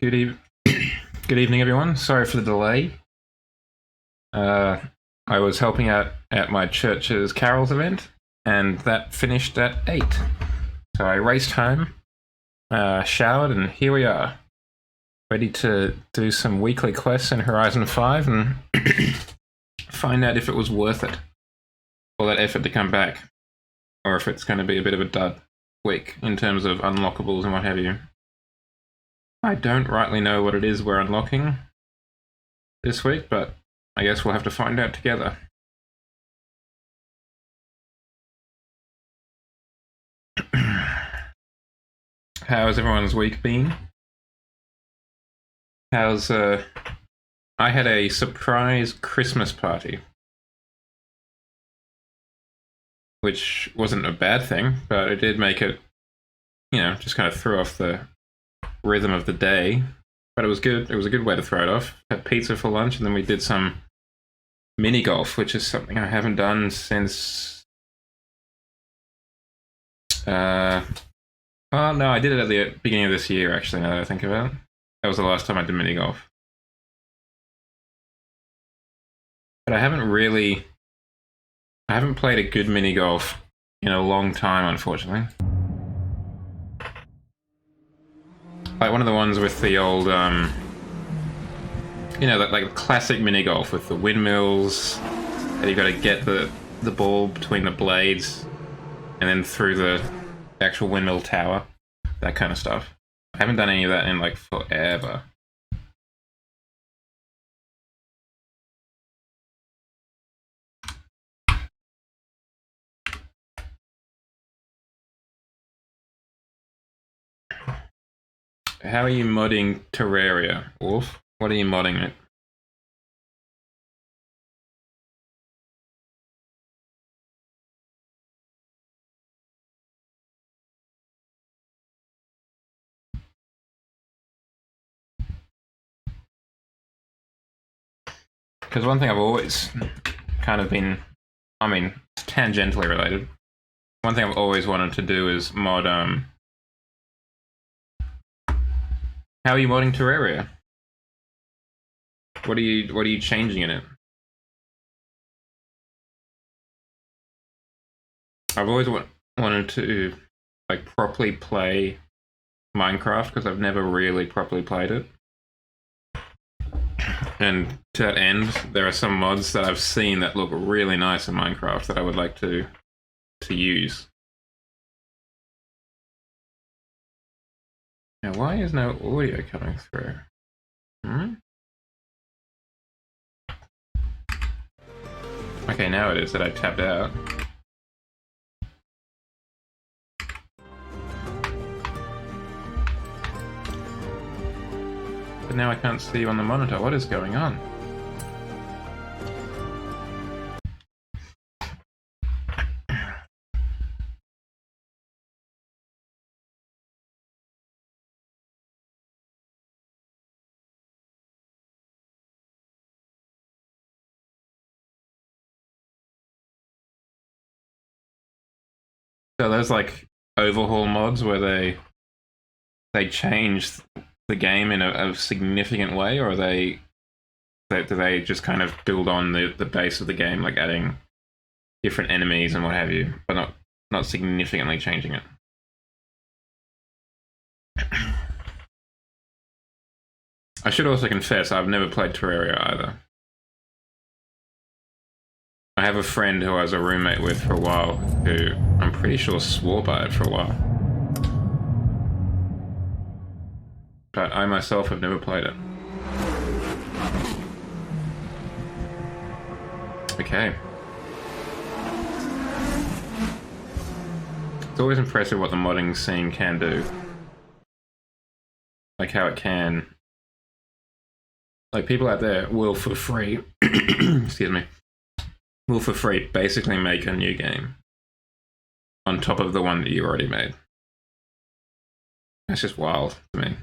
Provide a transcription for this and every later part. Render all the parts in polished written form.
Good good evening, everyone. Sorry for the delay. I was helping out at my church's carols event, and that finished at 8. So I raced home, showered, and here we are, ready to do some weekly quests in Horizon 5 and find out if it was worth it, all that effort to come back, or if it's going to be a bit of a dud week in terms of unlockables and what have you. I don't rightly know what it is we're unlocking this week, but I guess we'll have to find out together. How's everyone's week been? I had a surprise Christmas party, which wasn't a bad thing, but it did make it, just kind of threw off the rhythm of the day. But it was good. It was a good way to throw it off. Had pizza for lunch, and then we did some mini golf, which is something I haven't done since. Oh no, I did it at the beginning of this year. Actually, now that I think about it, that was the last time I did mini golf. But I haven't played a good mini golf in a long time, unfortunately. Like one of the ones with the old, like the classic mini golf with the windmills, and you've got to get the ball between the blades, and then through the actual windmill tower, that kind of stuff. I haven't done any of that in like forever. How are you modding Terraria, Wolf? What are you modding it? Because one thing I've always kind of been, it's tangentially related. One thing I've always wanted to do is mod, how are you modding Terraria? What are you changing in it? I've always wanted to like properly play Minecraft because I've never really properly played it. And to that end, there are some mods that I've seen that look really nice in Minecraft that I would like to use. Now, why is no audio coming through? Okay, now it is that I tapped out. But now I can't see you on the monitor. What is going on? So those like overhaul mods where they change the game in a significant way, or do they just kind of build on the base of the game, like adding different enemies and what have you, but not significantly changing it? I should also confess I've never played Terraria either. I have a friend who I was a roommate with for a while who I'm pretty sure swore by it for a while. But I myself have never played it. Okay. It's always impressive what the modding scene can do. Like how it can... Like people out there will for free... excuse me. Will for free basically make a new game on top of the one that you already made. That's just wild to me.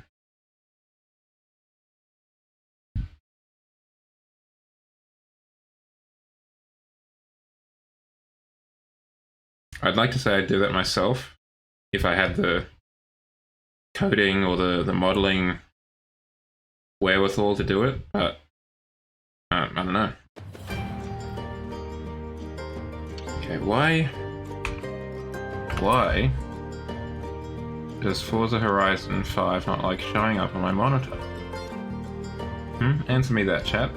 I'd like to say I'd do that myself if I had the coding or the modeling wherewithal to do it, but I don't know. Okay, why does Forza Horizon 5 not like showing up on my monitor? Answer me that, chat.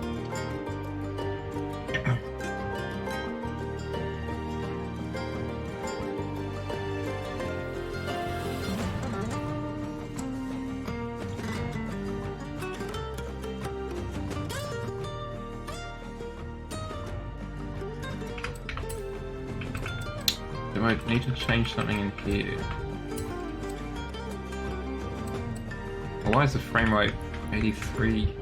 Do I need to change something in here? Why is the frame rate 83?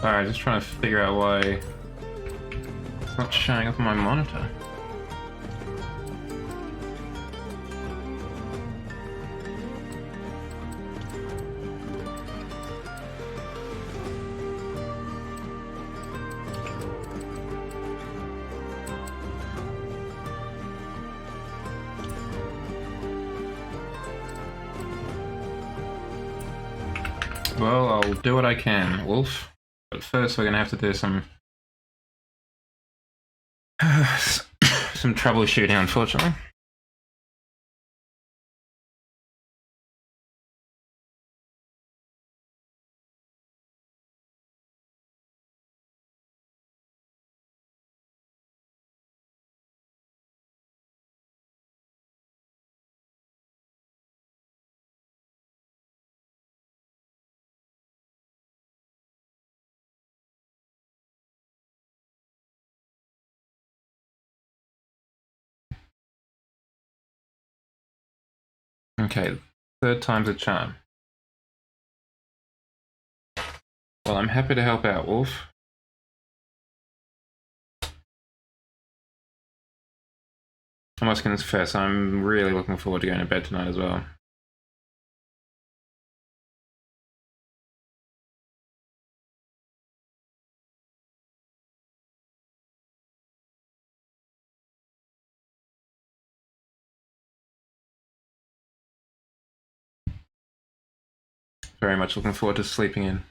Alright, just trying to figure out why it's not showing up on my monitor. Well, I'll do what I can, Wolf. But first we're gonna have to do some some troubleshooting, unfortunately. Okay, third time's a charm. Well, I'm happy to help out, Wolf. I must confess, I'm really looking forward to going to bed tonight as well. Very much looking forward to sleeping in.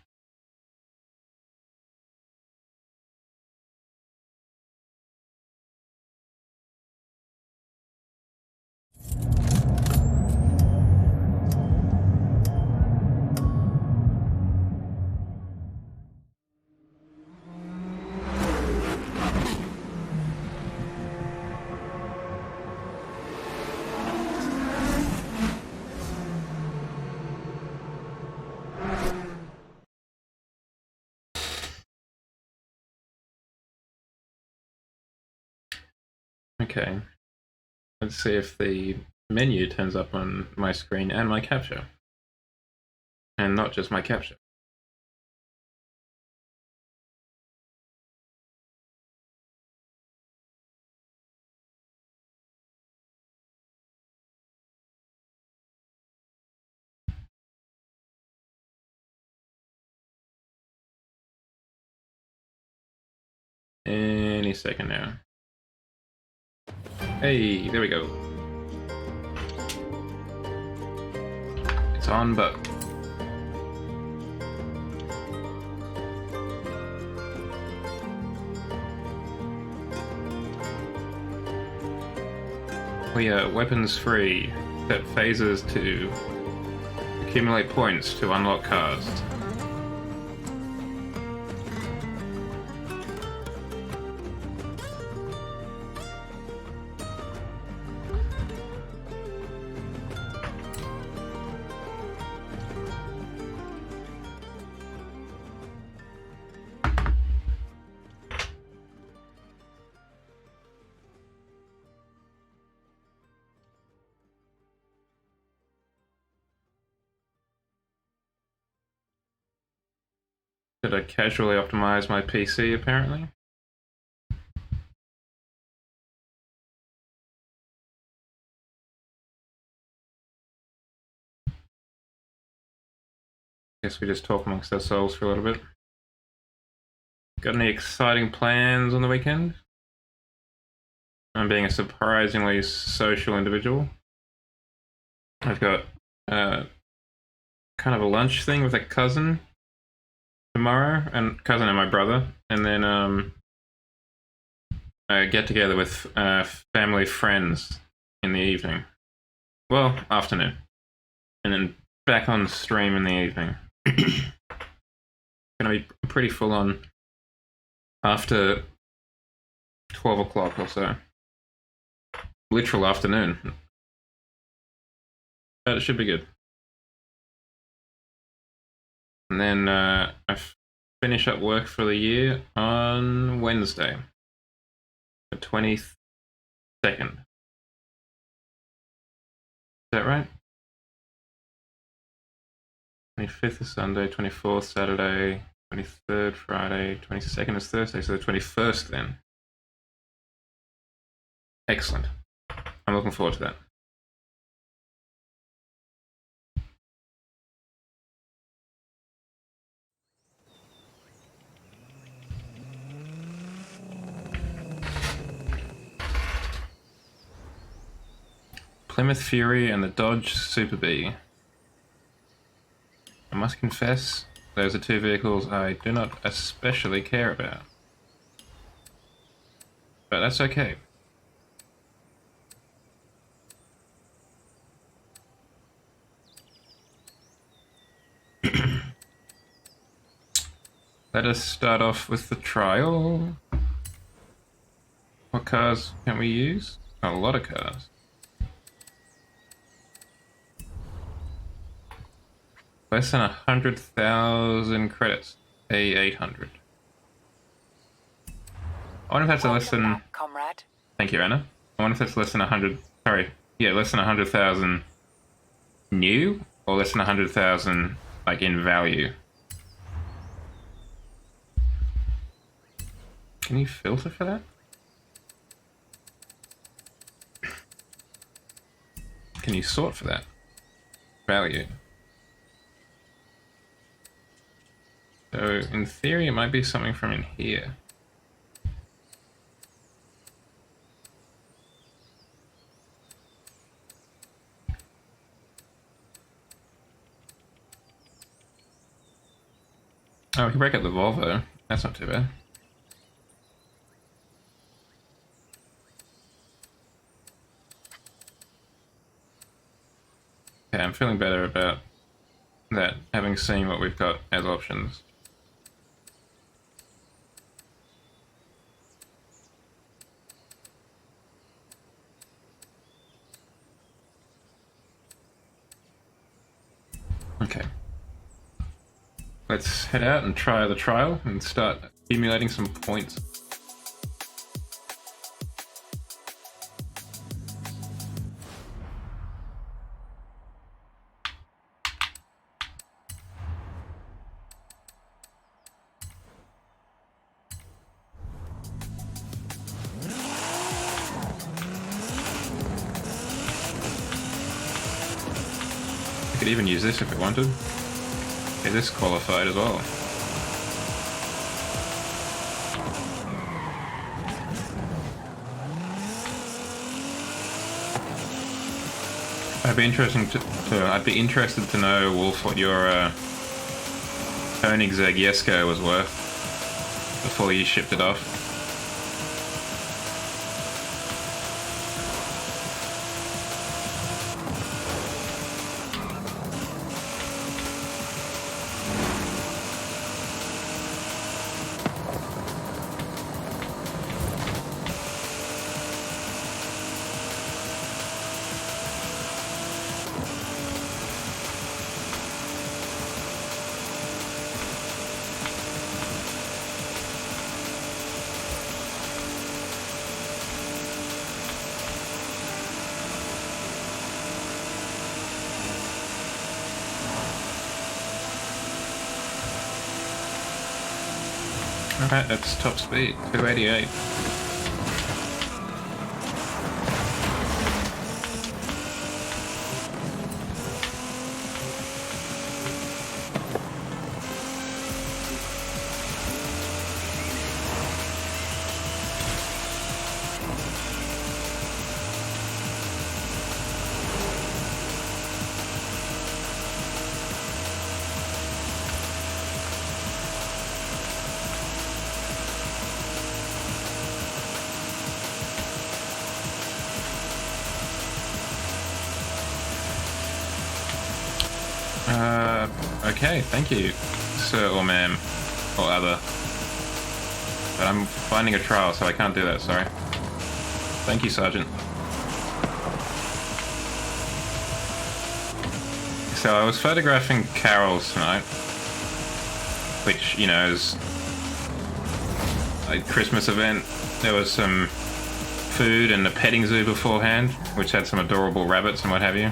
Okay, let's see if the menu turns up on my screen and my capture. And not just my capture. Any second now. Hey, there we go. It's on, but we are weapons free. Set phases to accumulate points to unlock cars. Did I casually optimize my PC apparently? Guess we just talk amongst ourselves for a little bit. Got any exciting plans on the weekend? I'm being a surprisingly social individual. I've got kind of a lunch thing with a cousin tomorrow, and cousin and my brother, and then a get together with family friends in the evening. Well, afternoon, and then back on stream in the evening. Gonna be pretty full on after 12 o'clock or so. Literal afternoon. But it should be good. And then I finish up work for the year on Wednesday, the 22nd. Is that right? 25th is Sunday, 24th Saturday, 23rd Friday, 22nd is Thursday, so the 21st then. Excellent. I'm looking forward to that. Plymouth Fury and the Dodge Super Bee. I must confess, those are two vehicles I do not especially care about. But that's okay. Let us start off with the trial. What cars can we use? A lot of cars. Less than 100,000 credits. A800. I wonder if that's less than... Comrade. Thank you, Anna. I wonder if that's less than 100... Sorry. Yeah, less than 100,000 new? Or less than 100,000, like, in value? Can you filter for that? Can you sort for that? Value. So, in theory, it might be something from in here. Oh, we can break up the Volvo. That's not too bad. Okay, I'm feeling better about that, having seen what we've got as options. Okay. Let's head out and try the trial and start accumulating some points. I could even use this if we wanted. Okay, this qualified as well. I'd be interested to know, Wolf, what your Koenigsegg Jesko was worth before you shipped it off. Alright, that's top speed, 288. Okay, thank you, sir or ma'am, or other. But I'm finding a trial, so I can't do that, sorry. Thank you, Sergeant. So I was photographing carols tonight, which, you know, is a Christmas event. There was some food and a petting zoo beforehand, which had some adorable rabbits and what have you.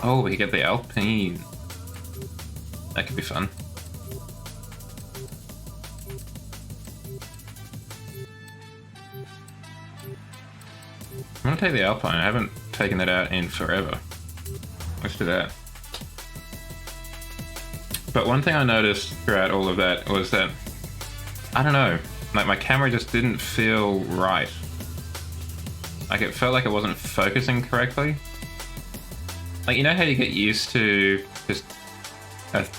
Oh, we get the Alpine. That could be fun. I'm gonna take the Alpine. I haven't taken that out in forever. Let's do that. But one thing I noticed throughout all of that was that, I don't know, like my camera just didn't feel right. Like it felt like it wasn't focusing correctly. Like, you know how you get used to just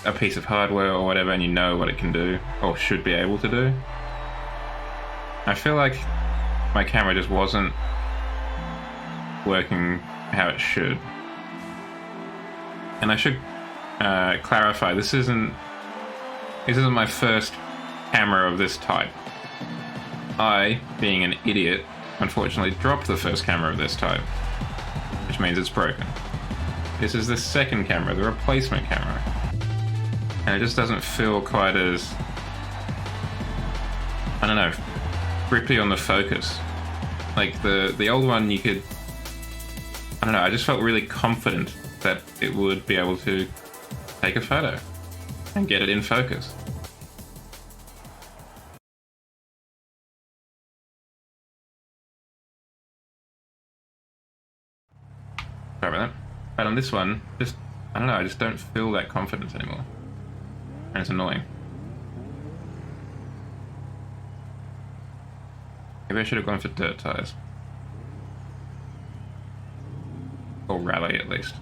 a piece of hardware or whatever and you know what it can do, or should be able to do? I feel like my camera just wasn't working how it should. And I should clarify, this isn't my first camera of this type. I, being an idiot, unfortunately dropped the first camera of this type, which means it's broken. This is the second camera, the replacement camera. And it just doesn't feel quite as, I don't know, grippy on the focus. Like the old one, you could, I don't know, I just felt really confident that it would be able to take a photo and get it in focus. Sorry about that. But on this one, just, I don't know, I just don't feel that confidence anymore. And it's annoying. Maybe I should have gone for dirt tires. Or rally, at least.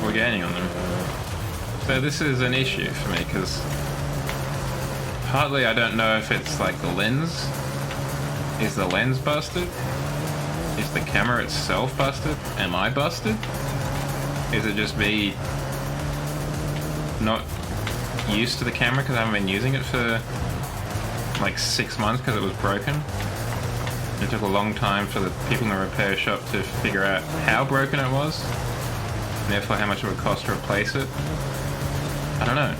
We're gaining on them. So this is an issue for me, because partly I don't know if it's like the lens. Is the lens busted? Is the camera itself busted? Am I busted? Is it just me not used to the camera because I haven't been using it for like 6 months because it was broken? It took a long time for the people in the repair shop to figure out how broken it was, and therefore how much it would cost to replace it. I don't know.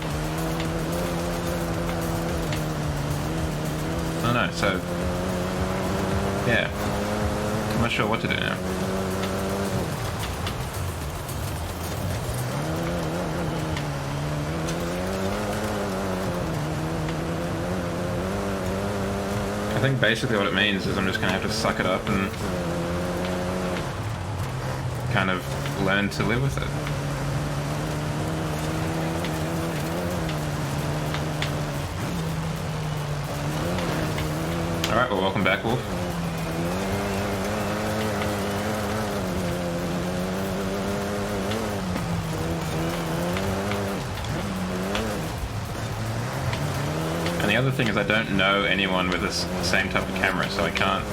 I don't know, so yeah. I'm not sure what to do now. I think basically what it means is I'm just going to have to suck it up and kind of learn to live with it. Alright, well, welcome back, Wolf. And the other thing is I don't know anyone with this same type of camera, so I can't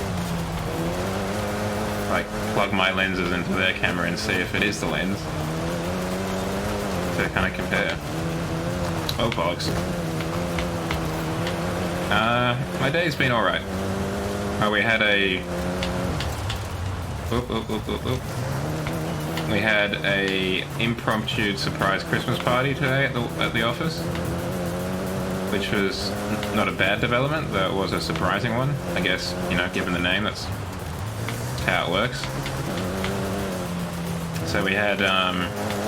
like plug my lenses into their camera and see if it is the lens to kind of compare. Oh, bollocks. My day's been alright. We had a... We had a impromptu surprise Christmas party today at the office, which was not a bad development, though it was a surprising one. I guess, you know, given the name, that's how it works. So we had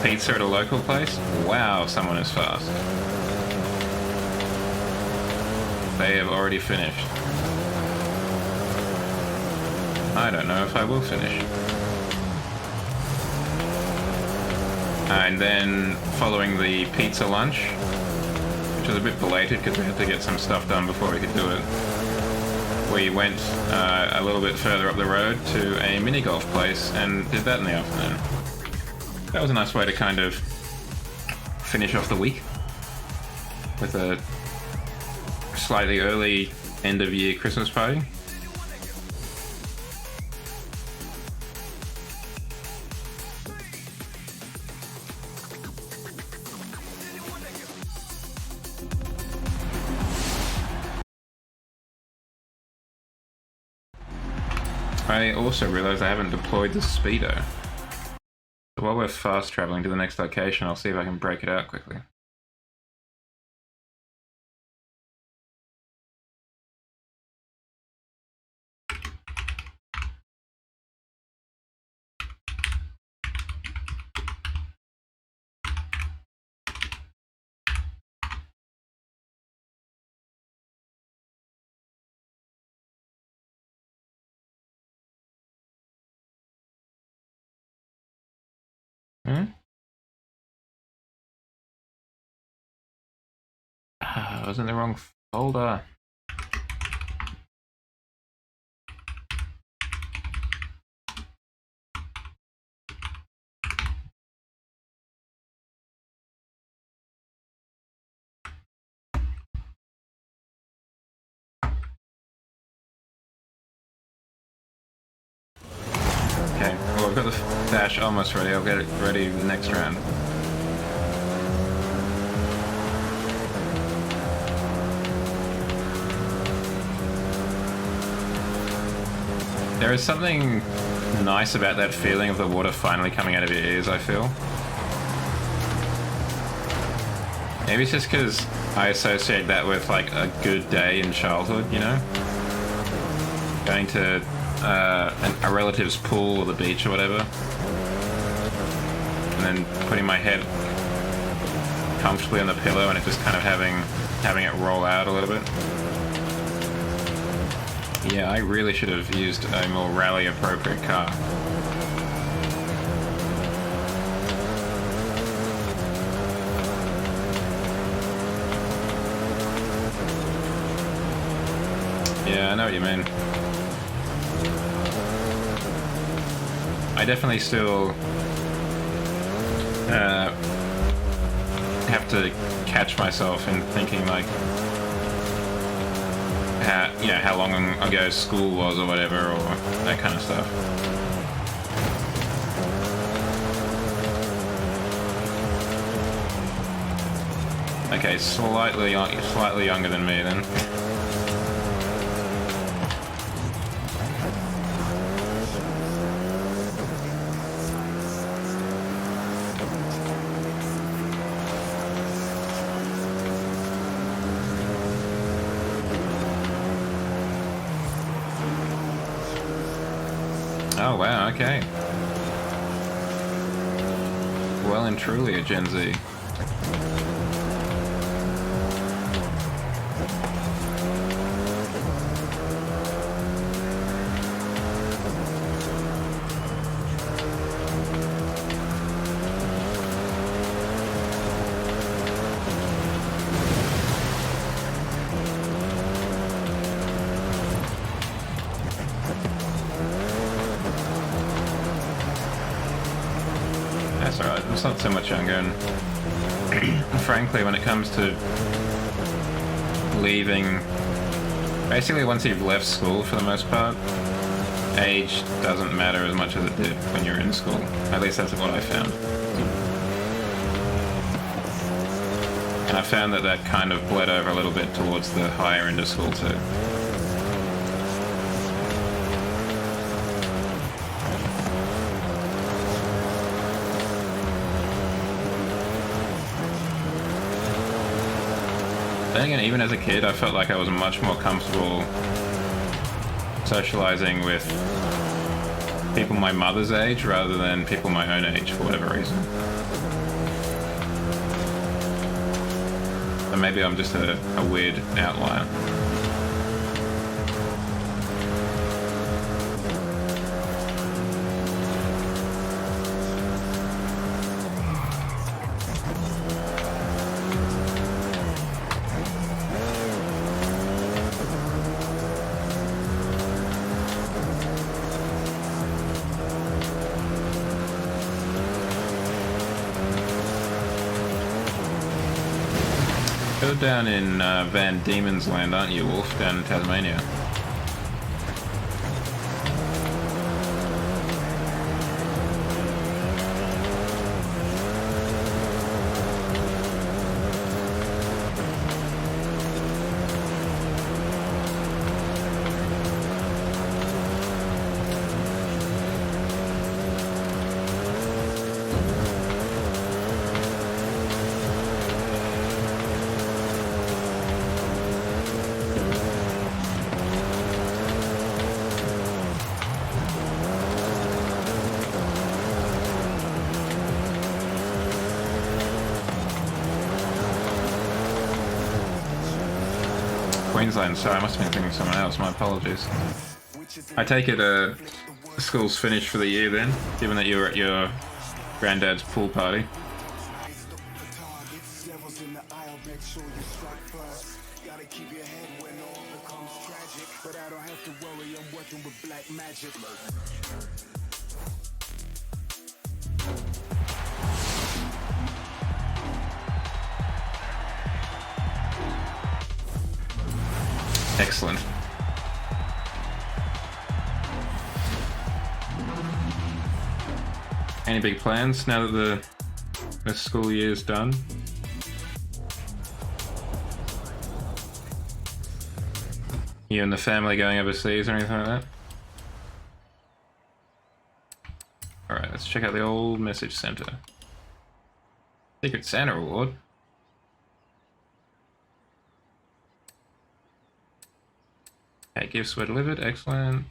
pizza at a local place. Wow, someone is fast. They have already finished. I don't know if I will finish. And then, following the pizza lunch, which was a bit belated because we had to get some stuff done before we could do it, we went a little bit further up the road to a mini golf place and did that in the afternoon. That was a nice way to kind of finish off the week with a slightly early end of year Christmas party. I also realized I haven't deployed the speedo. So while we're fast traveling to the next location, I'll see if I can break it out quickly. I was in the wrong folder. Okay, well, I've got the dash almost ready. I'll get it ready the next round. There is something nice about that feeling of the water finally coming out of your ears, I feel. Maybe it's just because I associate that with, like, a good day in childhood, you know? Going to a relative's pool or the beach or whatever. And then putting my head comfortably on the pillow and it just kind of having it roll out a little bit. Yeah, I really should have used a more rally-appropriate car. Yeah, I know what you mean. I definitely still have to catch myself in thinking, like, how long ago school was or whatever, or that kind of stuff. Okay, slightly younger than me then. Oh wow, okay. Well and truly a Gen Z. That's alright, it's not so much younger, and frankly, when it comes to leaving, basically once you've left school for the most part, age doesn't matter as much as it did when you were in school. At least that's what I found. And I found that that kind of bled over a little bit towards the higher end of school too. Then again, even as a kid, I felt like I was much more comfortable socializing with people my mother's age rather than people my own age for whatever reason. Or maybe I'm just a weird outlier. You're down in Van Diemen's Land, aren't you, Wolf? Down in Tasmania. Queensland, sorry, I must have been thinking of someone else, my apologies. I take it school's finished for the year then, given that you were at your granddad's pool party. Excellent. Any big plans now that the school year is done? You and the family going overseas or anything like that? Alright, let's check out the old message center. Secret Santa reward. Okay, gifts were delivered, excellent.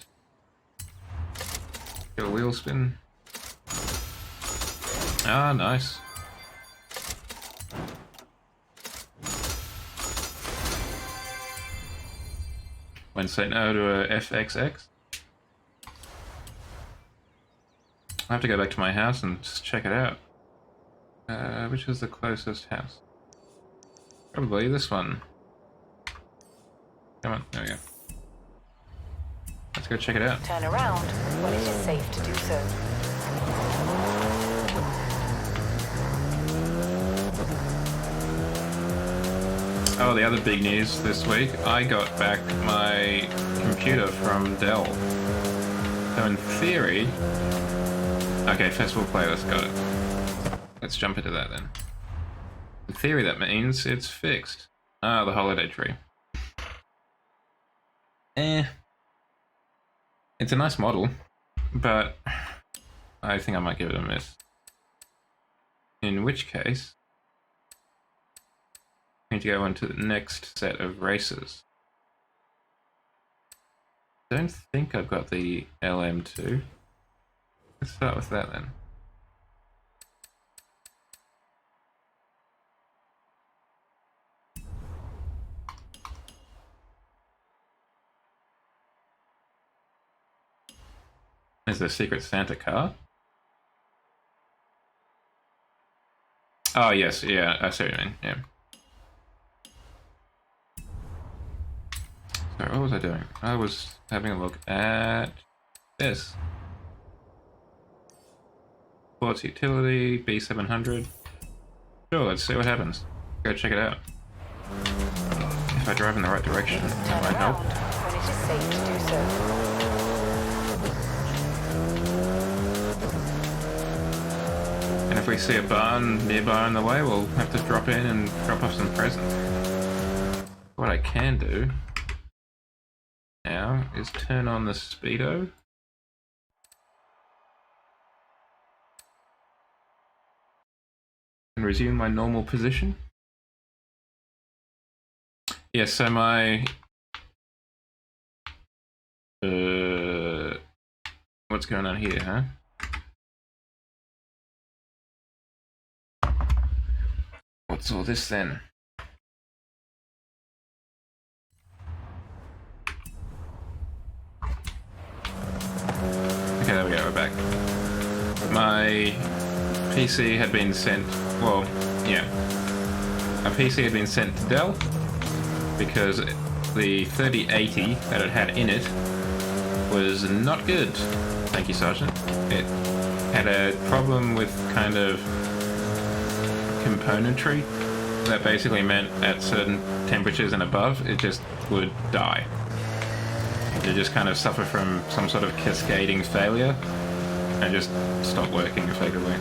Get a wheel spin. Ah, nice. When say no to a FXX. I have to go back to my house and just check it out. Which is the closest house? Probably this one. Come on, there we go. Let's go check it out. Turn around when it is safe to do so. Oh, the other big news this week, I got back my computer from Dell. So in theory... Okay, Festival Playlist, got it. Let's jump into that then. In theory that means it's fixed. Ah, the holiday tree. It's a nice model, but I think I might give it a miss. In which case, I need to go on to the next set of races. I don't think I've got the LM2. Let's start with that then. Is the Secret Santa car? Oh yes, yeah, I see what you mean, yeah. So what was I doing? I was having a look at this. Sports Utility, B700. Sure, let's see what happens. Go check it out. If I drive in the right direction, that might help. When it is safe to do so. And if we see a barn nearby on the way, we'll have to drop in and drop off some presents. What I can do now is turn on the speedo. And resume my normal position. Yes, so my... what's going on here, huh? What's all this then? Okay, there we go, we're back. My PC had been sent, well, yeah. My PC had been sent to Dell because the 3080 that it had in it was not good. Thank you, Sergeant. It had a problem with kind of componentry that basically meant at certain temperatures and above, it just would die. It just kind of suffer from some sort of cascading failure and just stop working effectively.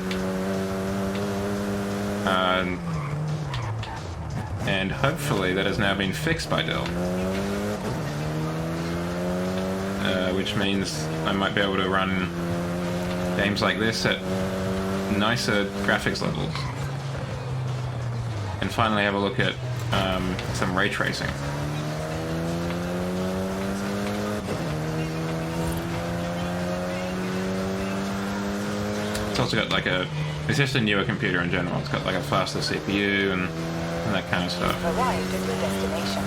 And hopefully that has now been fixed by Dell. Which means I might be able to run games like this at nicer graphics levels. And finally have a look at some ray tracing. It's also got like it's just a newer computer in general. It's got like a faster CPU and that kind of stuff. Arrived at your destination.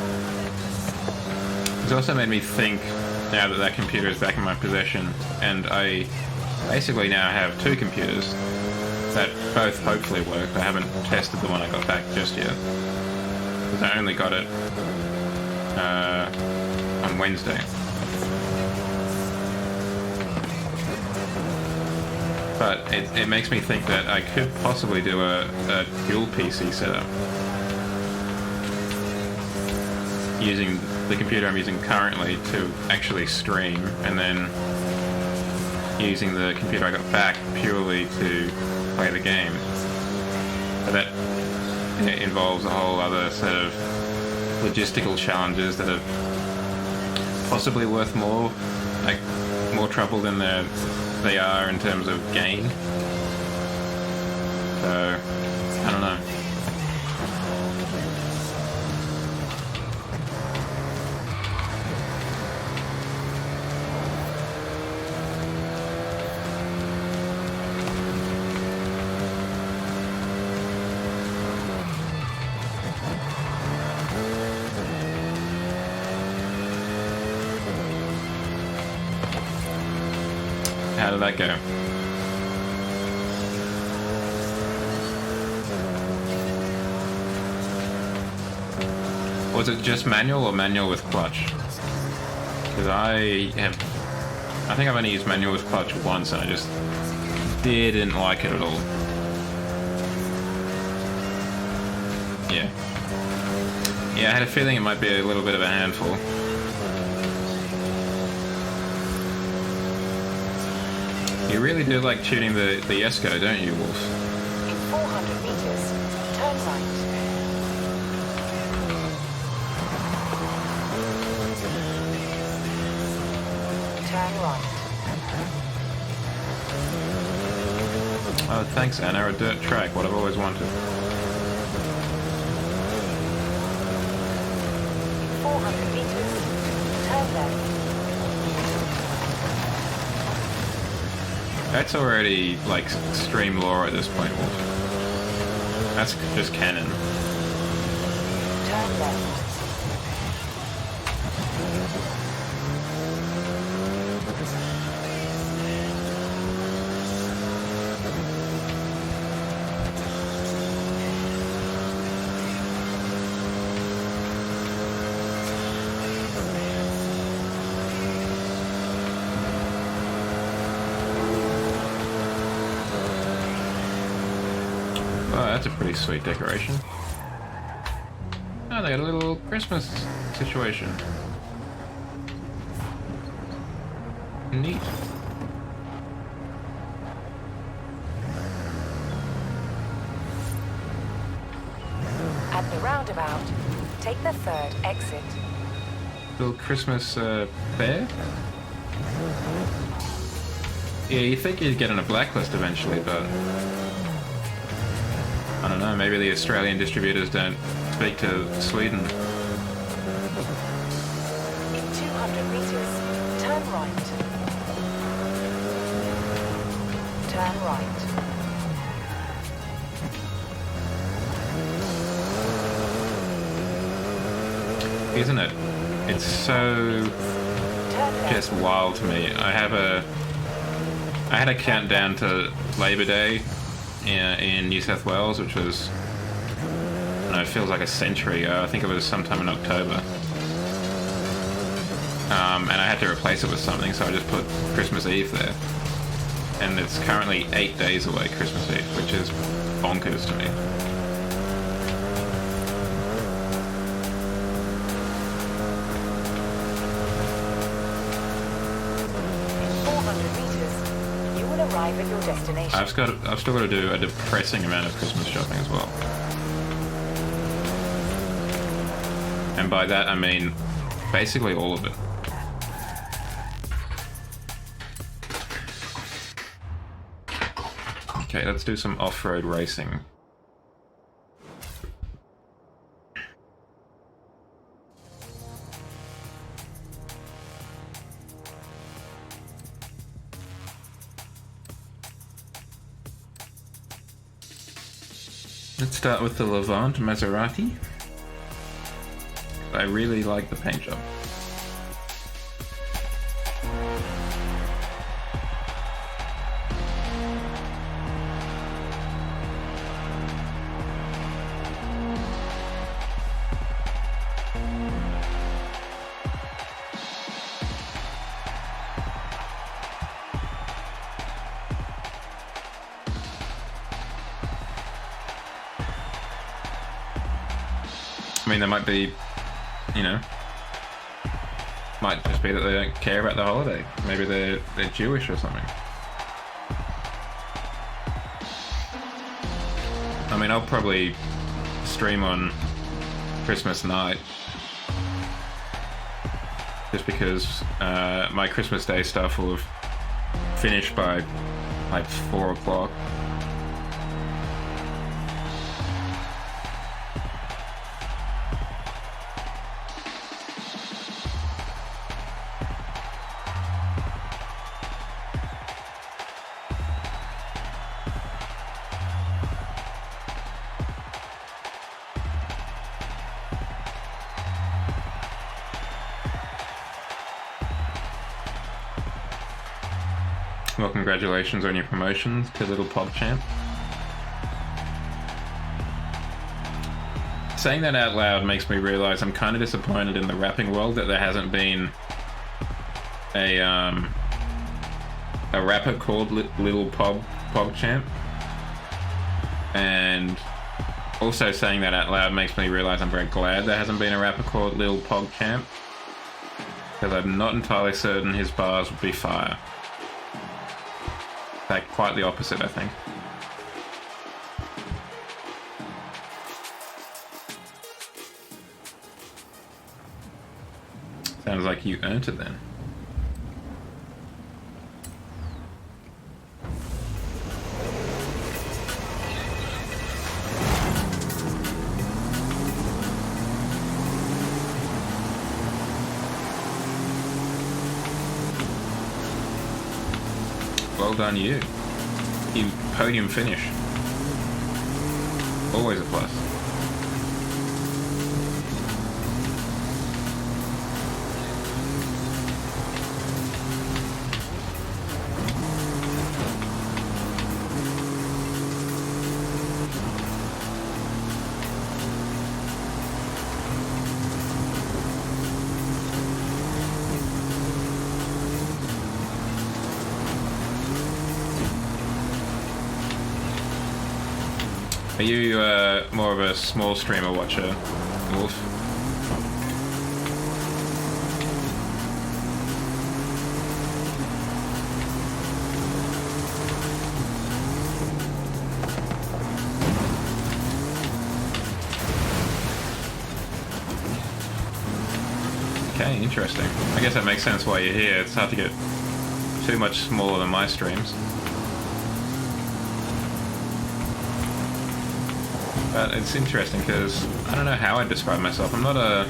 It's also made me think, now that that computer is back in my possession, and I basically now have two computers that both hopefully work. I haven't tested the one I got back just yet, because I only got it on Wednesday. But it makes me think that I could possibly do a dual PC setup using the computer I'm using currently to actually stream, and then using the computer I got back purely to play the game. But that involves a whole other set of logistical challenges that are possibly worth more trouble than they are in terms of gain. So, I don't know. How did that go? Was it just manual or manual with clutch? Because I think I've only used manual with clutch once and I just didn't like it at all. Yeah. Yeah, I had a feeling it might be a little bit of a handful. You really do like tuning the Esco, don't you, Wolf? In 400 meters, turn right. Turn right. Oh, thanks, Anna. A dirt track, what I've always wanted. In 400 meters, turn left. That's already, like, stream lore at this point, Wolf. That's just canon. Turn left. Oh, that's a pretty sweet decoration. Oh, they got a little Christmas situation. Neat. the roundabout, take the third exit. Little Christmas fair? Yeah, you think you'd get on a blacklist eventually, but I don't know, maybe the Australian distributors don't speak to Sweden. In 200 meters, turn right. Turn right. Isn't it? It's so just wild to me. I had a countdown to Labor Day in New South Wales, which was, I don't know, it feels like a century ago. I think it was sometime in October. And I had to replace it with something, so I just put Christmas Eve there. And it's currently 8 days away, Christmas Eve, which is bonkers to me. Arrive at your destination. I've still got to do a depressing amount of Christmas shopping as well. And by that I mean basically all of it. Okay, let's do some off-road racing. Let's start with the Levant Maserati. I really like the paint job. I mean, there might be, you know, might just be that they don't care about the holiday. Maybe they're Jewish or something. I mean, I'll probably stream on Christmas night, just because my Christmas Day stuff will have finished by like 4 o'clock. Well, congratulations on your promotions to Little Pog Champ. Saying that out loud makes me realise I'm kind of disappointed in the rapping world that there hasn't been a rapper called Little Pog Champ. And also saying that out loud makes me realise I'm very glad there hasn't been a rapper called Little Pog Champ, because I'm not entirely certain his bars would be fire. In fact, quite the opposite, I think. Sounds like you earned it then. Well done, you. You podium finish. Always a plus. Are you more of a small streamer watcher, Wolf? Okay, interesting. I guess that makes sense why you're here. It's hard to get too much smaller than my streams. But it's interesting because I don't know how I'd describe myself. I'm not a...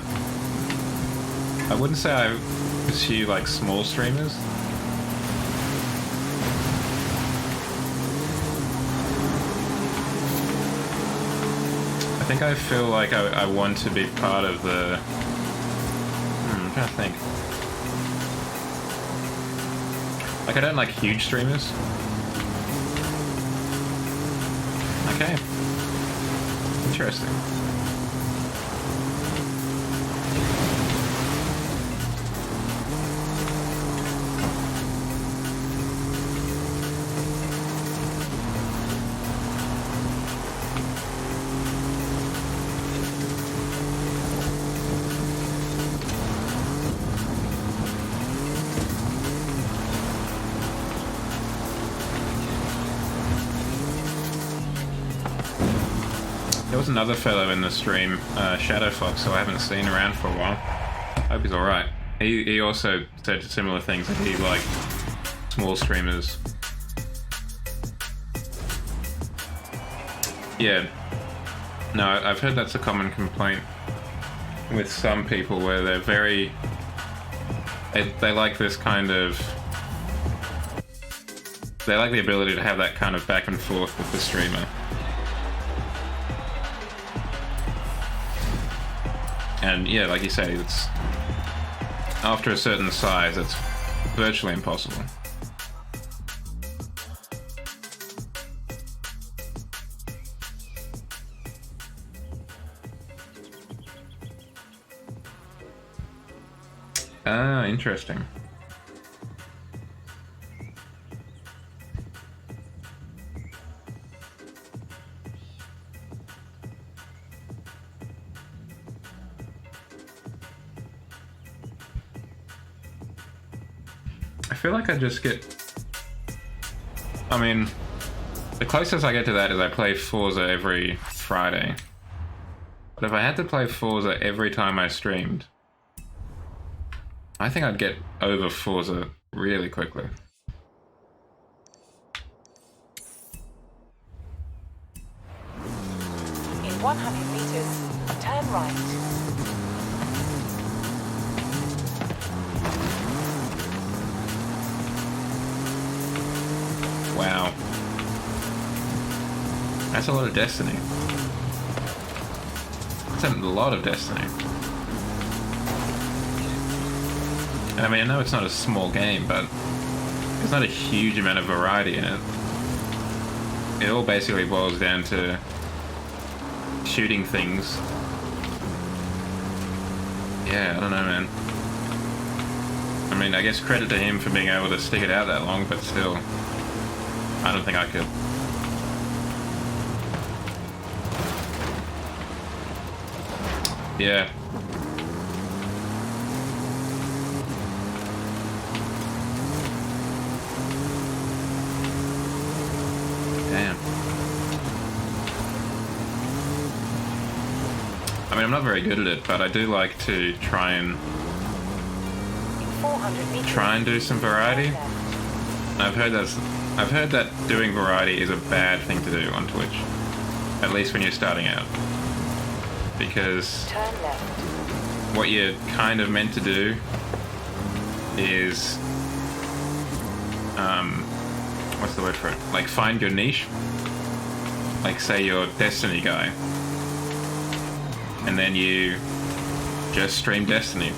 I wouldn't say I pursue like small streamers. I think I feel like I want to be part of the... I'm trying to think. Like, I don't like huge streamers. Okay. Interesting. There was another fellow in the stream, Shadow Fox, who I haven't seen around for a while. Hope he's alright. He also said similar things, that he liked small streamers. Yeah. No, I've heard that's a common complaint with some people where they're very... They like this kind of... They like the ability to have that kind of back and forth with the streamer. And yeah, like you say, it's after a certain size, it's virtually impossible. Ah, interesting. I feel like I just get... I mean, the closest I get to that is I play Forza every Friday. But if I had to play Forza every time I streamed, I think I'd get over Forza really quickly. In 100 meters, turn right. Wow. That's a lot of Destiny. That's a lot of Destiny. And I mean, I know it's not a small game, but there's not a huge amount of variety in it. It all basically boils down to shooting things. Yeah, I don't know, man. I mean, I guess credit to him for being able to stick it out that long, but still, I don't think I could. Yeah. Damn. I mean, I'm not very good at it, but I do like to try and do some variety. I've heard that doing variety is a bad thing to do on Twitch, at least when you're starting out, because what you're kind of meant to do is what's the word for it? Like, find your niche. Like, say you're Destiny guy, and then you just stream Destiny,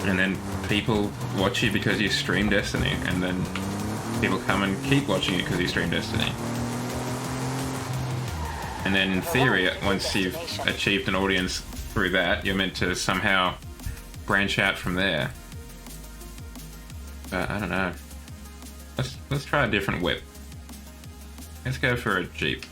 and then people watch you because you stream Destiny, and then people come and keep watching you because you stream Destiny. And then in theory, once you've achieved an audience through that, you're meant to somehow branch out from there. But I don't know. Let's try a different whip. Let's go for a Jeep.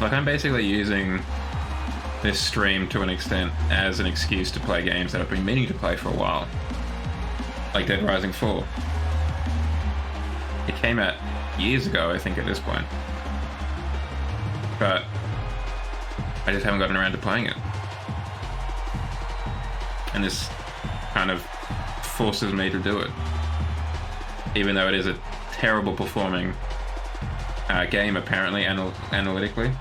Like, I'm basically using this stream to an extent as an excuse to play games that I've been meaning to play for a while. Like Dead Rising 4. It came out years ago, I think, at this point. But I just haven't gotten around to playing it. And this kind of forces me to do it. Even though it is a terrible performing game, apparently, analytically.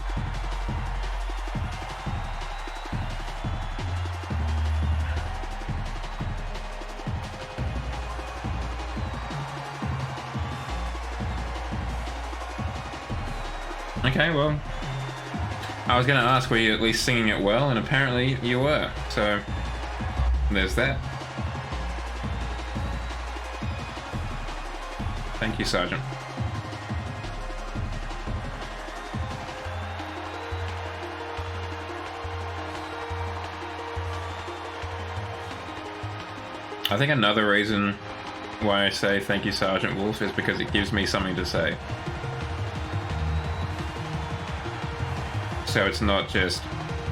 Okay, well, I was going to ask, were you at least singing it well? And apparently you were. So, there's that. Thank you, Sergeant. I think another reason why I say thank you, Sergeant Wolf, is because it gives me something to say. So it's not just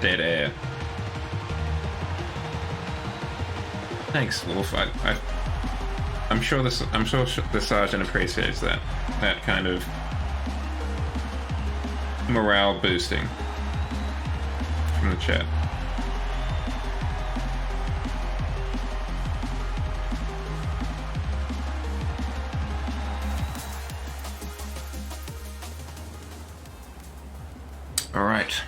dead air. Thanks, Wolf. I'm sure the sergeant appreciates that. That kind of morale boosting from the chat. All right.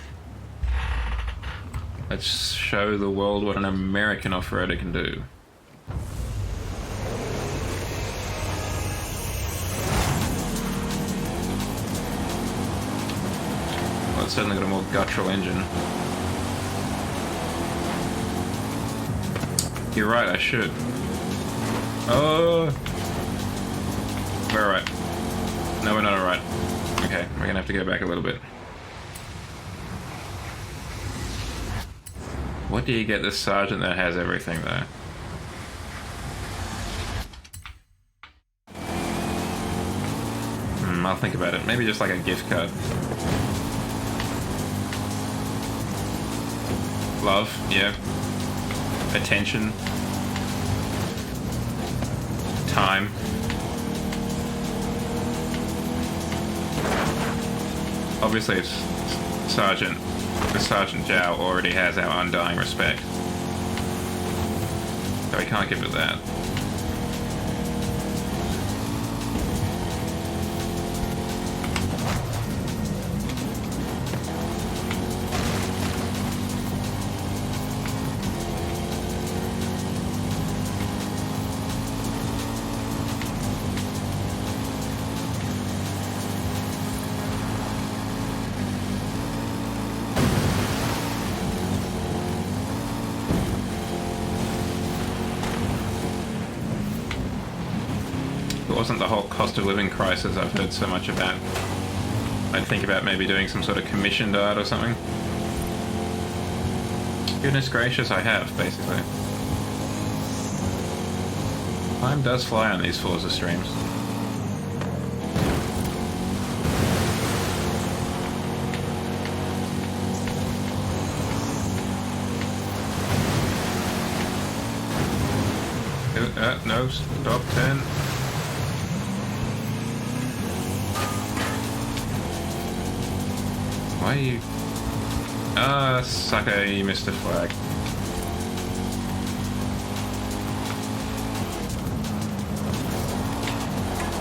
Let's show the world what an American off-roader can do. Well, it's certainly got a more guttural engine. You're right, I should. Oh! We're alright. No, we're not alright. Okay, we're gonna have to go back a little bit. What do you get this sergeant that has everything, though? I'll think about it. Maybe just like a gift card. Love, yeah. Attention. Time. Obviously, it's Sergeant. The Sergeant Zhao already has our undying respect. So we can't give it that. Wasn't the whole cost of living crisis I've heard so much about. I'd think about maybe doing some sort of commissioned art or something. Goodness gracious, I have, basically. Time does fly on these Forza streams. No, stop 10. Why are you... sucker, you missed a flag.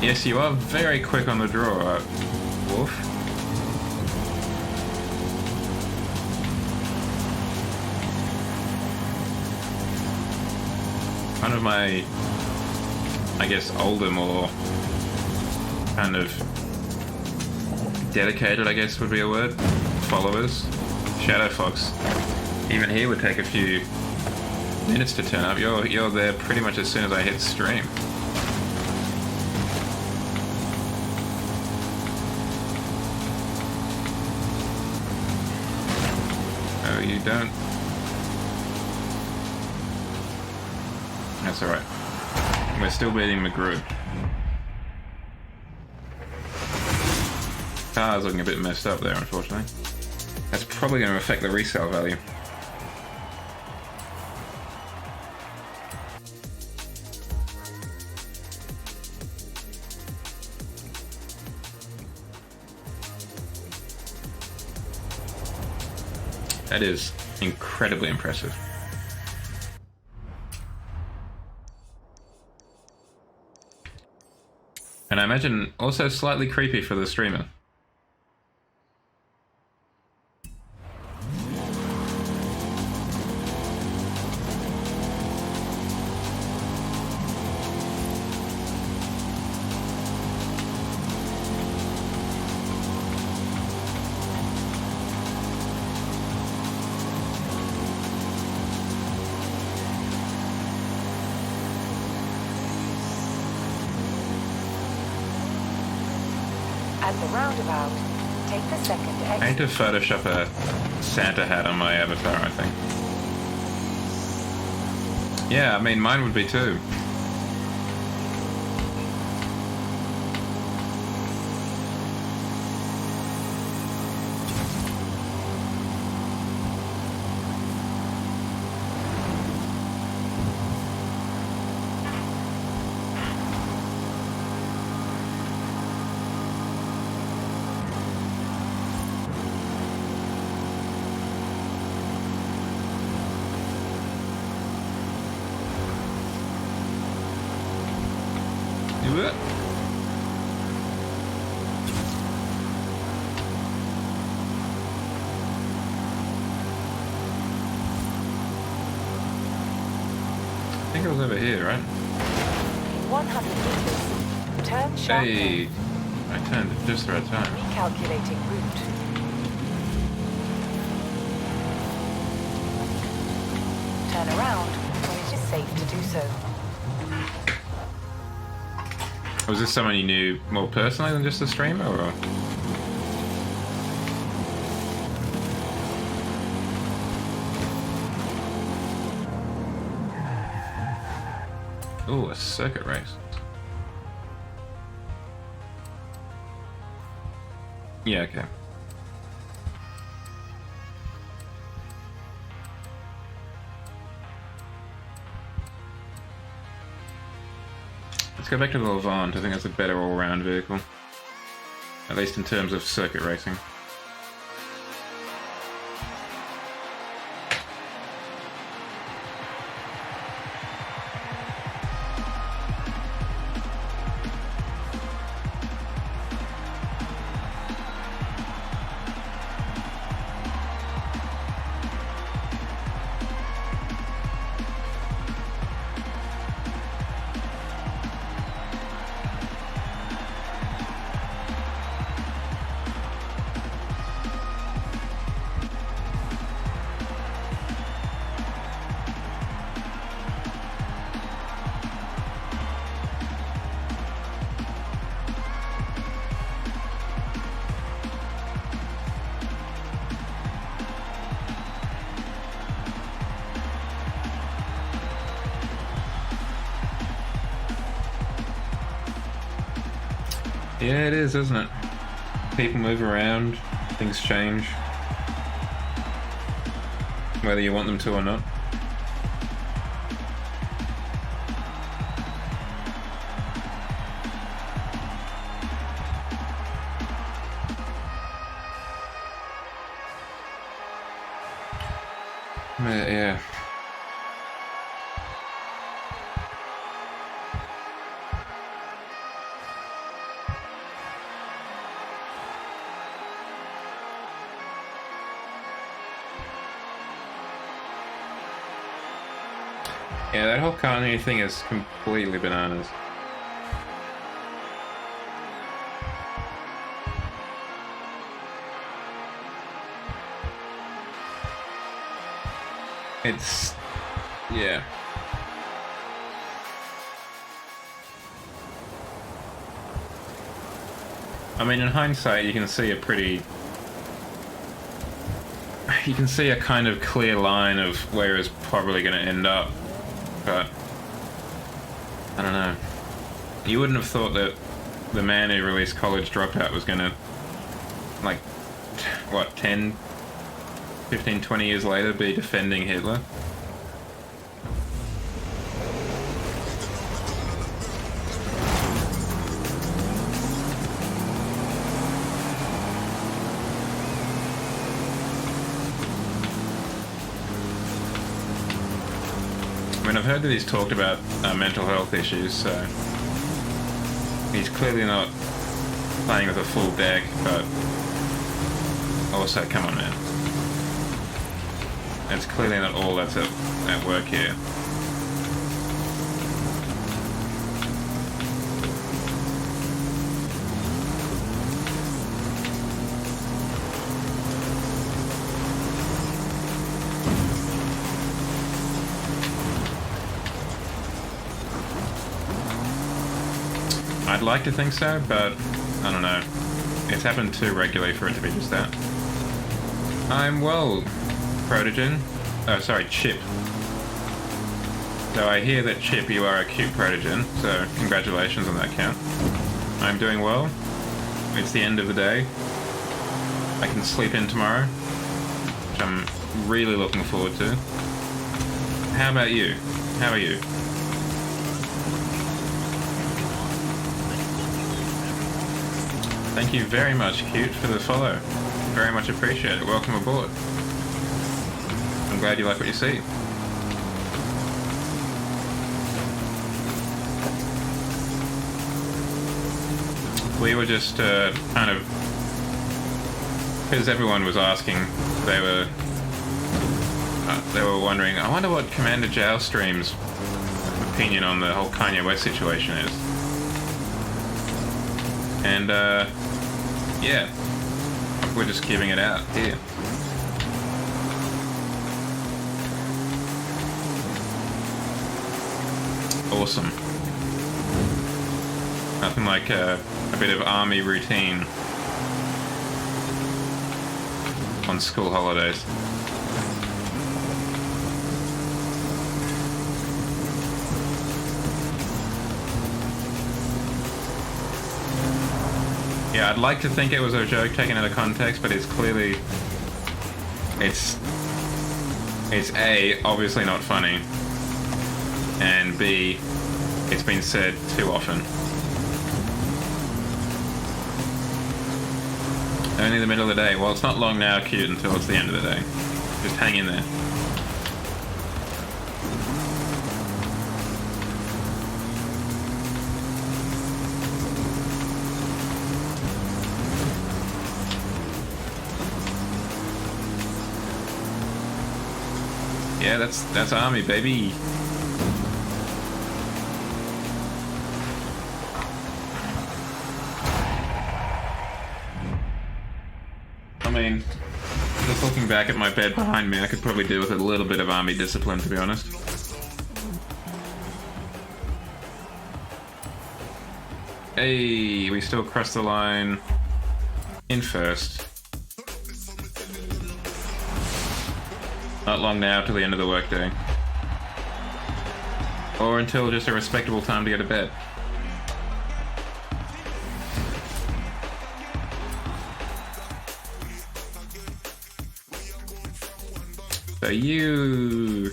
Yes, you are very quick on the draw, Wolf. One of my, I guess, older, more kind of dedicated, I guess would be a word, followers, Shadow Fox, even he would take a few minutes to turn up. You're there pretty much as soon as I hit stream. Oh, you don't? That's alright. We're still beating McGrew. Car's looking a bit messed up there, unfortunately. That's probably going to affect the resale value. That is incredibly impressive. And I imagine also slightly creepy for the streamer. At the roundabout, take the second I need exit. to Photoshop a Santa hat on my avatar, I think. Yeah, I mean, mine would be too. I think it was over here, right? 100 meters. Turn sharp Hey, I turned at just the right time. left. Recalculating route. Turn around when it is safe to do so. Was this someone you knew more personally than just a streamer, or? Ooh, a circuit race. Yeah, okay. Let's go back to the Levant. I think that's a better all-round vehicle. At least in terms of circuit racing. Yeah, it is, isn't it? People move around, things change. Whether you want them to or not. Yeah. Yeah, that whole Kanye thing is completely bananas. It's... yeah. I mean, in hindsight, you can see a pretty... you can see a kind of clear line of where it's probably going to end up. But I don't know. You wouldn't have thought that the man who released College Dropout was gonna, like, what, 10, 15, 20 years later, be defending Hitler. I mean, I've heard that he's talked about mental health issues, so he's clearly not playing with a full deck, but also, come on, man. It's clearly not all that's at work here. I'd like to think so, but I don't know. It's happened too regularly for it to be just that. I'm well, Protogen. Oh, sorry, Chip. So I hear that, Chip, you are a cute Protogen, so congratulations on that count. I'm doing well. It's the end of the day. I can sleep in tomorrow, which I'm really looking forward to. How about you? How are you? Thank you very much, Cute, for the follow. Very much appreciate it. Welcome aboard. I'm glad you like what you see. We were just kind of... because everyone was asking, they were wondering, I wonder what Commander Joustream's opinion on the whole Kanye West situation is. And, yeah. We're just giving it out here. Awesome. Nothing like a bit of army routine on school holidays. Yeah, I'd like to think it was a joke taken out of context, but it's clearly... It's A, obviously not funny, and B, it's been said too often. Only the middle of the day. Well, it's not long now, Cute, until it's the end of the day. Just hang in there. Yeah, that's army, baby. I mean, just looking back at my bed behind me, I could probably do with a little bit of army discipline, to be honest. Hey, we still crossed the line in first. Not long now till the end of the workday. Or until just a respectable time to go to bed. So you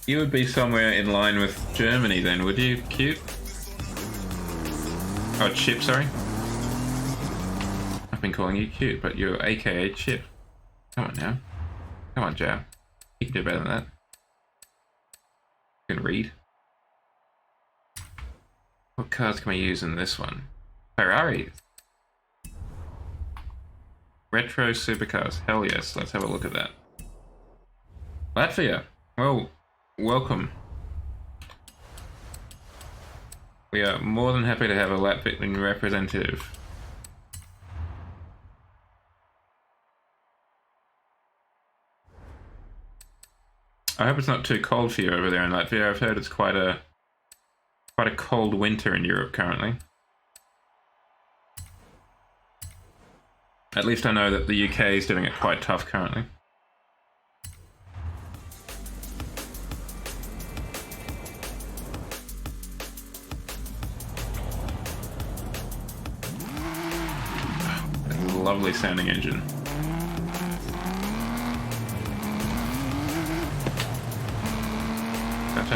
would be somewhere in line with Germany then, would you, Cute? Oh, Chip, sorry. I've been calling you Cute, but you're AKA Chip. Come on now. Come on, Jao. You can do better than that. You can read. What cars can we use in this one? Ferrari. Retro supercars. Hell yes. Let's have a look at that. Latvia. Well, welcome. We are more than happy to have a Latvian representative. I hope it's not too cold for you over there in Latvia. I've heard it's quite a cold winter in Europe currently. At least I know that the UK is doing it quite tough currently. Lovely sounding engine.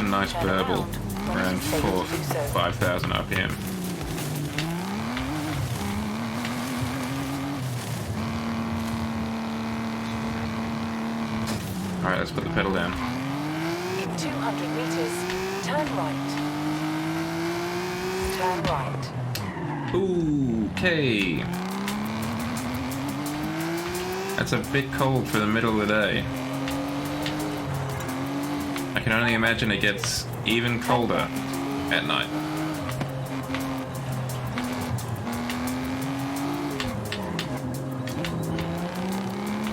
nice burble around 5,000 RPM. Alright, let's put the pedal down. In 200 meters, turn right. Turn right. Okay. That's a bit cold for the middle of the day. I can only imagine it gets even colder at night.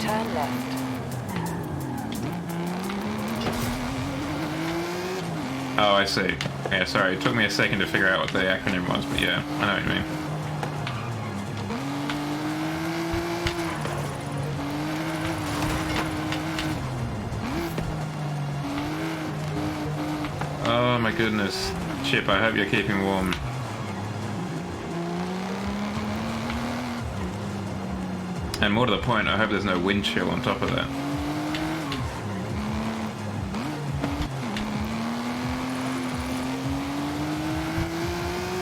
Turn left. Oh, I see. Yeah, sorry. It took me a second to figure out what the acronym was, but yeah, I know what you mean. Oh my goodness. Chip, I hope you're keeping warm. And more to the point, I hope there's no wind chill on top of that.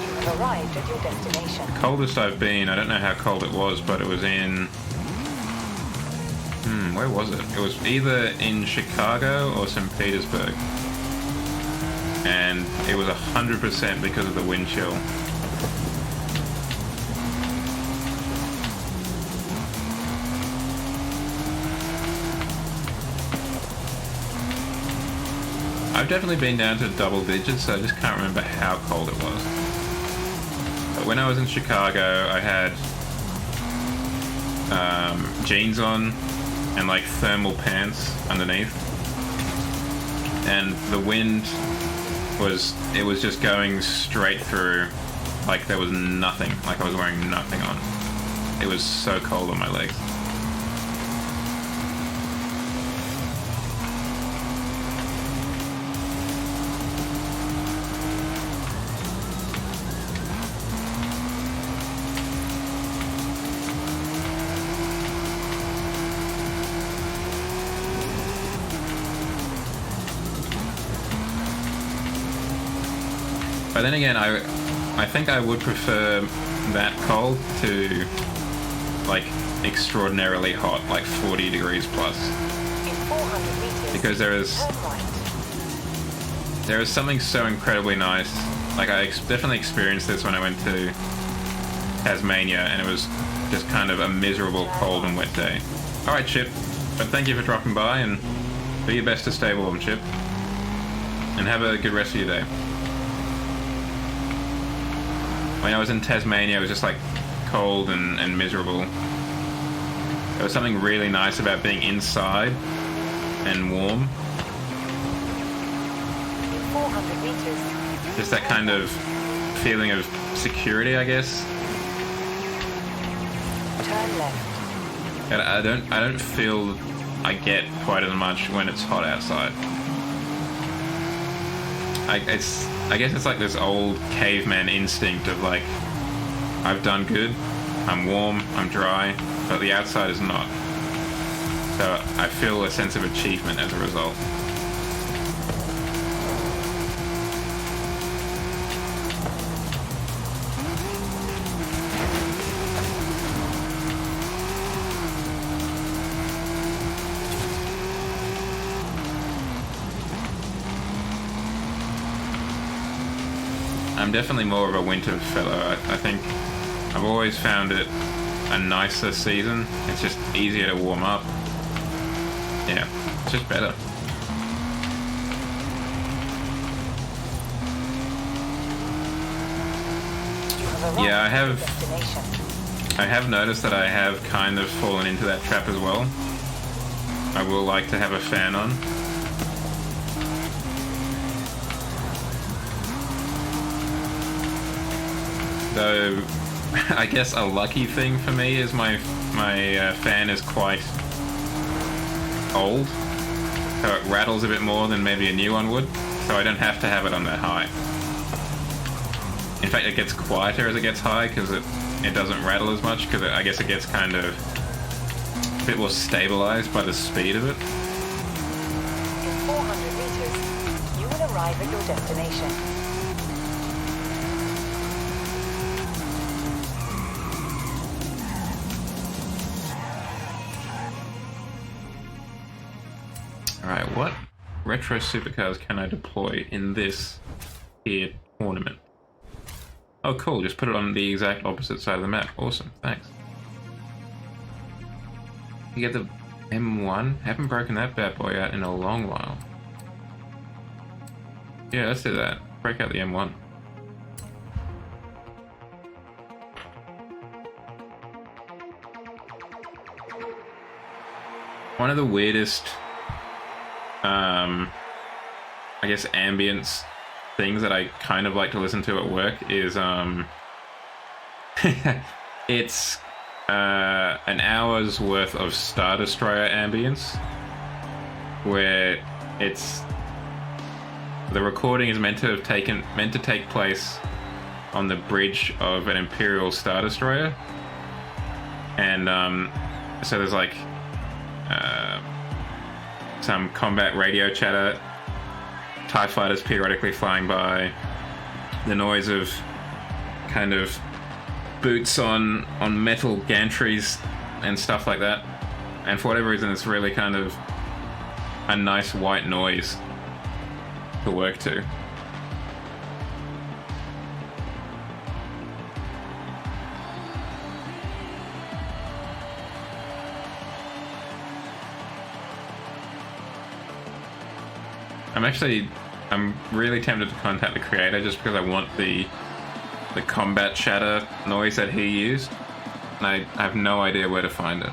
You have arrived at your destination. The coldest I've been, I don't know how cold it was, but it was in... where was it? It was either in Chicago or St. Petersburg. And it was 100% because of the wind chill. I've definitely been down to double digits, so I just can't remember how cold it was. But when I was in Chicago, I had jeans on and like thermal pants underneath. And the wind was just going straight through, like there was nothing, like I was wearing nothing on. It was so cold on my legs. But then again, I think I would prefer that cold to like extraordinarily hot, like 40 degrees plus. In 400 meters, Because there is something so incredibly nice. Like I definitely experienced this when I went to Tasmania, and it was just kind of a miserable cold and wet day. Alright, Chip, but thank you for dropping by, and do your best to stay warm, Chip. And have a good rest of your day. When I was in Tasmania, it was just like cold and miserable. There was something really nice about being inside and warm. 400 meters. Just that kind of feeling of security, I guess. Turn left. And I don't feel I get quite as much when it's hot outside. I guess it's like this old caveman instinct of like, I've done good, I'm warm, I'm dry, but the outside is not. So I feel a sense of achievement as a result. I'm definitely more of a winter fellow. I think I've always found it a nicer season. It's just easier to warm up. Yeah, it's just better. Yeah, I have noticed that I have kind of fallen into that trap as well. I will like to have a fan on. Though, I guess a lucky thing for me is my fan is quite old, so it rattles a bit more than maybe a new one would, so I don't have to have it on that high. In fact, it gets quieter as it gets high because it doesn't rattle as much, because I guess it gets kind of a bit more stabilized by the speed of it. In 400 meters, you will arrive at your destination. Alright, what retro supercars can I deploy in this here tournament? Oh cool, just put it on the exact opposite side of the map. Awesome, thanks. You get the M1? Haven't broken that bad boy out in a long while. Yeah, let's do that. Break out the M1. One of the weirdest I guess ambience things that I kind of like to listen to at work is it's an hour's worth of Star Destroyer ambience where it's the recording is meant to take place on the bridge of an Imperial Star Destroyer, and so there's like some combat radio chatter, TIE fighters periodically flying by, the noise of kind of boots on metal gantries and stuff like that, and for whatever reason it's really kind of a nice white noise to work to. I'm really tempted to contact the creator just because I want the combat chatter noise that he used, and I have no idea where to find it.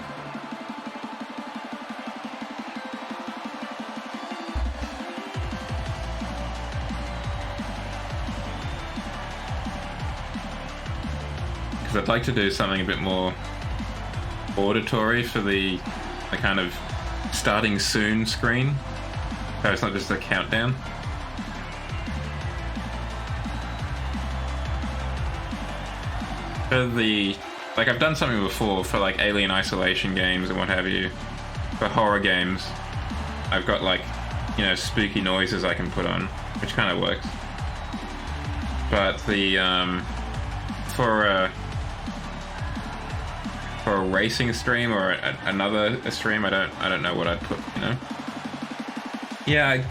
Because I'd like to do something a bit more auditory for the kind of starting soon screen. So it's not just a countdown. For I've done something before for like Alien Isolation games and what have you. For horror games, I've got like, you know, spooky noises I can put on, which kind of works. But the for a racing stream or another stream, I don't know what I'd put, you know. Yeah,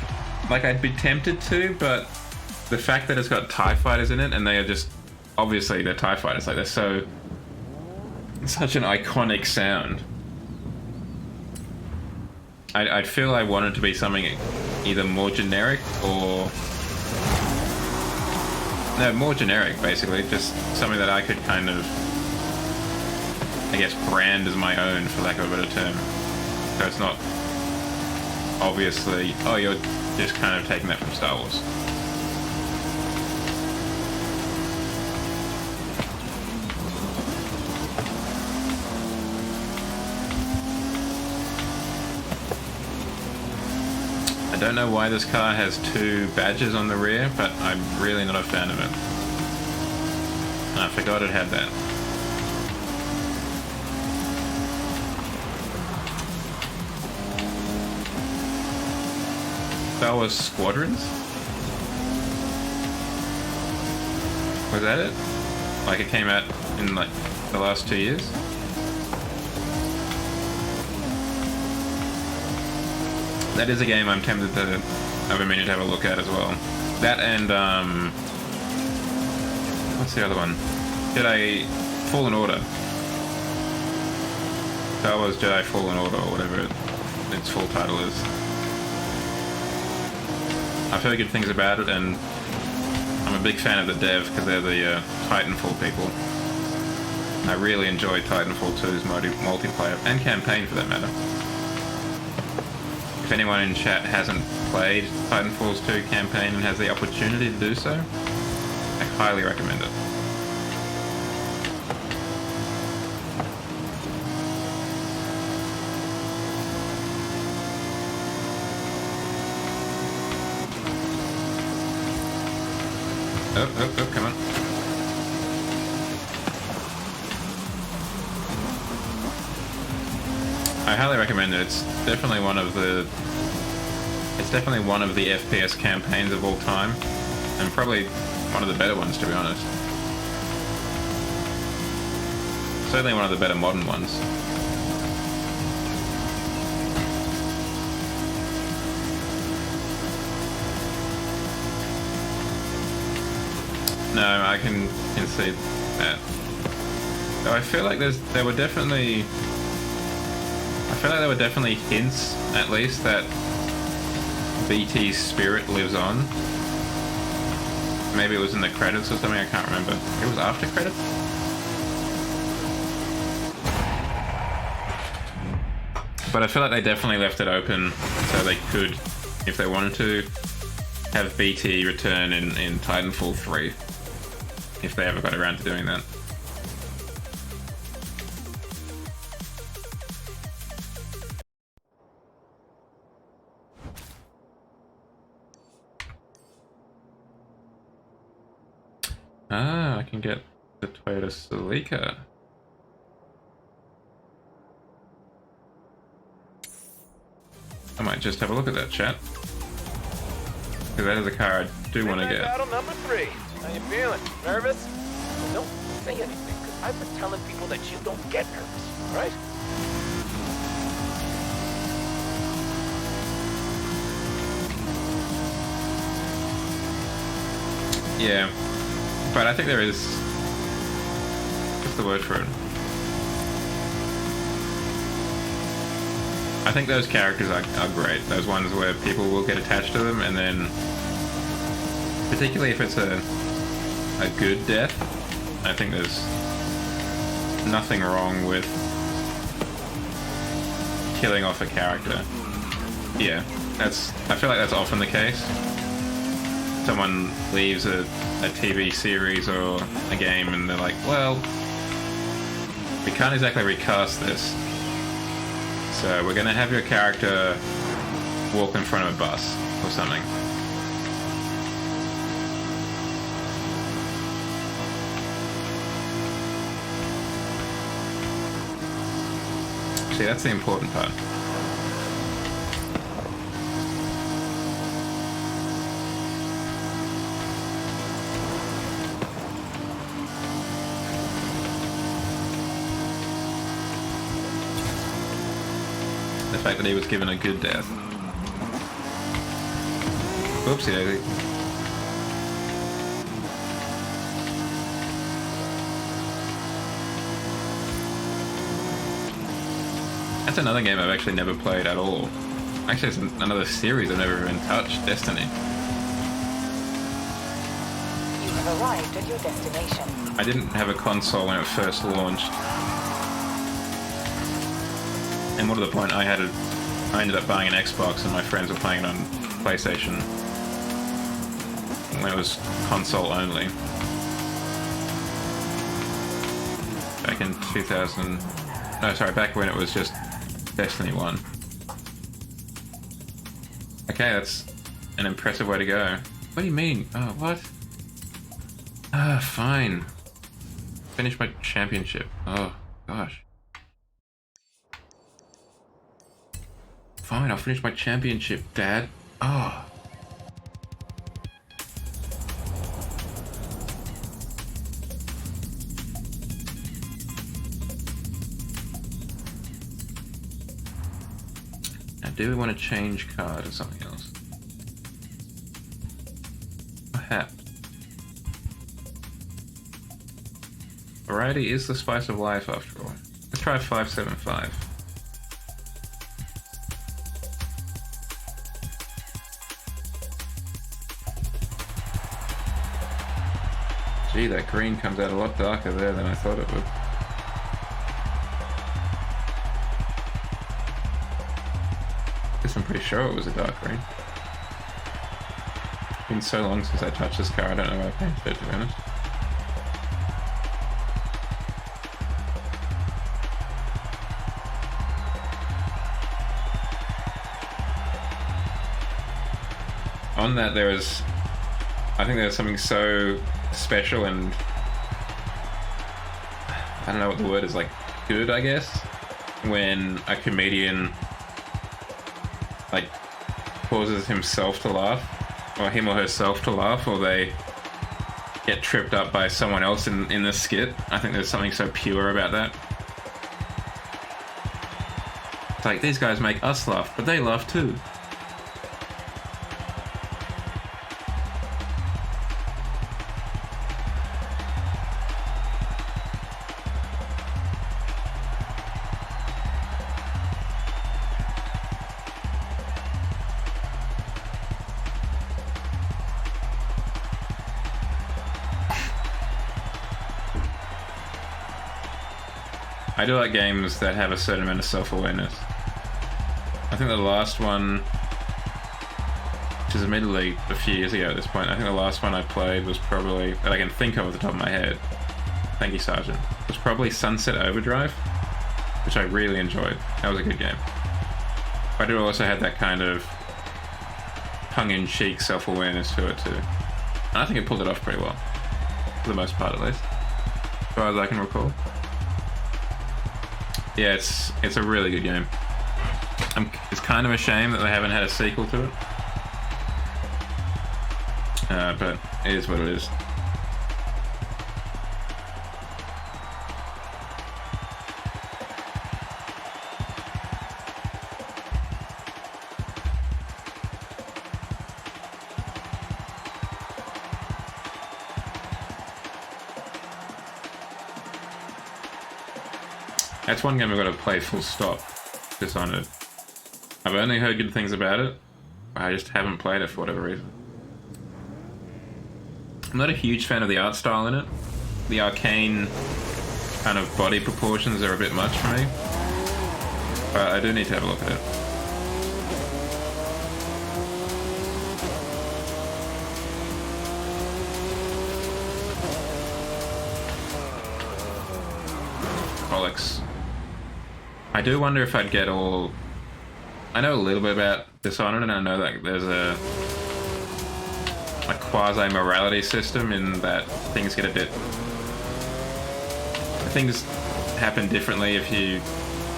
I'd be tempted to, but the fact that it's got TIE fighters in it, and they are just, obviously they're TIE fighters, like they're such an iconic sound. I'd feel I want it to be something either more generic or... No, more generic, basically, just something that I could kind of, I guess, brand as my own, for lack of a better term. So it's not... obviously, oh, you're just kind of taking that from Star Wars. I don't know why this car has 2 badges on the rear, but I'm really not a fan of it. I forgot it had that. Star Wars Squadrons? Was that it? Like it came out in like the last 2 years? That is a game I'm tempted to have a minute to have a look at as well. That and what's the other one? Jedi Fallen Order. Star Wars Jedi Fallen Order, or whatever its full title is. I've heard good things about it, and I'm a big fan of the dev because they're the Titanfall people. And I really enjoy Titanfall 2's multiplayer, and campaign for that matter. If anyone in chat hasn't played Titanfall's 2 campaign and has the opportunity to do so, I highly recommend it. Oh, come on. I highly recommend it. It's definitely one of the It's definitely one of the FPS campaigns of all time, and probably one of the better ones, to be honest. Certainly one of the better modern ones. No, I can concede that. So I feel like there were definitely hints, at least, that BT's spirit lives on. Maybe it was in the credits or something, I can't remember. It was after credits? But I feel like they definitely left it open so they could, if they wanted to, have BT return in Titanfall 3. If they ever got around to doing that. Ah, I can get the Toyota Celica. I might just have a look at that, chat. Because that is a car I do want to get. Battle number 3. How you feeling? Nervous? Well, don't say anything, because I've been telling people that you don't get nervous, right? Yeah, but I think there is... What's the word for it? I think those characters are great. Those ones where people will get attached to them, and then... Particularly if it's a good death, I think there's nothing wrong with killing off a character. Yeah, I feel like that's often the case. Someone leaves a TV series or a game and they're like, well, we can't exactly recast this, so we're gonna have your character walk in front of a bus or something. See, that's the important part. The fact that he was given a good death. Oopsie daisy. That's another game I've actually never played at all. Actually, it's another series I've never even touched, Destiny. You have arrived at your destination. I didn't have a console when it first launched. And more to the point, I ended up buying an Xbox and my friends were playing it on PlayStation when it was console only. Back in 2000... No, sorry, back when it was just Destiny 1. Okay, that's an impressive way to go. What do you mean? Oh, what? Ah, fine. Finish my championship. Oh, gosh. Fine, I'll finish my championship, Dad. Oh. Now, do we want to change car to something else? Perhaps. Variety is the spice of life, after all. Let's try 575. Gee, that green comes out a lot darker there than I thought it would. Guess I'm pretty sure it was a dark green. It's been so long since I touched this car, I don't know why I painted it, to be honest. On that, I think there was something so special and I don't know what the word is, like good, I guess, when a comedian like causes himself to laugh, or him or herself to laugh, or they get tripped up by someone else in the skit. I think there's something so pure about that. It's like, these guys make us laugh, but they laugh too. I do like games that have a certain amount of self-awareness. I think the last one, which is admittedly a few years ago at this point, I think the last one I played was probably, that I can think of at the top of my head, thank you Sergeant, was probably Sunset Overdrive, which I really enjoyed. That was a good game. But it also had that kind of tongue-in-cheek self-awareness to it too. And I think it pulled it off pretty well. For the most part at least. As far as I can recall. Yeah, it's a really good game. It's kind of a shame that they haven't had a sequel to it. But it is what it is. That's one game I've got to play full stop. Dishonored. I've only heard good things about it. I just haven't played it for whatever reason. I'm not a huge fan of the art style in it. The arcane kind of body proportions are a bit much for me. But I do need to have a look at it. Bollocks. I do wonder if I'd get all... I know a little bit about Dishonored, and I know that there's a quasi-morality system in that things get a bit... Things happen differently if you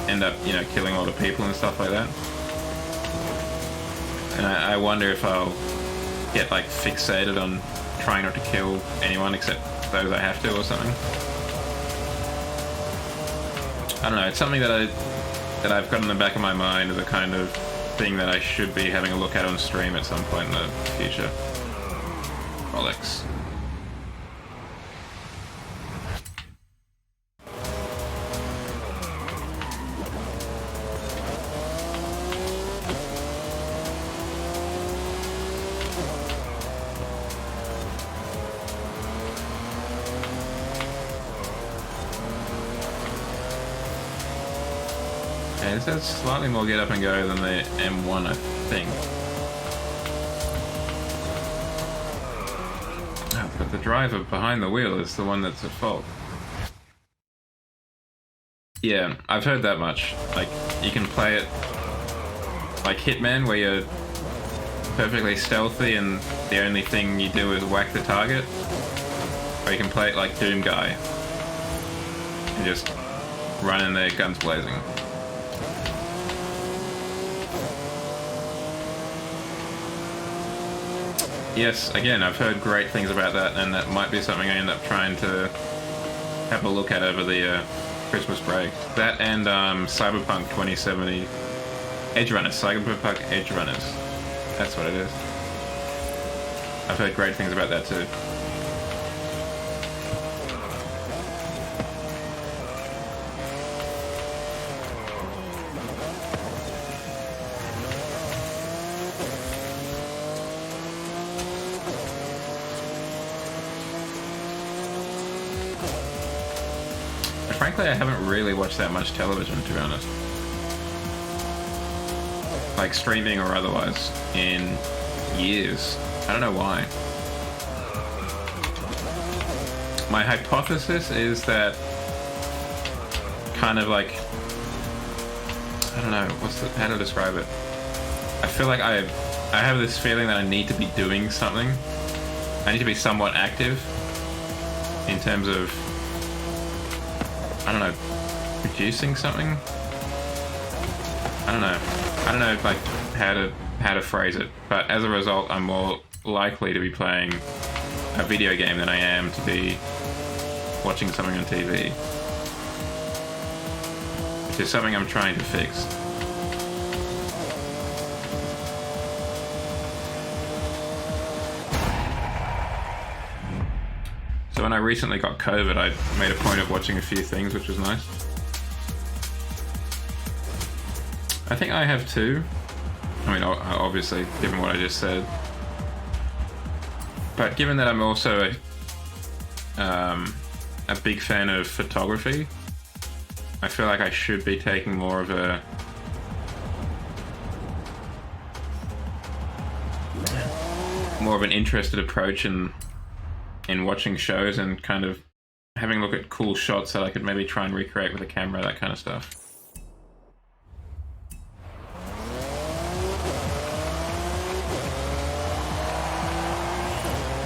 end up, you know, killing a lot of people and stuff like that. And I wonder if I'll get, like, fixated on trying not to kill anyone except those I have to or something. I don't know, it's something that I've got in the back of my mind as a kind of thing that I should be having a look at on stream at some point in the future. Bollocks. This has slightly more get up and go than the M1, I think. Oh, but the driver behind the wheel is the one that's at fault. Yeah, I've heard that much. Like, you can play it like Hitman, where you're perfectly stealthy and the only thing you do is whack the target. Or you can play it like Doom Guy and just run in there guns blazing. Yes, again, I've heard great things about that, and that might be something I end up trying to have a look at over the Christmas break. That and Cyberpunk 2070 Edge Runners. Cyberpunk Edge Runners. That's what it is. I've heard great things about that too. Frankly, I haven't really watched that much television, to be honest. Like, streaming or otherwise, in years. I don't know why. My hypothesis is that kind of like... I don't know, how to describe it? I feel like I have this feeling that I need to be doing something. I need to be somewhat active in terms of, I don't know, producing something? I don't know like how to how to phrase it. But as a result, I'm more likely to be playing a video game than I am to be watching something on TV. Which is something I'm trying to fix. So when I recently got COVID, I made a point of watching a few things, which was nice. I think I have too. I mean, obviously, given what I just said. But given that I'm also a big fan of photography, I feel like I should be taking more of an interested approach in watching shows and kind of having a look at cool shots that I could maybe try and recreate with a camera, that kind of stuff.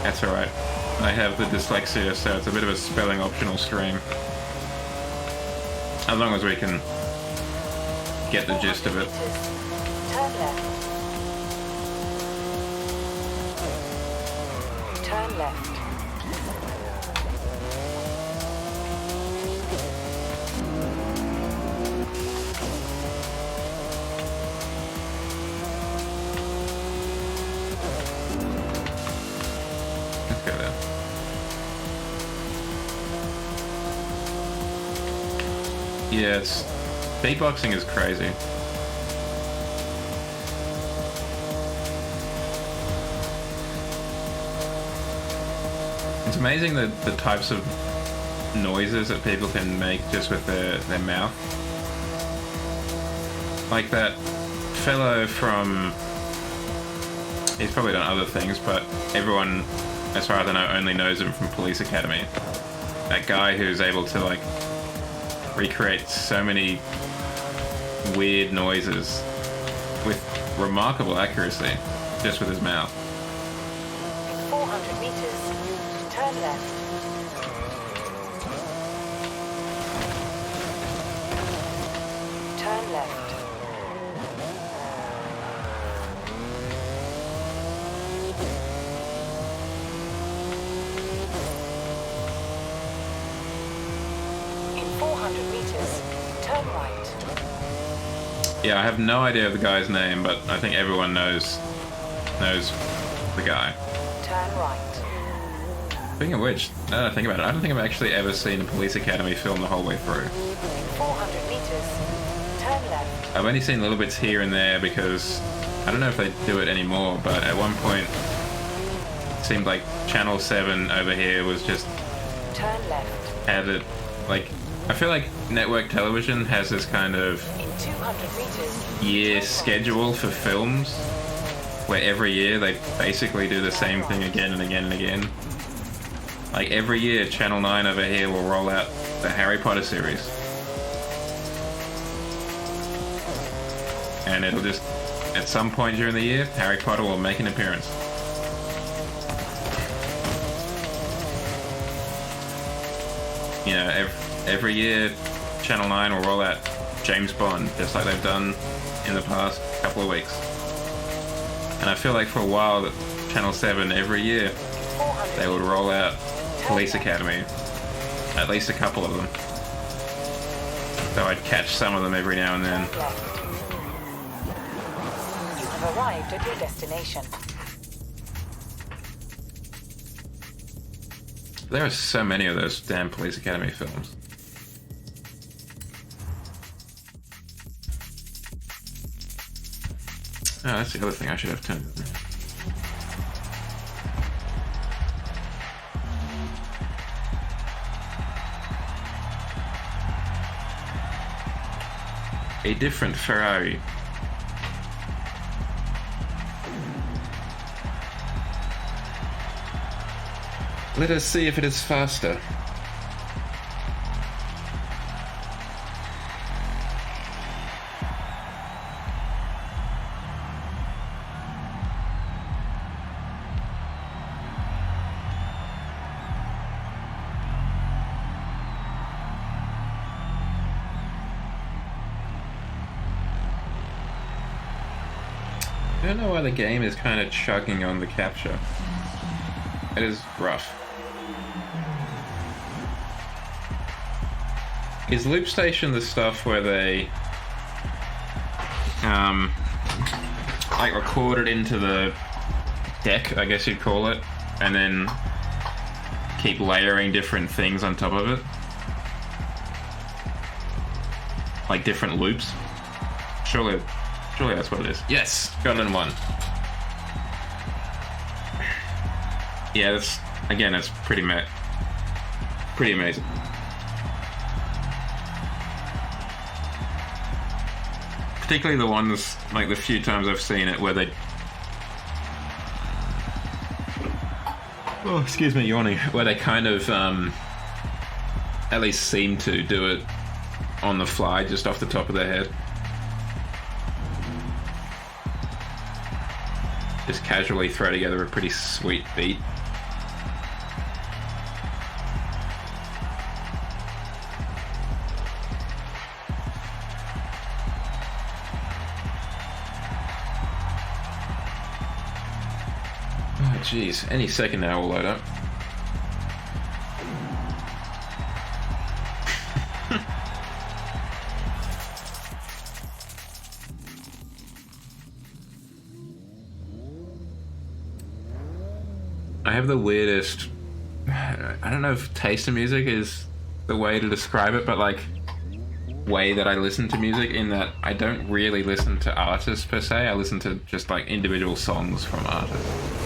That's alright. I have the dyslexia, so it's a bit of a spelling optional stream. As long as we can get the gist of it. Turn left. Turn left. Let's go there. Yeah, beatboxing is crazy. It's amazing the types of noises that people can make just with their mouth. Like that fellow from... He's probably done other things, but everyone, as far as I know, only knows him from Police Academy. That guy who's able to, like, recreate so many weird noises with remarkable accuracy just with his mouth. 400 meters. Turn left. Turn left. In 400 meters, turn right. Yeah, I have no idea of the guy's name, but I think everyone knows the guy. Turn right. Speaking of which, now that I think about it, I don't think I've actually ever seen a Police Academy film the whole way through. 400 meters, turn left. I've only seen little bits here and there because I don't know if they do it anymore, but at one point it seemed like Channel 7 over here was just Turn left. had it, like, I feel like network television has this kind of In 200 meters, year schedule for films where every year they basically do the same thing again and again and again. Like every year Channel 9 over here will roll out the Harry Potter series. And it'll just, at some point during the year, Harry Potter will make an appearance. You know, every year Channel 9 will roll out James Bond, just like they've done in the past couple of weeks. And I feel like for a while that Channel 7 every year they would roll out Police Academy, at least a couple of them. So I'd catch some of them every now and then. left. You have arrived at your destination. There are so many of those damn Police Academy films. Oh, that's the other thing I should have turned on. A different Ferrari. Let us see if it is faster. I don't know why the game is kind of chugging on the capture. It is rough. Is Loop Station the stuff where they like record it into the deck, I guess you'd call it, and then keep layering different things on top of it? Like different loops? Surely that's what it is. Yes! Got it in one. Yeah, that's, again, it's pretty amazing. Particularly the ones, like the few times I've seen it where they... Oh, excuse me, yawning. Where they kind of, at least seem to do it on the fly, just off the top of their head. Just casually throw together a pretty sweet beat. Oh, jeez. Any second now will load up. I have the weirdest... I don't know if taste in music is the way to describe it, but like way that I listen to music, in that I don't really listen to artists per se. I listen to just like individual songs from artists.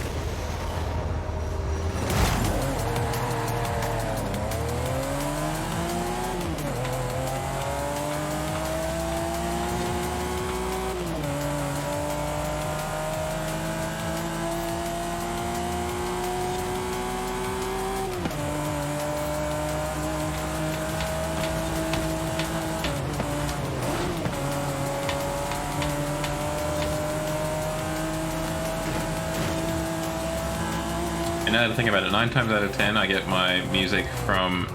And now that I think about it, 9 times out of 10 I get my music from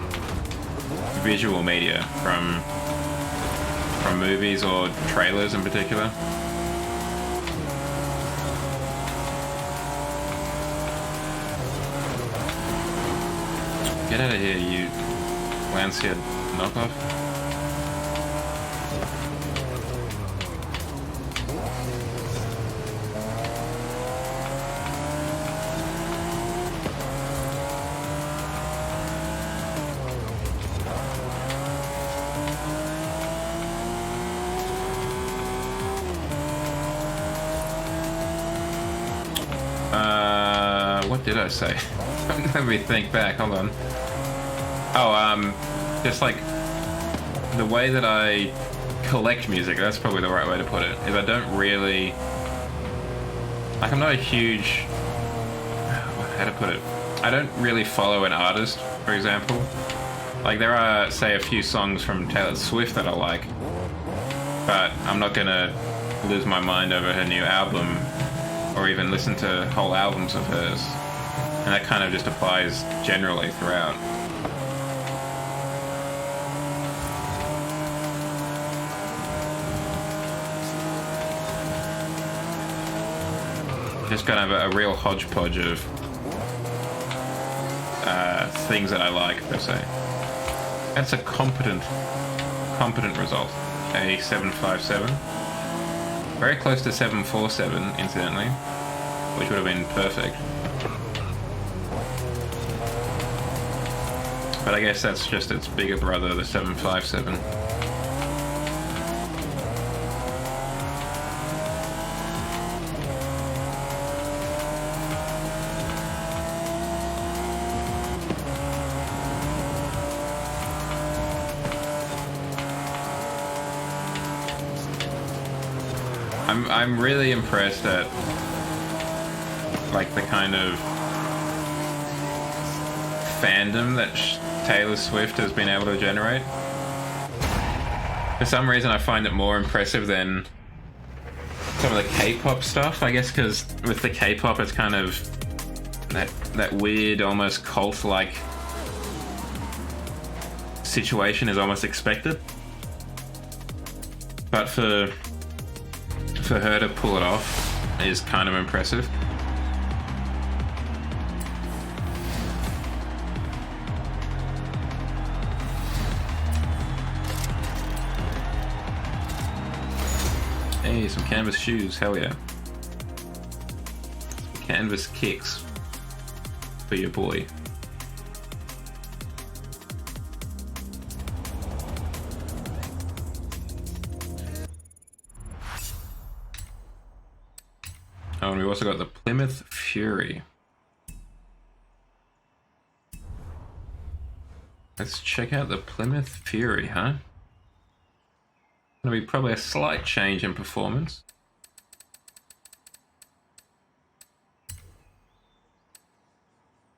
visual media, from movies or trailers in particular. Get out of here, you Lancia knockoff. What did I say? Let me think back, hold on. Oh, just like the way that I collect music, that's probably the right way to put it, is I don't really, like, I'm not a huge, how to put it, I don't really follow an artist, for example. Like, there are, say, a few songs from Taylor Swift that I like, but I'm not gonna lose my mind over her new album or even listen to whole albums of hers. And that kind of just applies generally throughout. Just kind of a real hodgepodge of things that I like, per se. That's a competent result. A 757. Very close to 747, incidentally, which would have been perfect. But I guess that's just its bigger brother, the 757. I'm really impressed at like the kind of fandom that Taylor Swift has been able to generate. For some reason I find it more impressive than some of the K-pop stuff, I guess, because with the K-pop it's kind of that weird, almost cult-like situation is almost expected. But for her to pull it off is kind of impressive. Hey, some canvas shoes, hell yeah. Canvas kicks for your boy. Oh, and we also got the Plymouth Fury. Let's check out the Plymouth Fury, huh? Gonna be probably a slight change in performance.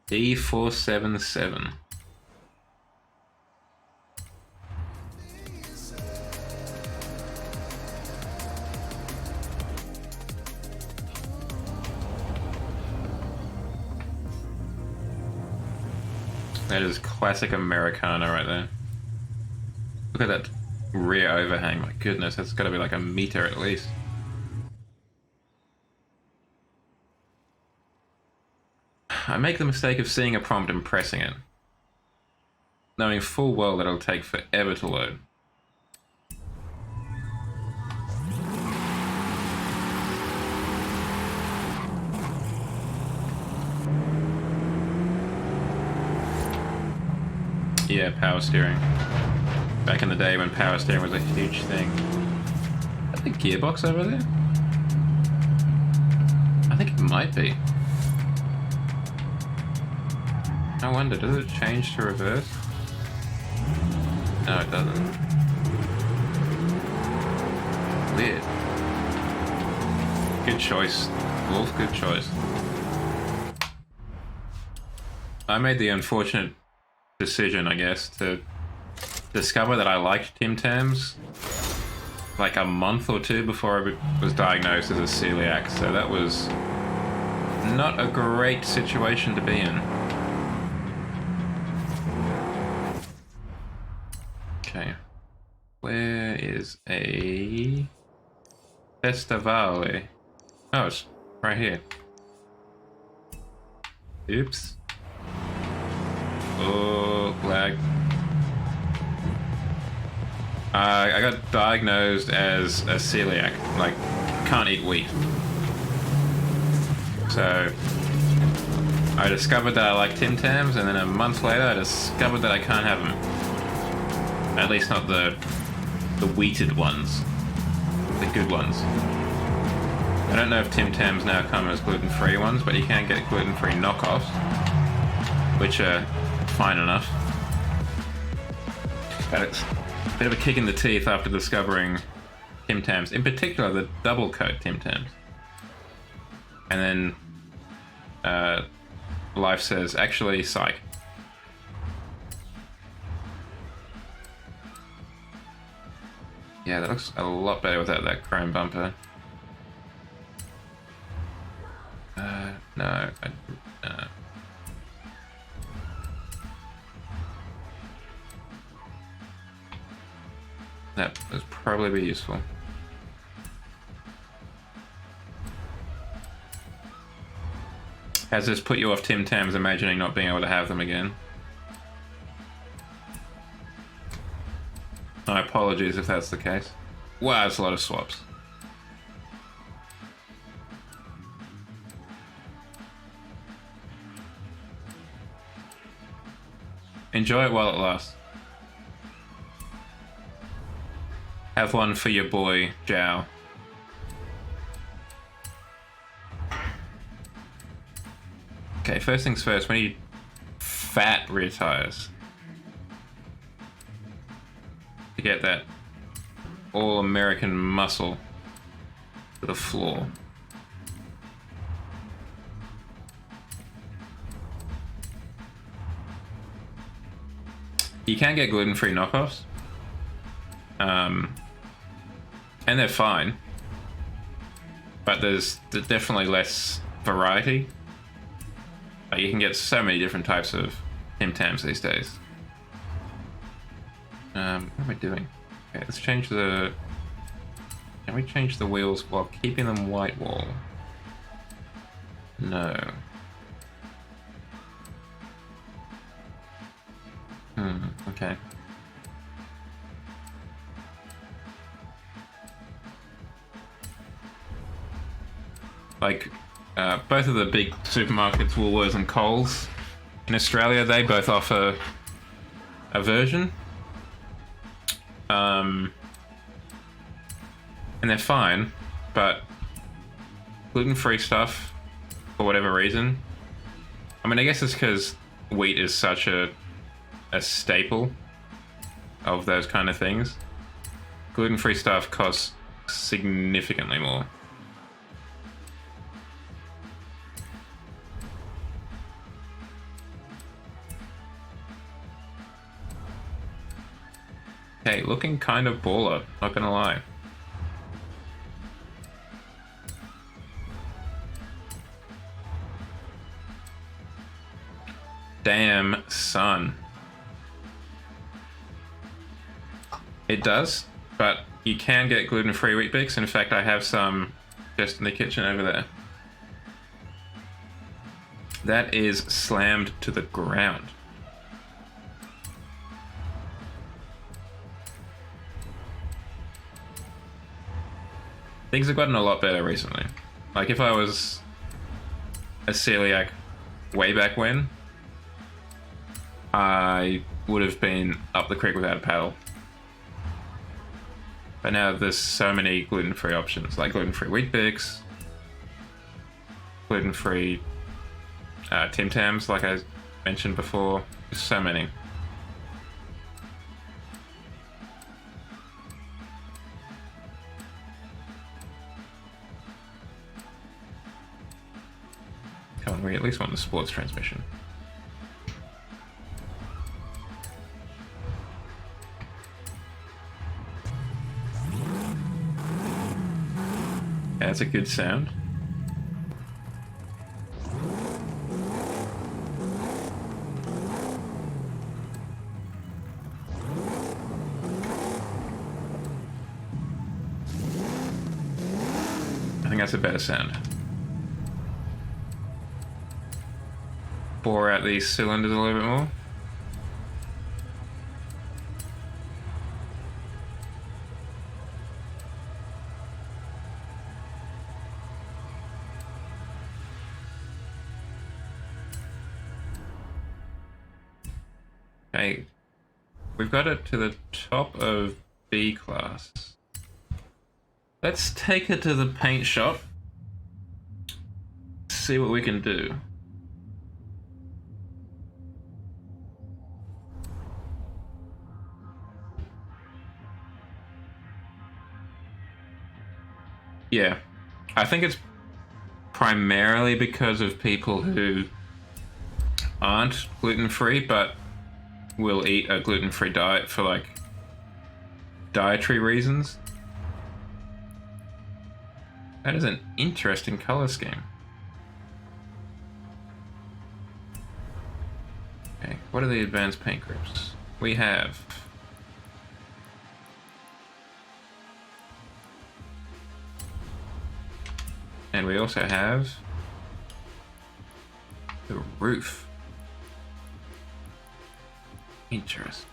D477. That is classic Americana right there. Look at that rear overhang. My goodness, that's got to be like a meter at least. I make the mistake of seeing a prompt and pressing it, knowing full well that it'll take forever to load. Yeah, power steering. Back in the day when power steering was a huge thing. Is that the gearbox over there? I think it might be. I wonder, does it change to reverse? No, it doesn't. Weird. Good choice, Wolf, good choice. I made the unfortunate decision, I guess, to discover that I liked Tim Tams like a month or two before I was diagnosed as a celiac, so that was not a great situation to be in. Okay, where is a Festivale? Oh, it's right here. Oops. Oh, lag. I got diagnosed as a celiac, like, can't eat wheat. So, I discovered that I like Tim Tams, and then a month later I discovered that I can't have them. At least not the wheated ones. The good ones. I don't know if Tim Tams now come as gluten-free ones, but you can get gluten-free knockoffs, which are fine enough. But it's a bit of a kick in the teeth after discovering Tim Tams, in particular the double coat Tim Tams. And then Life says, actually, psych. Yeah, that looks a lot better without that chrome bumper. No. That would probably be useful. Has this put you off Tim Tams imagining not being able to have them again? My apologies if that's the case. Wow, that's a lot of swaps. Enjoy it while it lasts. Have one for your boy, Zhao. Okay, first things first, we need fat rear tires to get that all-American muscle to the floor. You can get gluten-free knockoffs, and they're fine, but there's definitely less variety. You can get so many different types of Tim Tams these days. What am I doing? Okay, let's change the... Can we change the wheels while keeping them white wall? No. Okay. Like, both of the big supermarkets, Woolworths and Coles, in Australia, they both offer a version. And they're fine, but gluten-free stuff, for whatever reason. I mean, I guess it's because wheat is such a staple of those kind of things. Gluten-free stuff costs significantly more. Okay, looking kind of baller, not gonna lie. Damn, son. It does, but you can get gluten-free Wheat Bix. In fact, I have some just in the kitchen over there. That is slammed to the ground. Things have gotten a lot better recently. Like, if I was a celiac way back when, I would have been up the creek without a paddle. But now there's so many gluten-free options, like gluten-free Wheat Bix, gluten-free Tim Tams, like I mentioned before. There's so many. Come on, we at least want the sports transmission. Yeah, that's a good sound. I think that's a better sound. Bore out these cylinders a little bit more. Okay, we've got it to the top of B class. Let's take it to the paint shop. See what we can do. Yeah, I think it's primarily because of people who aren't gluten-free but will eat a gluten-free diet for like dietary reasons. That is an interesting color scheme. Okay, what are the advanced paint grips? We have and we also have the roof. Interesting.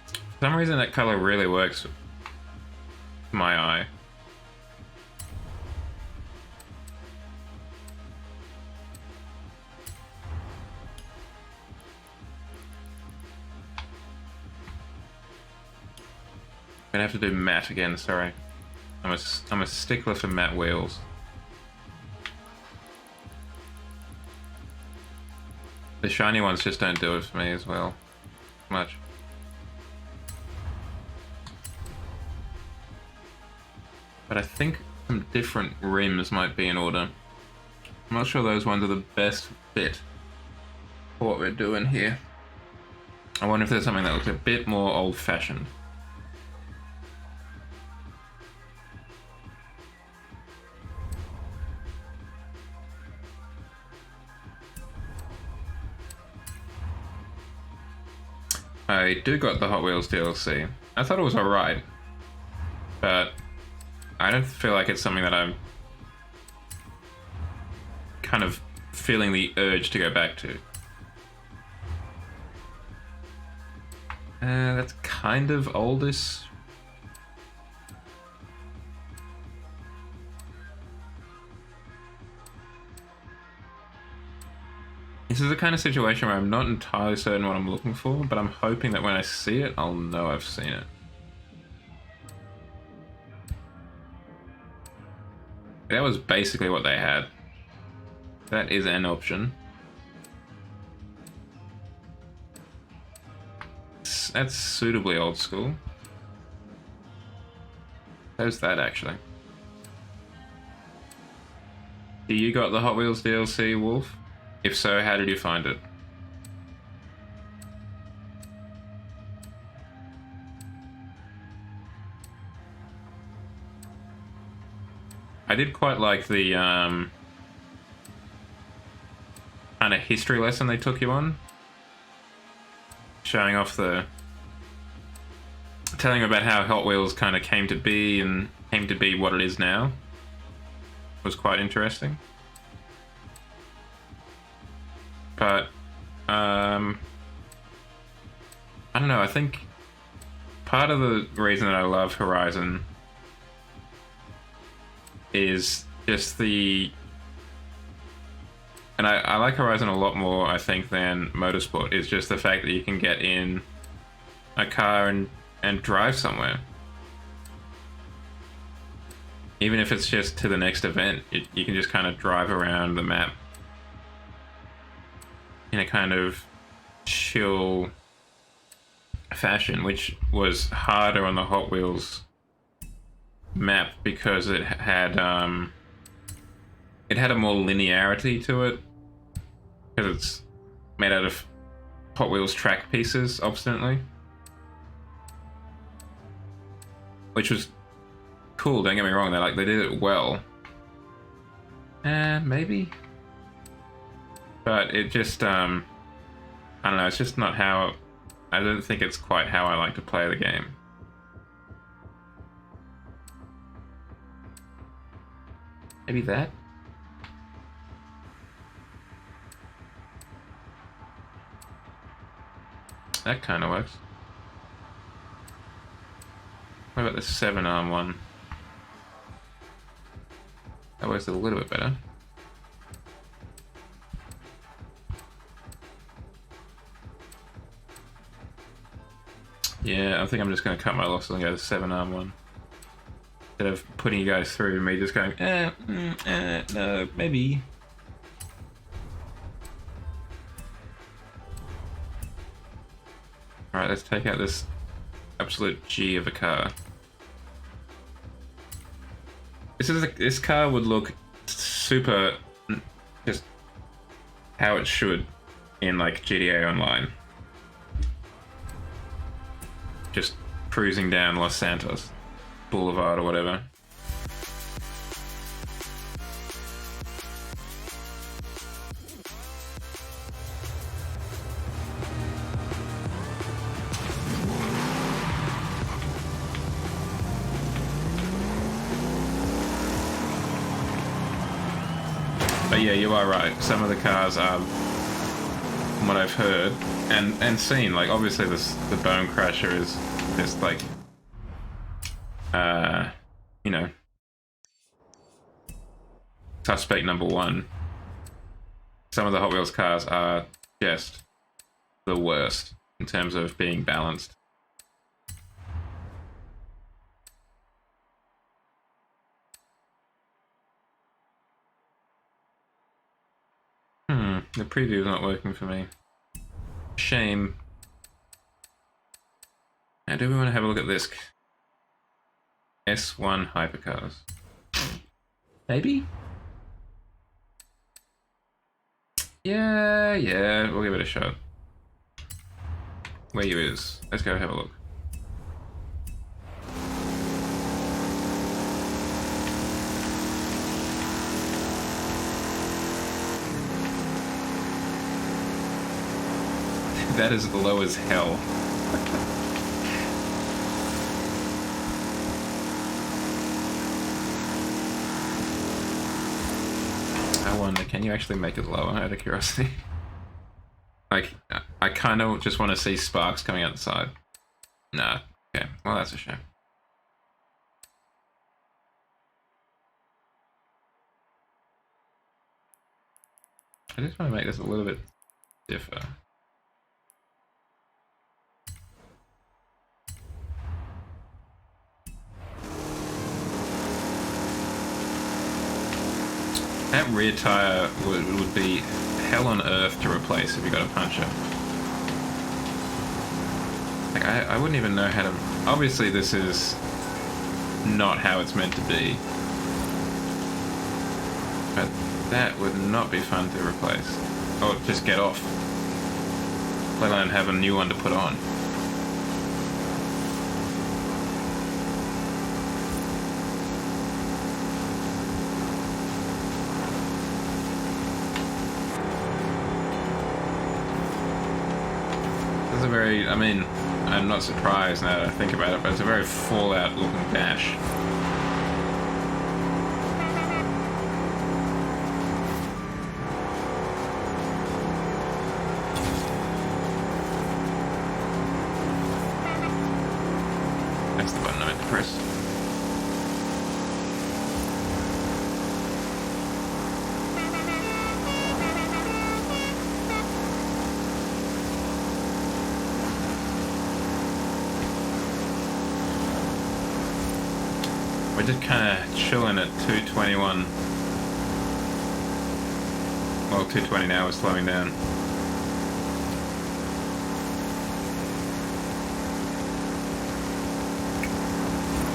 For some reason that color really works with my eye. I'm gonna have to do matte again, sorry. I'm a stickler for matte wheels. The shiny ones just don't do it for me as well. Much. But I think some different rims might be in order. I'm not sure those ones are the best fit for what we're doing here. I wonder if there's something that looks a bit more old-fashioned. I do got the Hot Wheels DLC. I thought it was alright, but I don't feel like it's something that I'm kind of feeling the urge to go back to. That's kind of oldish. This is the kind of situation where I'm not entirely certain what I'm looking for, but I'm hoping that when I see it, I'll know I've seen it. That was basically what they had. That is an option. That's suitably old school. How's that actually? Do you got the Hot Wheels DLC, Wolf? If so, how did you find it? I did quite like the kind of history lesson they took you on, showing off telling about how Hot Wheels kind of came to be and came to be what it is now. Was quite interesting. But I don't know, I think part of the reason that I love Horizon is just and I like Horizon a lot more, I think, than Motorsport, is just the fact that you can get in a car and drive somewhere. Even if it's just to the next event, you can just kind of drive around the map in a kind of chill fashion, which was harder on the Hot Wheels map because it had a more linearity to it, because it's made out of Hot Wheels track pieces, obstinately, which was cool. Don't get me wrong, they did it well, maybe, but it just I don't know, it's just not how I don't think it's quite how I like to play the game. Maybe that? That kind of works. What about the 7-arm one? That works a little bit better. Yeah, I think I'm just going to cut my losses and go to the 7-arm one. Instead of putting you guys through me just going, no, maybe. Alright, let's take out this absolute G of a car. This car would look super, just how it should in like GTA Online. Just cruising down Los Santos Boulevard or whatever. But yeah, you are right. Some of the cars are, from what I've heard and seen, like obviously the Bone Crusher is just like, you know, suspect number one. Some of the Hot Wheels cars are just the worst in terms of being balanced. The preview's not working for me. Shame. Now, do we want to have a look at this? S1 hypercars. Maybe? Yeah, we'll give it a shot. Where you is? Let's go have a look. That is low as hell. wonder, can you actually make it lower out of curiosity? Like, I kind of just want to see sparks coming out the side. Nah, okay, well that's a shame. I just want to make this a little bit stiffer. That rear tire would be hell on earth to replace if you got a puncture. Like, I wouldn't even know how to... Obviously this is not how it's meant to be. But that would not be fun to replace. Or just get off. Let alone have a new one to put on. It's a very... I mean, I'm not surprised now that I think about it, but it's a very Fallout looking dash. That's the button I meant to press. We're just kind of chilling at 221. Well, 220 now, we're slowing down.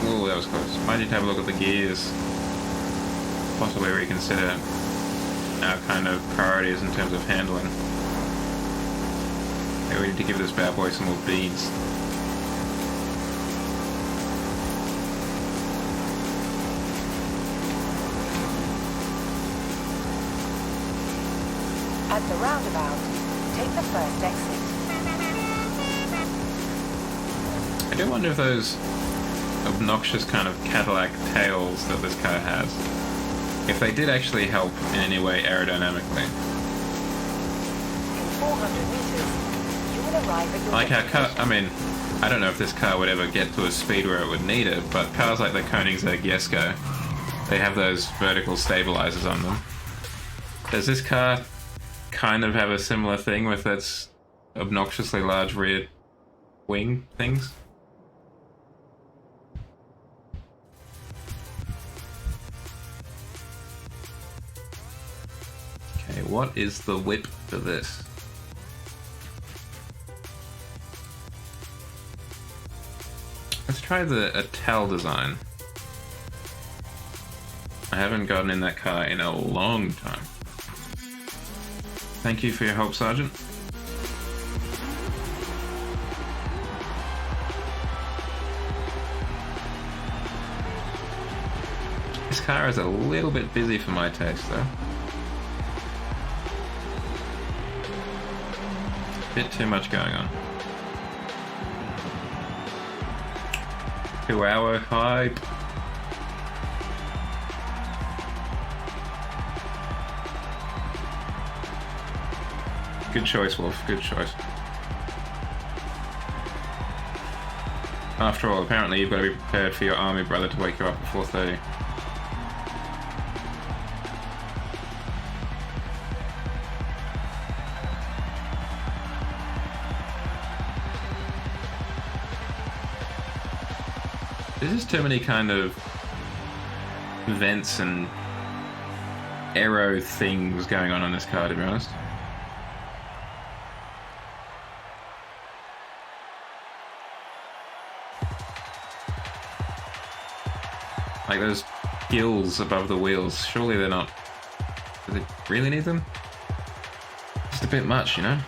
Ooh, that was close. Might need to have a look at the gears. Possibly reconsider our kind of priorities in terms of handling. Maybe we need to give this bad boy some more beads. At the roundabout, take the first exit. I do wonder if those obnoxious kind of Cadillac tails that this car has, if they did actually help in any way aerodynamically. In 400 meters, you will arrive at your Like our car, destination. I mean, I don't know if this car would ever get to a speed where it would need it, but cars like the Koenigsegg Jesko, they have those vertical stabilizers on them. Does this car kind of have a similar thing with its obnoxiously large rear wing things? Okay, what is the whip for this? Let's try the Atal design. I haven't gotten in that car in a long time. Thank you for your help, Sergeant. This car is a little bit busy for my taste, though. Bit too much going on. 2-hour hype. Good choice, Wolf. Good choice. After all, apparently you've got to be prepared for your army brother to wake you up at 4:30. There's just too many kind of vents and aero things going on this car, to be honest. Like those gills above the wheels, surely they're not... Do they really need them? Just a bit much, you know?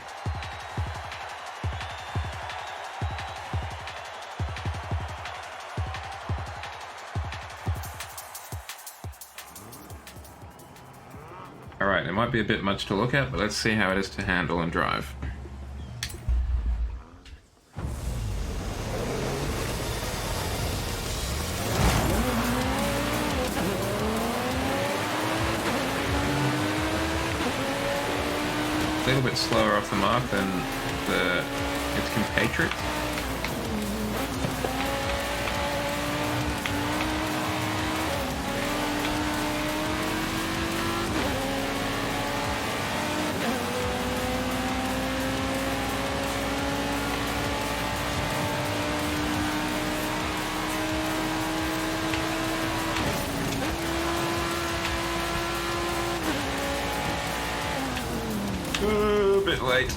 Alright, it might be a bit much to look at, but let's see how it is to handle and drive. a little bit slower off the mark than its compatriots. A bit late.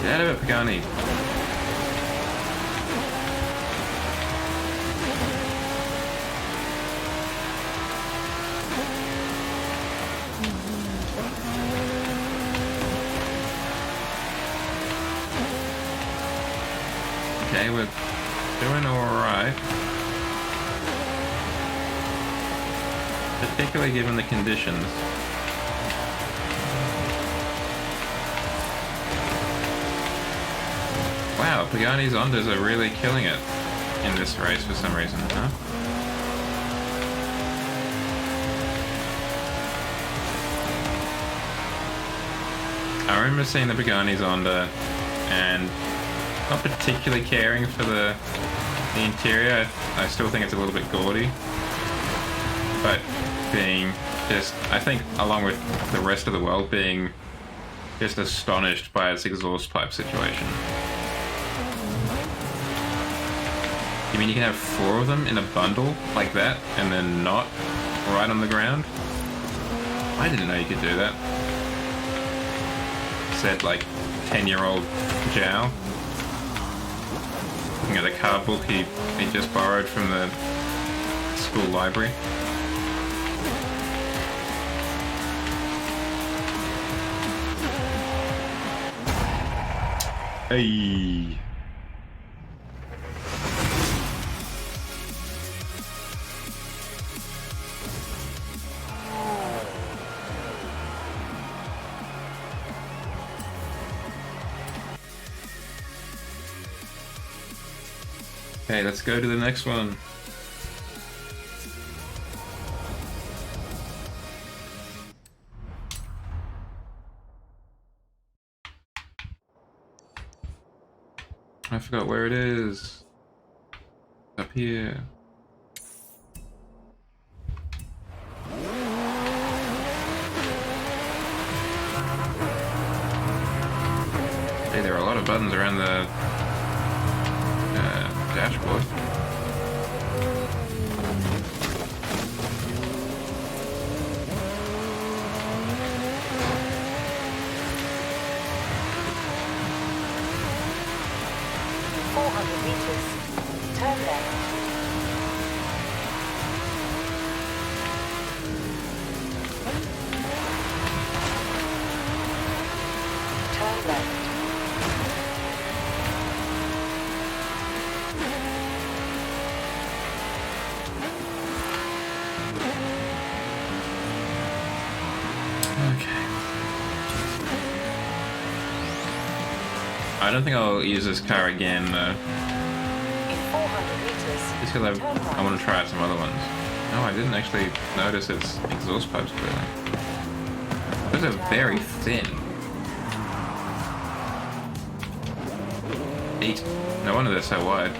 Get out of it, Pagani. Okay, we're doing alright. Particularly given the conditions. Wow, Pagani's Ondas are really killing it in this race for some reason, huh? I remember seeing the Pagani's Onda and not particularly caring for the interior. I still think it's a little bit gaudy, but being just, I think along with the rest of the world, being just astonished by its exhaust pipe situation. You mean you can have 4 of them in a bundle like that and then not right on the ground? I didn't know you could do that. Said like 10-year-old Zhao. Looking at the car book he just borrowed from the school library. Hey. Okay, let's go to the next one. I forgot where it is. Up here. Hey, there are a lot of buttons around the dashboard. Turn left. Turn left. Okay. I don't think I'll use this car again though. In 400 meters. Just because I want to try out some other ones. No, I didn't actually notice its exhaust pipes clearly. Those are very thin. Eat. No wonder they're so wide.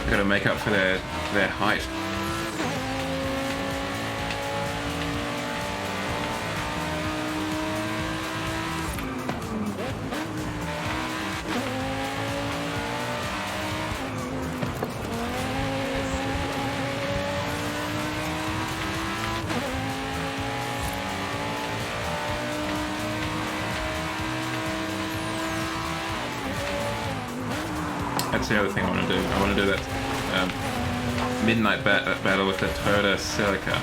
I've got to make up for their height. That's the other thing I want to do. I want to do that midnight battle with the Toyota Celica.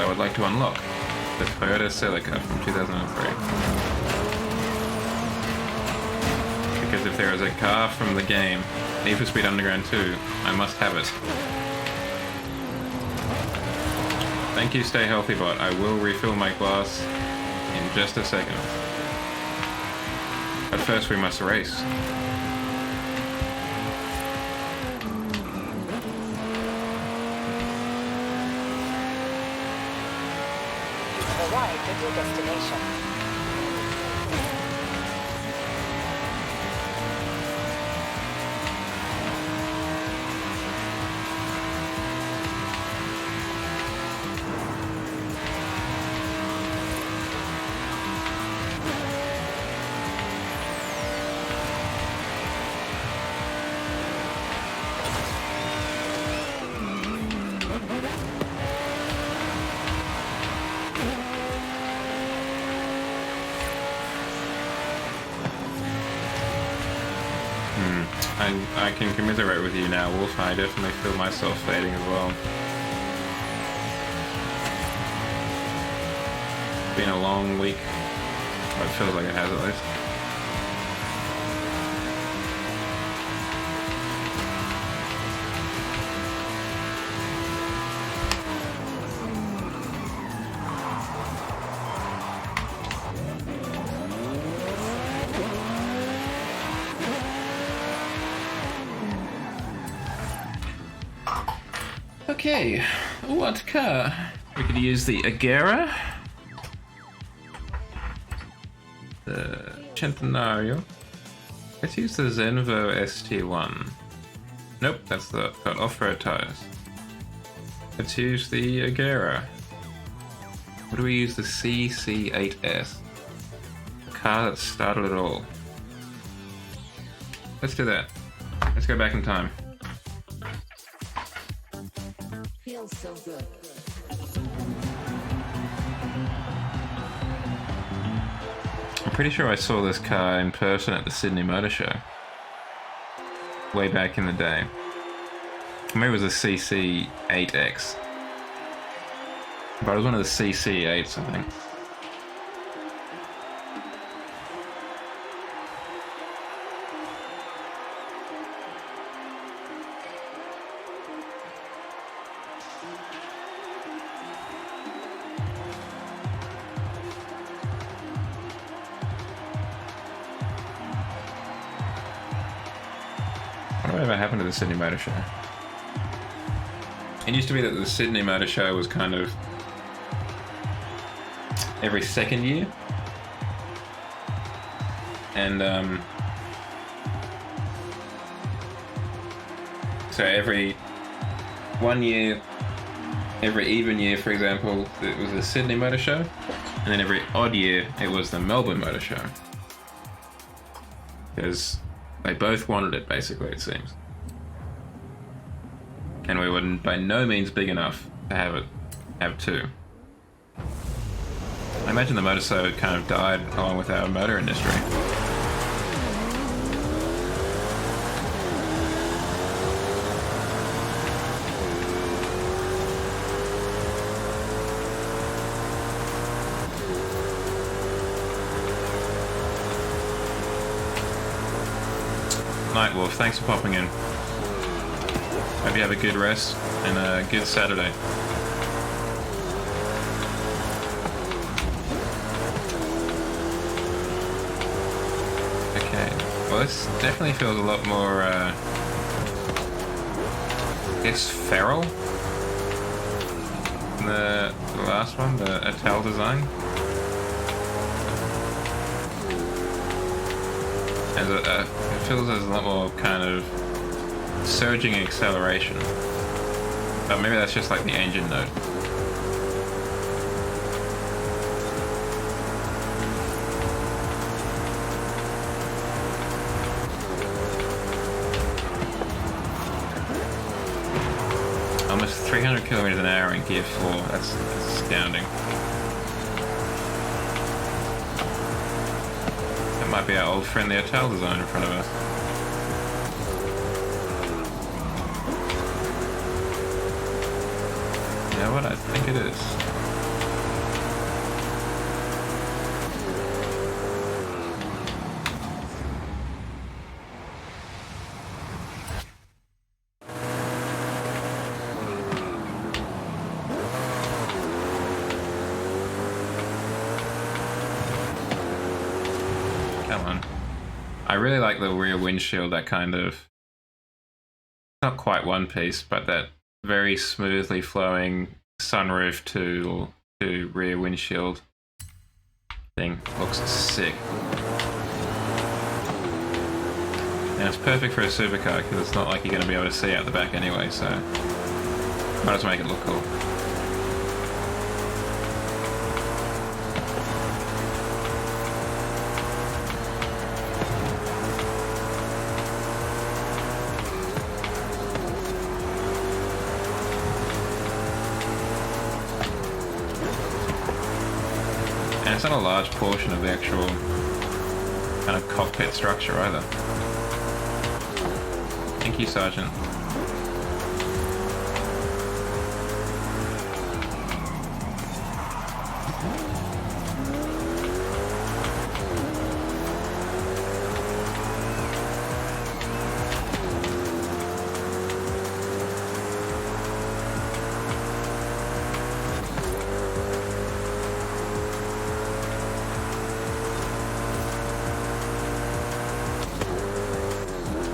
I would like to unlock the Toyota Celica from 2003. Because if there is a car from the game, Need for Speed Underground 2, I must have it. Thank you, Stay Healthy Bot. I will refill my glass in just a second. But first we must race. arrived at your destination. I can commiserate with you now, Wolf. I definitely feel myself fading as well. It's been a long week. Or it feels like it has at least. Okay, what car? We could use the Agera, the Centenario. Let's use the Zenvo ST1. Nope, that's got off-road tires. Let's use the Agera. What do we use? The CC8S, the car that started it all. Let's do that. Let's go back in time. Feels so good. I'm pretty sure I saw this car in person at the Sydney Motor Show. Way back in the day. Maybe it was a CC8X. But it was one of the CC8s, I think. Whatever happened to the Sydney Motor Show? It used to be that the Sydney Motor Show was kind of every second year, and so every 1 year, every even year, for example, it was the Sydney Motor Show, and then every odd year it was the Melbourne Motor Show, because they both wanted it, basically, it seems. And we were by no means big enough to have two. I imagine the motor show kind of died along with our motor industry. Night Wolf, thanks for popping in. Hope you have a good rest and a good Saturday. Okay, well this definitely feels a lot more, I guess, feral than the last one, the Atal design. It feels there's a lot more kind of surging acceleration. But maybe that's just like the engine note. Almost 300 kilometers an hour in gear 4. That's astounding. That might be our old friend the Atal design in front of us. You know what? I think it is. Come on. I really like the rear windshield, that kind of, not quite one piece, but that very smoothly flowing sunroof to to rear windshield thing. Looks sick. And it's perfect for a supercar because it's not like you're going to be able to see out the back anyway, so might as well make it look cool. And it's not a large portion of the actual kind of cockpit structure either. Thank you, Sergeant.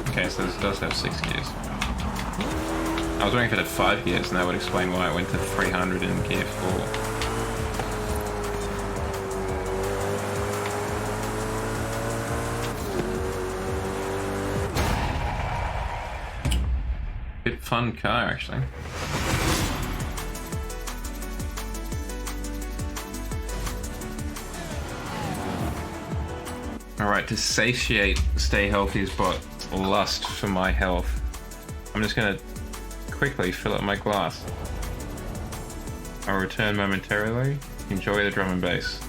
Okay, so this does have 6 gears. I was wondering if it had 5 gears, and that would explain why it went to 300 in gear 4. Bit fun car, actually. Alright, to satiate Stay Healthy's lust for my health, I'm just gonna quickly fill up my glass. I'll return momentarily. Enjoy the drum and bass.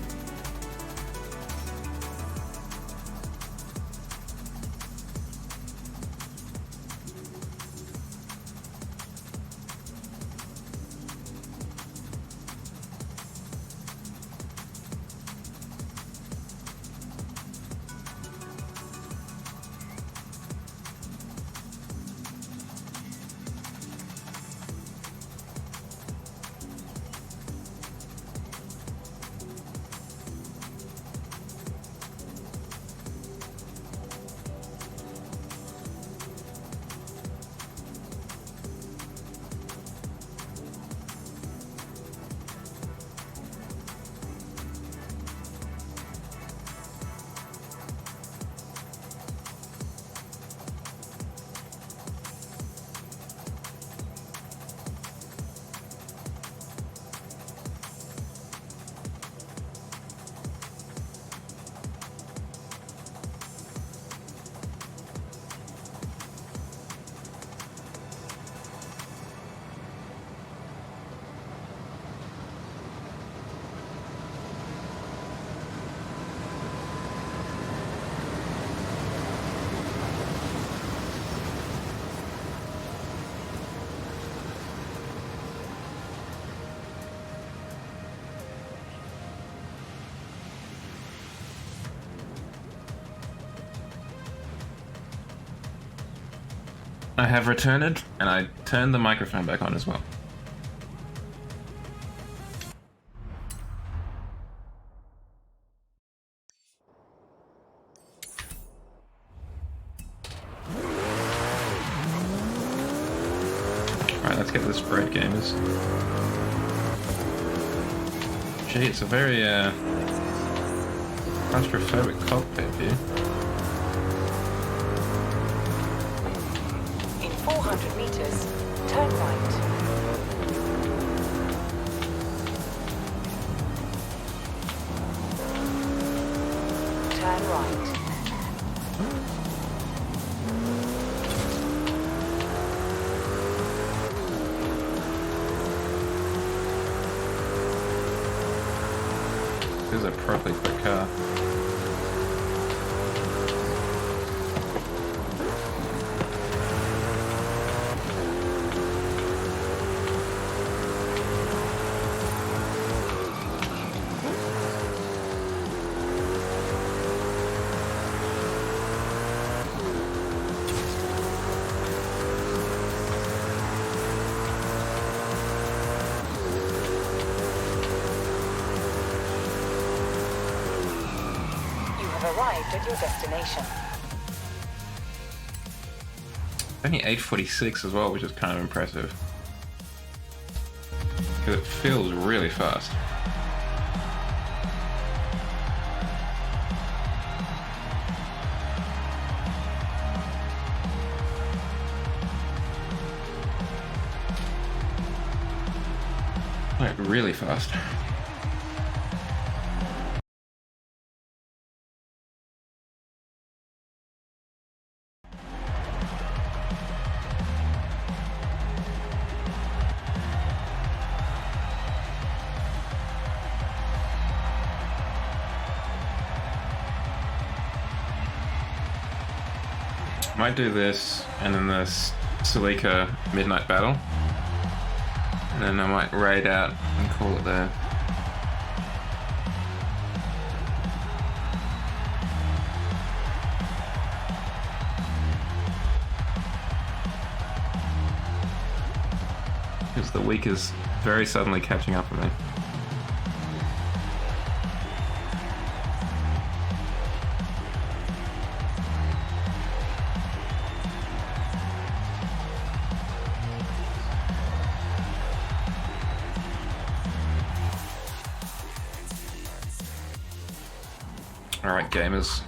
I have returned, and I turned the microphone back on as well. Alright, let's get this spread, gamers. Gee, it's a very claustrophobic cockpit here. 400 meters, turn right. Turn right. This is a properly quick car. Arrived at your destination. Only 846 as well, which is kind of impressive. because it feels really fast. Like really fast. Might do this and then this Salika Midnight Battle. And then I might raid out and call it there. Because the week is very suddenly catching up with me. Alright, gamers.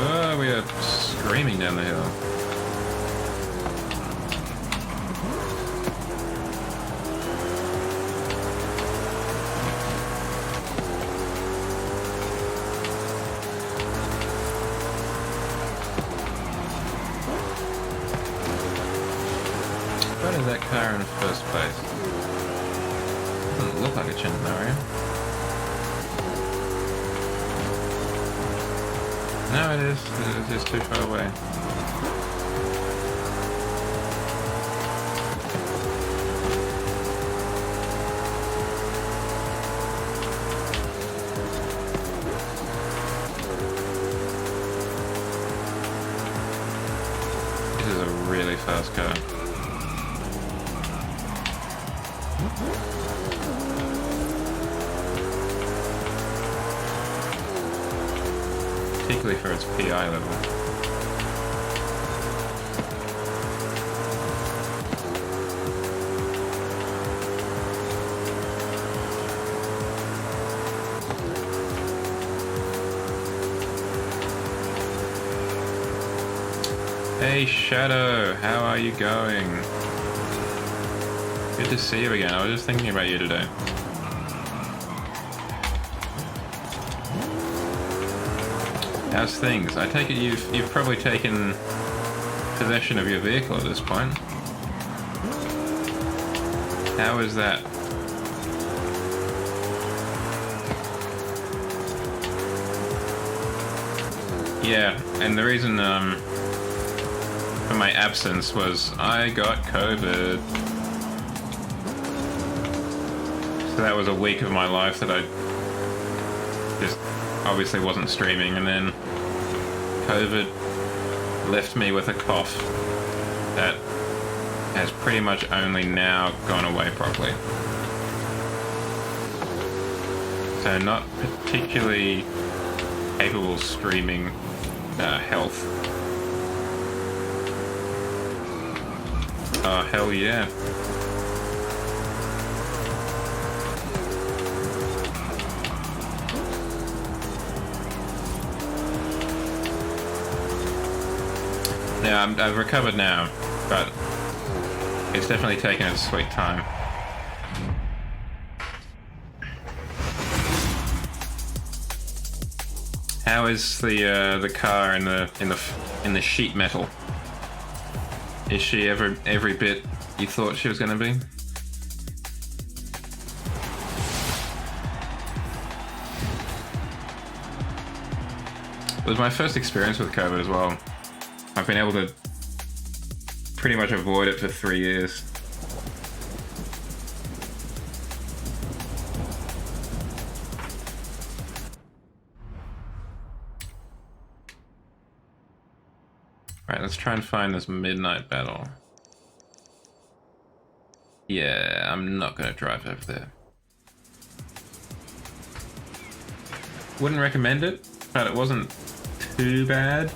Oh, we are screaming down the hill. What is that car in first place? Doesn't look like a Centenario. No, it is. It's just too far away. This is a really fast car. Particularly for its PI level. Hey Shadow, how are you going? Good to see you again. I was just thinking about you today. How's things? I take it you've probably taken possession of your vehicle at this point. How is that? Yeah, and the reason for my absence was I got COVID. So that was a week of my life that I just obviously wasn't streaming, and then COVID left me with a cough that has pretty much only now gone away properly. So not particularly capable streaming health. Oh, hell yeah. Yeah, I've recovered now, but it's definitely taken its sweet time. How is the car in the sheet metal? Is she every bit you thought she was going to be? It was my first experience with COVID as well. I've been able to pretty much avoid it for 3 years. Alright, let's try and find this midnight battle. Yeah, I'm not gonna drive over there. Wouldn't recommend it, but it wasn't too bad.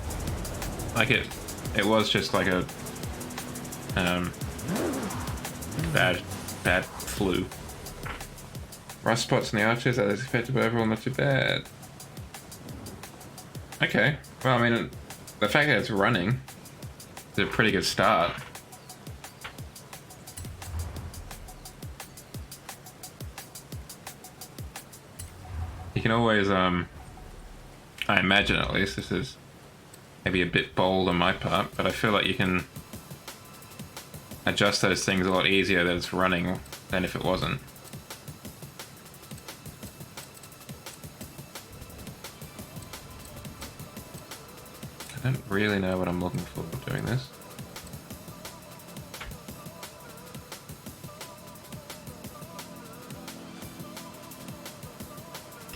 Like it was just like a bad flu. Rust spots in the arches as expected, but overall not too bad. Okay, well, I mean, the fact that it's running is a pretty good start. You can always, I imagine at least, this is maybe a bit bold on my part, but I feel like you can adjust those things a lot easier that it's running than if it wasn't. I don't really know what I'm looking for doing this.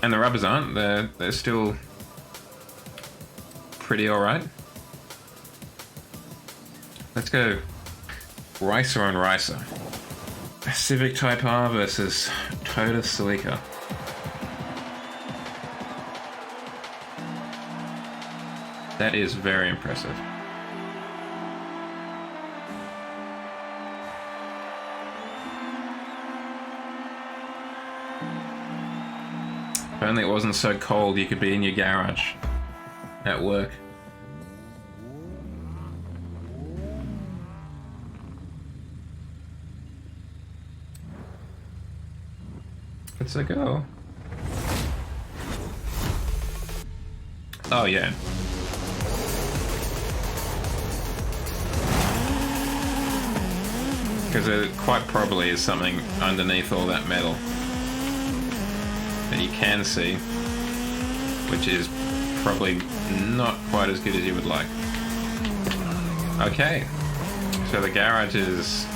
And the rubbers aren't, they're still pretty alright. Let's go Ricer on Ricer. Civic Type R versus Toyota Celica. That is very impressive. If only it wasn't so cold you could be in your garage at work. Let's go. Oh yeah. Because there quite probably is something underneath all that metal that you can see, which is probably not quite as good as you would like. Okay, so the garage is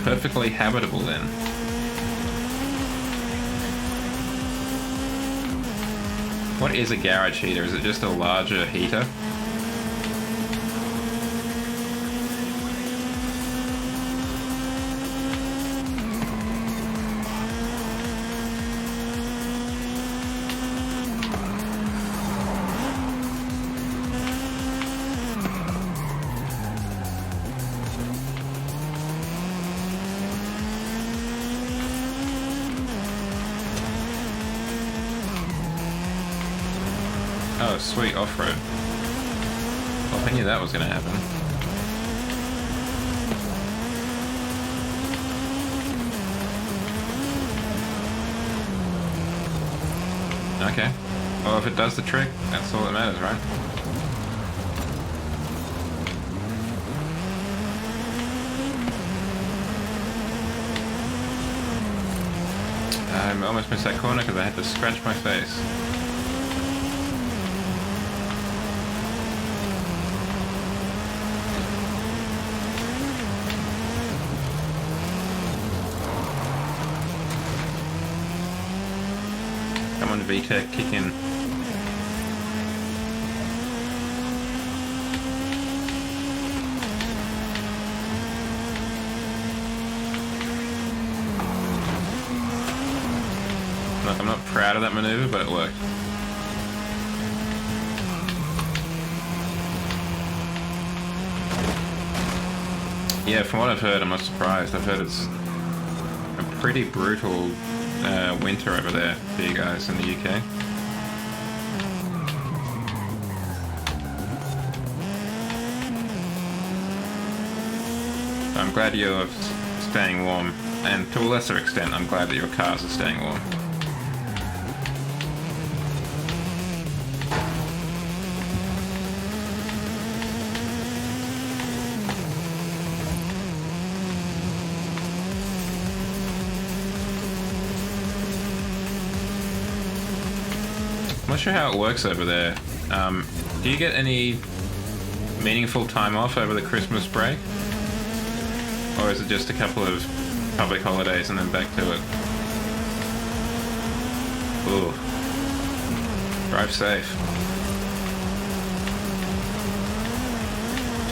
perfectly habitable then. What is a garage heater? Is it just a larger heater? Oh, sweet, off-road. Well, I knew that was going to happen. Okay. Well, if it does the trick, that's all that matters, right? I almost missed that corner because I had to scratch my face. Come on, VTEC, kick in. Look, I'm not proud of that maneuver, but it worked. Yeah, from what I've heard, I'm not surprised. I've heard it's a pretty brutal winter over there for you guys in the UK. So I'm glad you're staying warm, and to a lesser extent, I'm glad that your cars are staying warm. I'm not sure how it works over there. Do you get any meaningful time off over the Christmas break? Or is it just a couple of public holidays and then back to it? Ooh. Drive safe.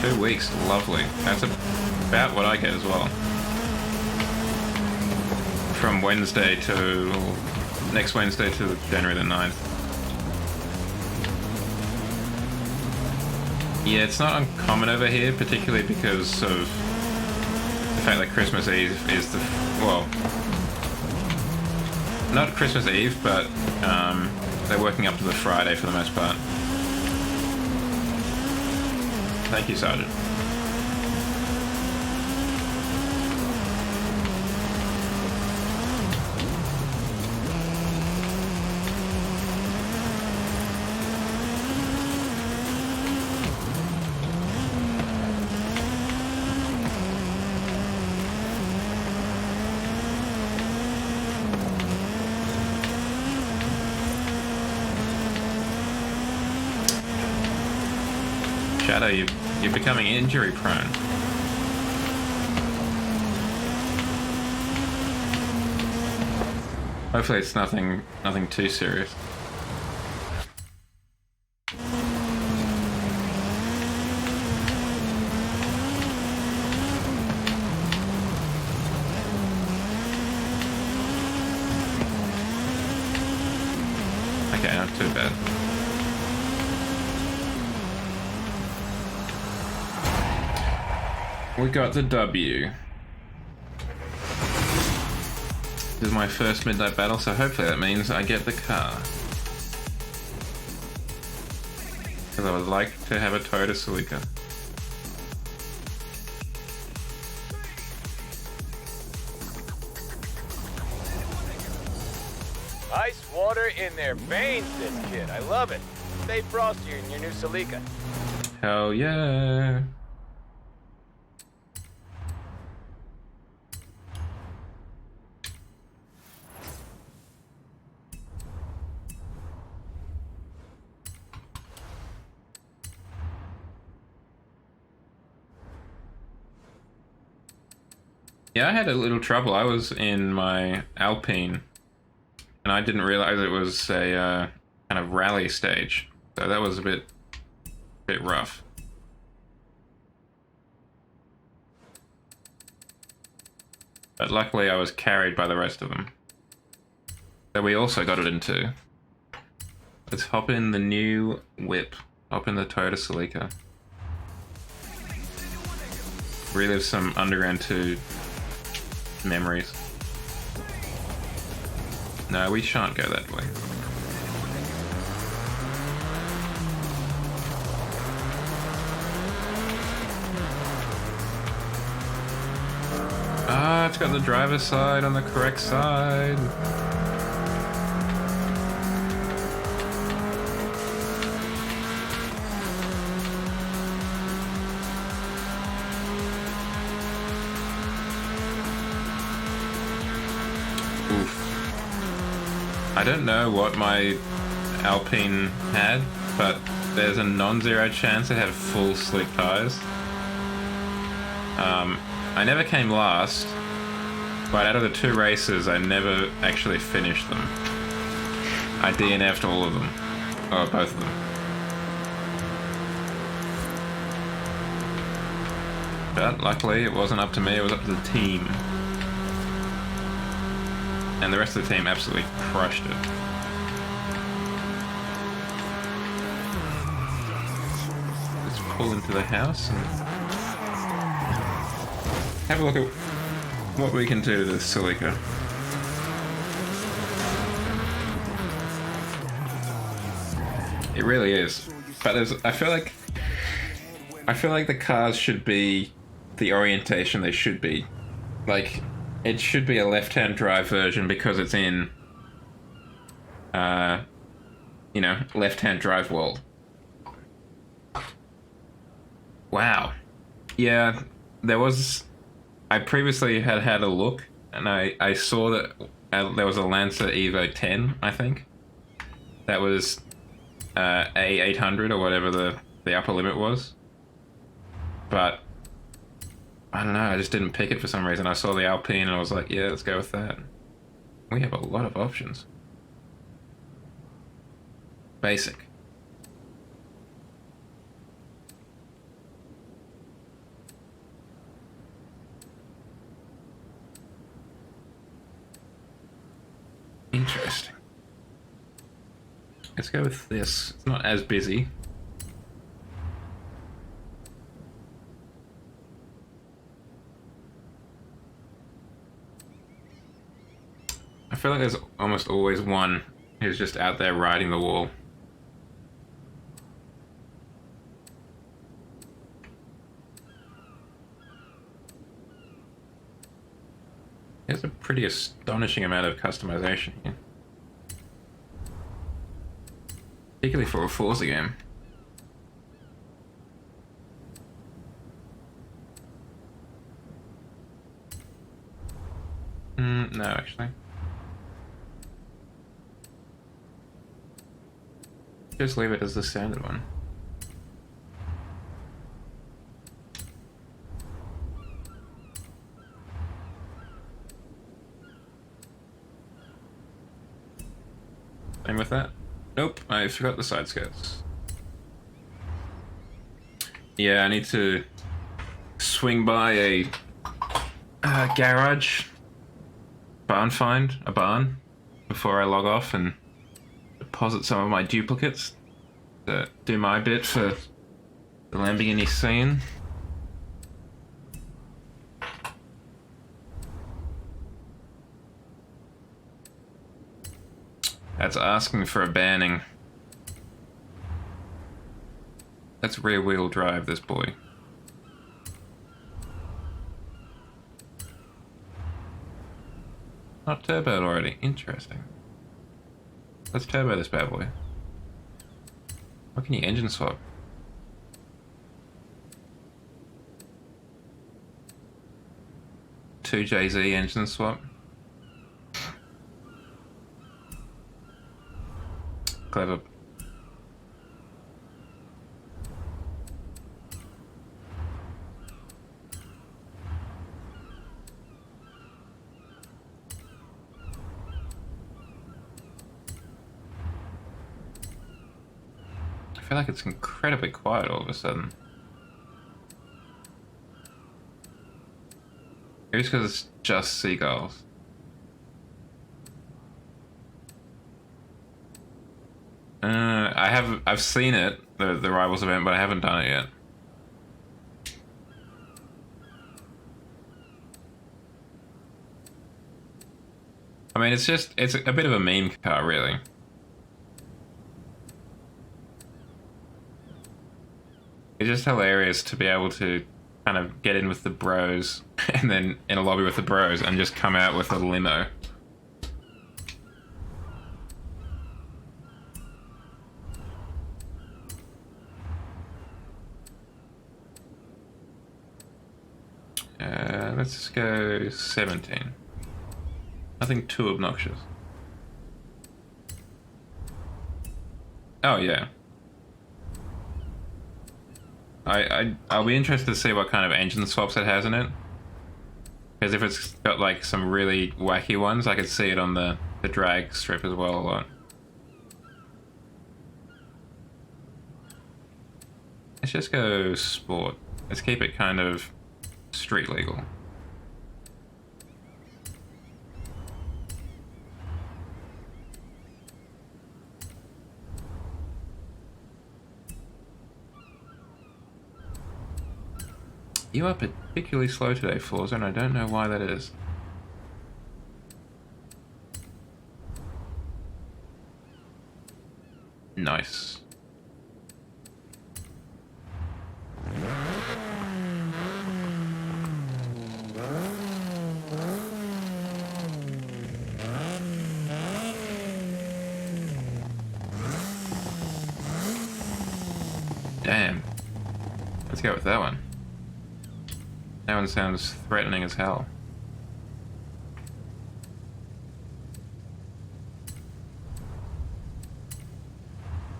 2 weeks, lovely. That's about what I get as well. From Wednesday to next Wednesday to January the 9th. Yeah, it's not uncommon over here, particularly because of the fact that Christmas Eve is the, well, not Christmas Eve, but they're working up to the Friday for the most part. Thank you, Sergeant. Shadow, you're becoming injury prone. Hopefully it's nothing too serious. Okay, not too bad. We got the W. This is my first midnight battle, so hopefully that means I get the car. Because I would like to have a Toyota Celica. Ice water in their veins, this kid. I love it. Stay frosty in your new Celica. Hell yeah. Yeah, I had a little trouble. I was in my Alpine, and I didn't realize it was a kind of rally stage, so that was a bit rough. But luckily, I was carried by the rest of them. So we also got it in 2. Let's hop in the new whip. Hop in the Toyota Celica. Relive some Underground 2 memories. No, we shan't go that way. Ah, it's got the driver's side on the correct side. I don't know what my Alpine had, but there's a non-zero chance it had full slick tires. I never came last, but out of the 2 races, I never actually finished them. I DNF'd all of them, or both of them. But luckily, it wasn't up to me, it was up to the team. And the rest of the team absolutely crushed it. Let's pull into the house and have a look at what we can do to this Celica. It really is. But I feel like the cars should be the orientation they should be. Like, it should be a left-hand drive version because it's in, left-hand drive world. Wow. Yeah, I previously had a look, and I saw that there was a Lancer Evo 10, I think. That was A800 or whatever the upper limit was. But I don't know, I just didn't pick it for some reason. I saw the Alpine and I was like, yeah, let's go with that. We have a lot of options. Basic. Interesting. Let's go with this. It's not as busy. I feel like there's almost always one who's just out there riding the wall. There's a pretty astonishing amount of customization here. Particularly for a Forza game. No, actually. Just leave it as the standard one. Same with that. Nope, I forgot the side skirts. Yeah, I need to swing by a garage find a barn before I log off and deposit some of my duplicates to do my bit for the Lamborghini scene. That's asking for a banning. Let's rear wheel drive this boy. Not turboed already. Interesting. Let's turbo this bad boy. What can you engine swap? Two JZ engine swap. Clever. I feel like it's incredibly quiet all of a sudden. Maybe it's because it's just seagulls. I've seen it, the Rivals event, but I haven't done it yet. I mean, it's a bit of a meme car, really. It's just hilarious to be able to kind of get in with the bros and then in a lobby with the bros and just come out with a limo. Let's go 17. Nothing too obnoxious. Oh yeah. I'll be interested to see what kind of engine swaps it has in it. Because if it's got like some really wacky ones, I could see it on the drag strip as well a lot. Let's just go sport. Let's keep it kind of street legal. You are particularly slow today, Forza, and I don't know why that is. Nice. Damn. Let's go with that one. That one sounds threatening as hell.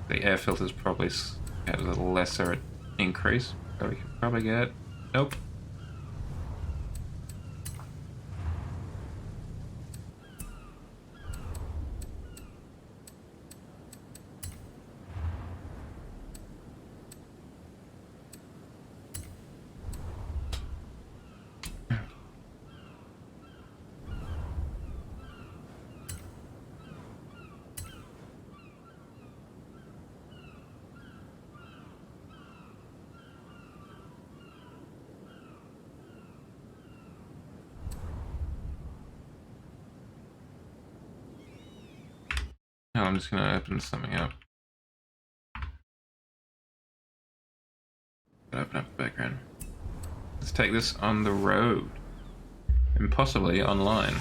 The air filter's probably at a little lesser increase, so we can probably get... Nope. Oh, I'm just gonna open something up. Open up the background. Let's take this on the road. And possibly online.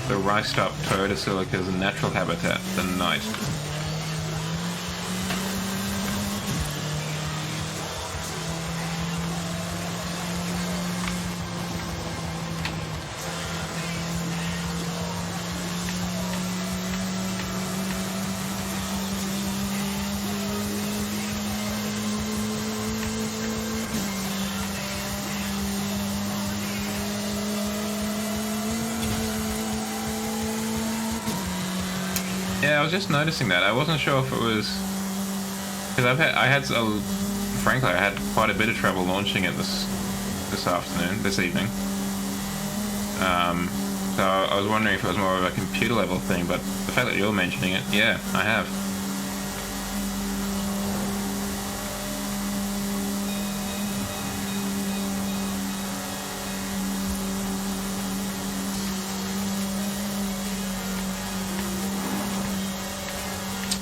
The rice-top Toyota Celica's natural habitat, the night. Yeah, I was just noticing that. I wasn't sure if it was because frankly, I had quite a bit of trouble launching it this evening. So I was wondering if it was more of a computer level thing, but the fact that you're mentioning it, yeah, I have.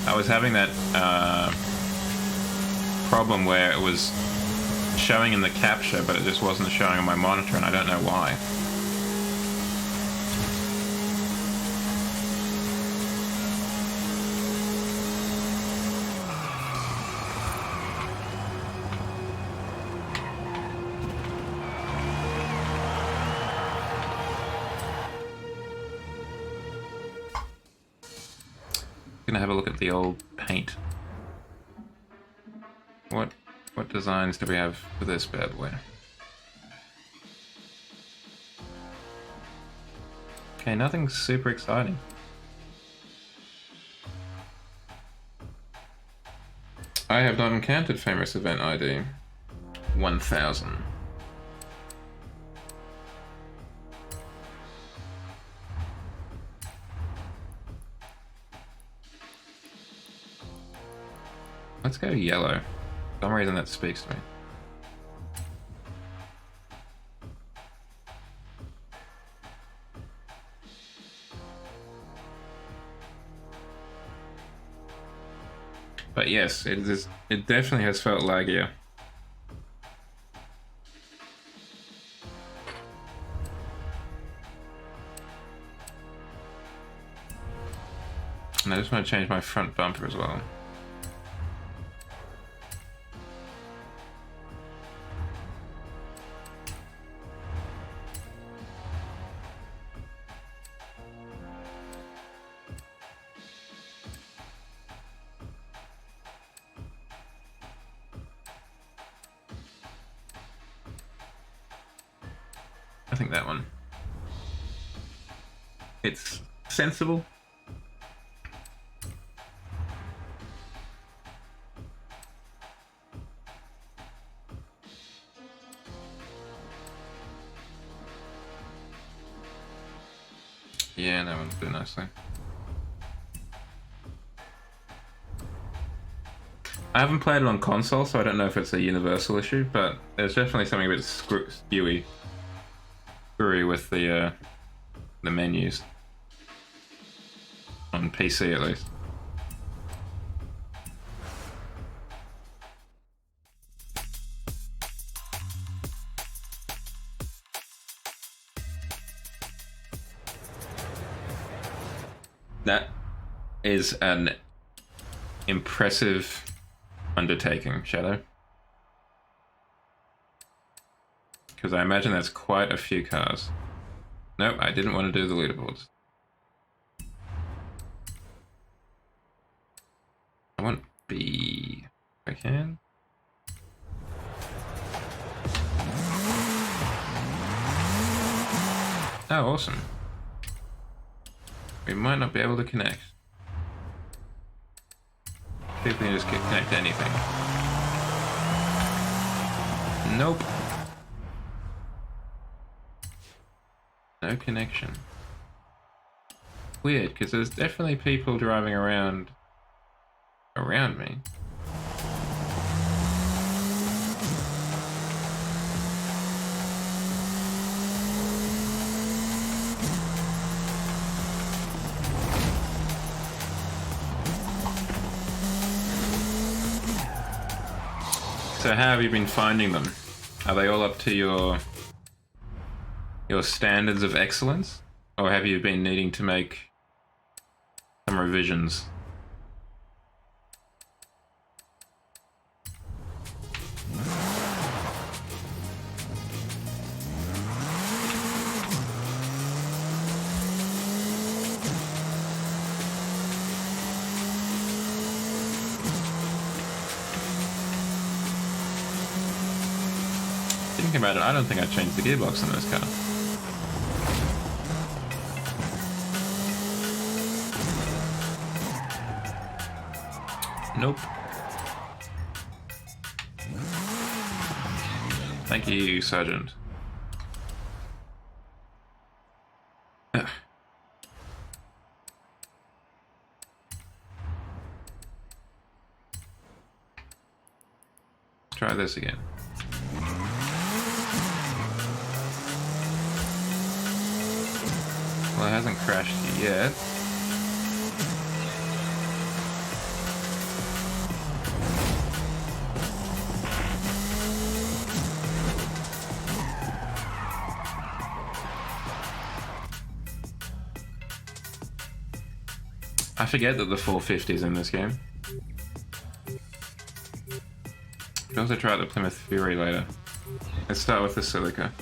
I was having that problem where it was showing in the capture, but it just wasn't showing on my monitor, and I don't know why. Gonna have a look at the old paint. What designs do we have for this bad boy? Okay, nothing super exciting. I have not encountered famous event ID 1000. Let's go yellow. For some reason that speaks to me. But yes, it definitely has felt laggier. And I just want to change my front bumper as well. I think that one. It's sensible. Yeah, that one's doing nicely. I haven't played it on console, so I don't know if it's a universal issue, but there's definitely something a bit screwy with the menus on PC at least. That is an impressive undertaking, Shadow. Because I imagine that's quite a few cars. Nope, I didn't want to do the leaderboards. I want B if I can. Oh, awesome. We might not be able to connect. See if we can just connect to anything. Nope. No connection. Weird, because there's definitely people driving around me. So how have you been finding them? Are they all up to your standards of excellence? Or have you been needing to make some revisions? Thinking about it, I don't think I changed the gearbox on this car. Nope. Thank you, Sergeant. Ugh. Try this again. Well, it hasn't crashed yet. I forget that the 450 is in this game. Could also try the Plymouth Fury later. Let's start with the Silica.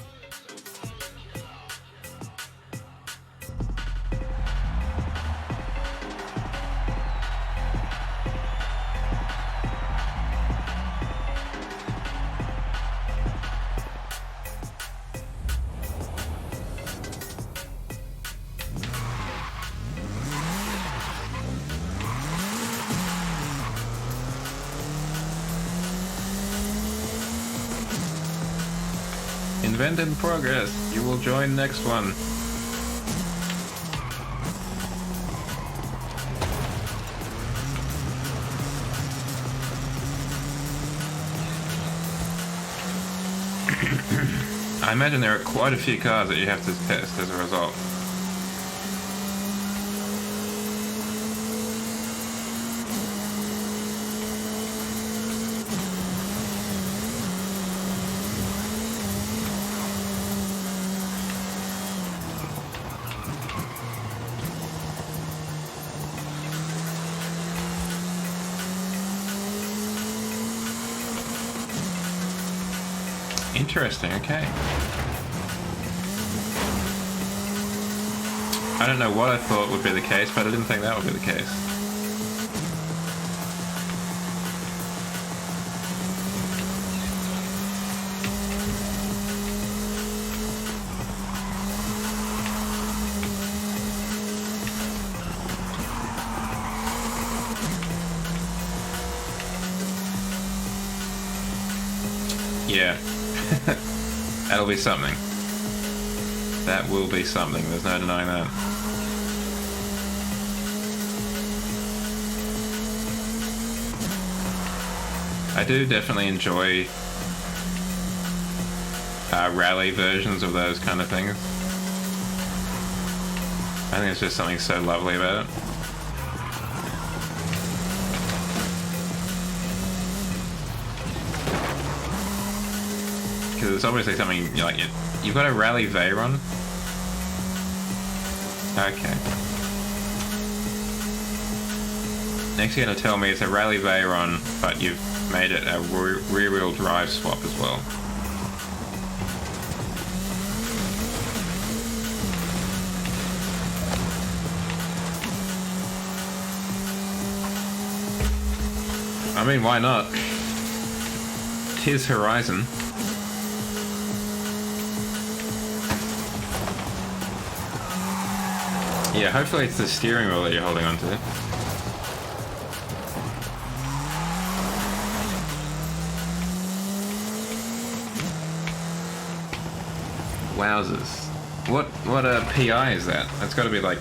Event in progress. You will join next one. I imagine there are quite a few cars that you have to test as a result. Interesting, okay. I don't know what I thought would be the case, but I didn't think that would be the case. Yeah. That'll be something. That will be something, there's no denying that. I do definitely enjoy rally versions of those kind of things. I think it's just something so lovely about it. Because it's obviously something, you know, like, you've got a Rally Veyron? Okay. Next you're going to tell me it's a Rally Veyron, but you've made it a rear-wheel drive swap as well. I mean, why not? 'Tis Horizon. Yeah, hopefully it's the steering wheel that you're holding onto. Wowzers. What PI is that? That's got to be like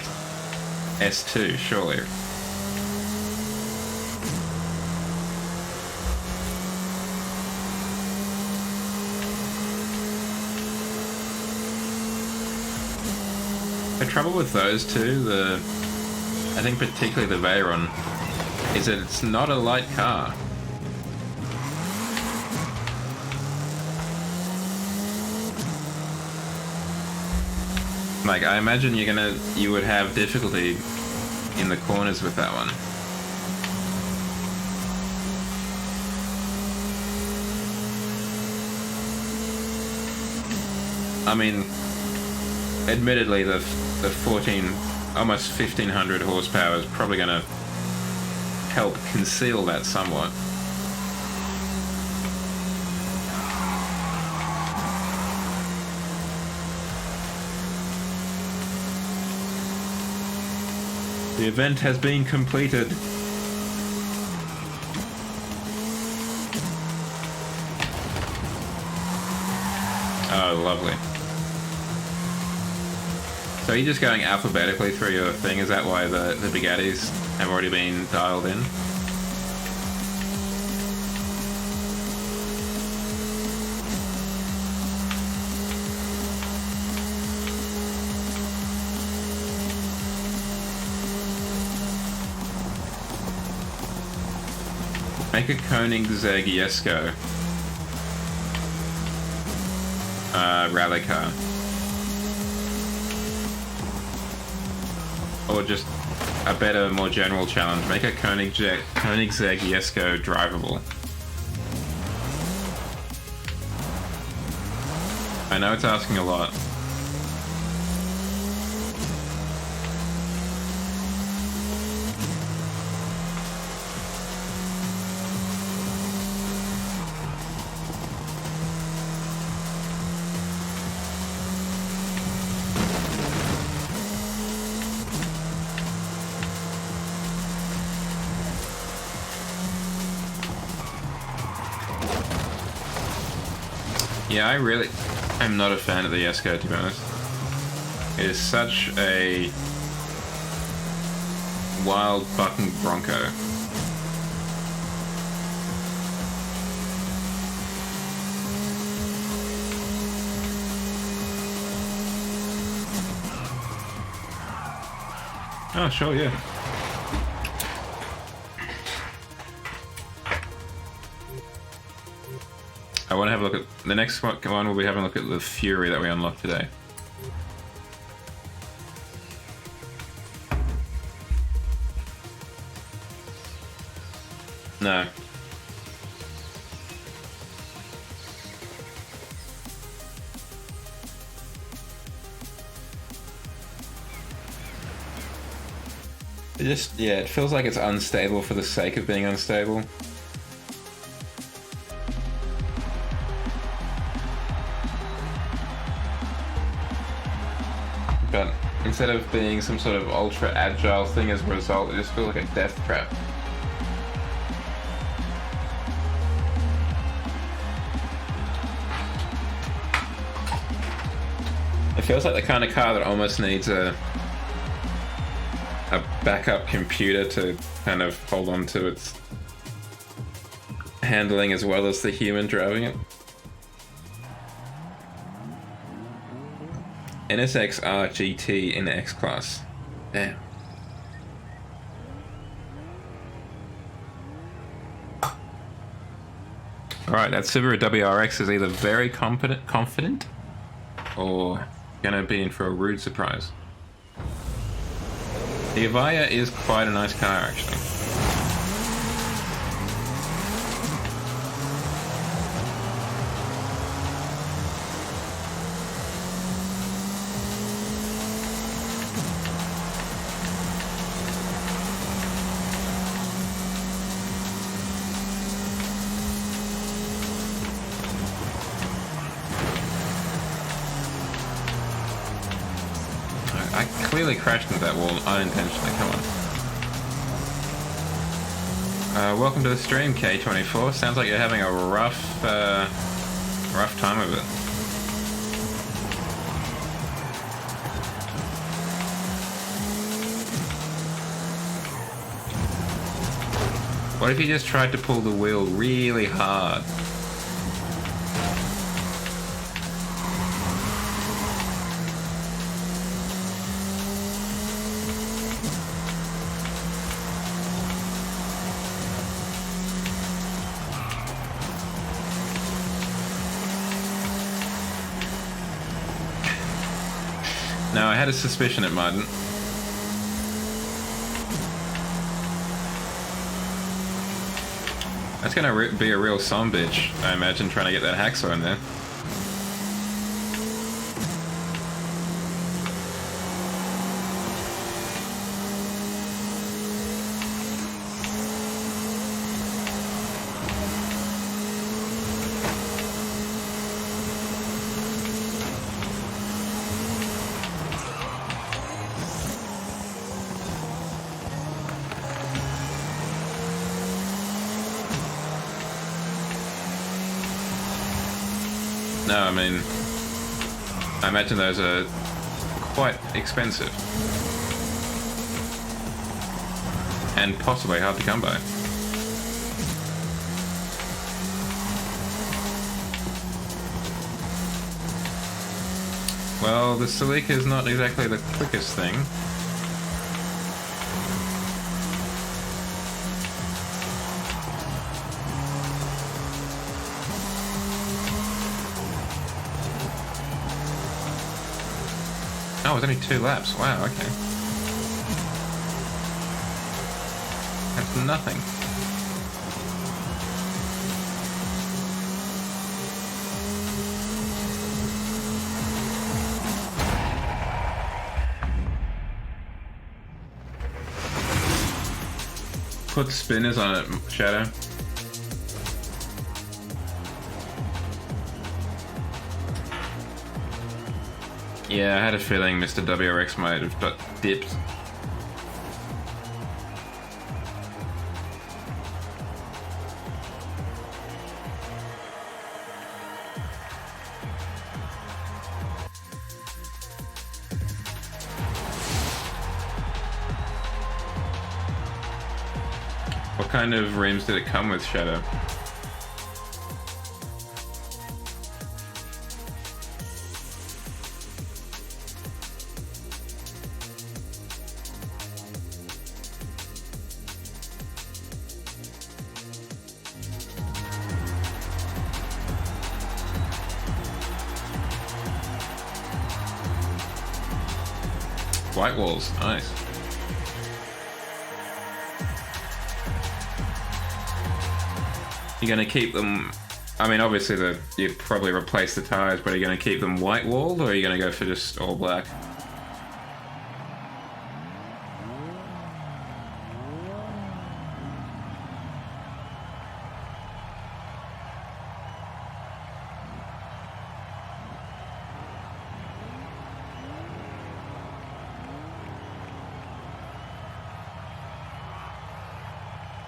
S2, surely. The trouble with those two, I think particularly the Veyron, is that it's not a light car. Like, I imagine you would have difficulty in the corners with that one. I mean, admittedly, the 14, almost 1500 horsepower is probably going to help conceal that somewhat. The event has been completed. Oh, lovely. So you're just going alphabetically through your thing? Is that why the Bugattis have already been dialed in? Make a Koenigsegg Jesko rally car. Or just a better, more general challenge. Make a Koenigsegg Jesko drivable. I know it's asking a lot. Yeah, I really am not a fan of the Jesko, to be honest. It is such a wild fucking bronco. Oh, sure, yeah. I want to have a look at the next one. Come on, we'll be having a look at the Fury that we unlocked today. No. It just, yeah, it feels like it's unstable for the sake of being unstable. But instead of being some sort of ultra agile thing as a result, it just feels like a death trap. It feels like the kind of car that almost needs a backup computer to kind of hold on to its handling as well as the human driving it. NSX R GT in the X class. Damn. Alright, that Subaru WRX is either very confident or gonna be in for a rude surprise. The Avaya is quite a nice car, actually. I clearly crashed into that wall unintentionally, come on. Welcome to the stream, K24. Sounds like you're having a rough time of it. What if you just tried to pull the wheel really hard? No, I had a suspicion it mightn't. That's gonna be a real son bitch, I imagine, trying to get that hacksaw in there. No, I mean, I imagine those are quite expensive. And possibly hard to come by. Well, the Celica is not exactly the quickest thing. Oh, it was only 2 laps. Wow, okay. That's nothing. Put spinners on it, Shadow. Yeah, I had a feeling Mr. WRX might have got dipped. What kind of rims did it come with, Shadow? White walls, nice. You're gonna keep them. I mean, obviously, you probably replace the tires, but are you gonna keep them white walled, or are you gonna go for just all black?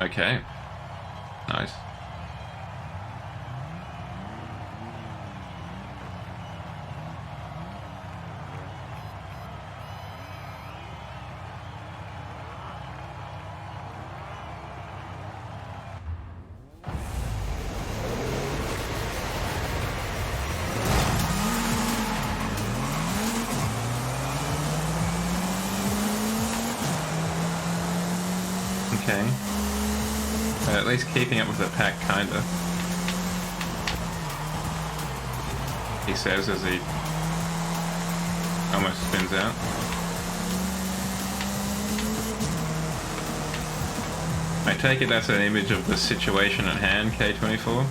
Okay, nice. Okay. At least keeping up with the pack, kinda. He says as he almost spins out. I take it that's an image of the situation at hand, K24.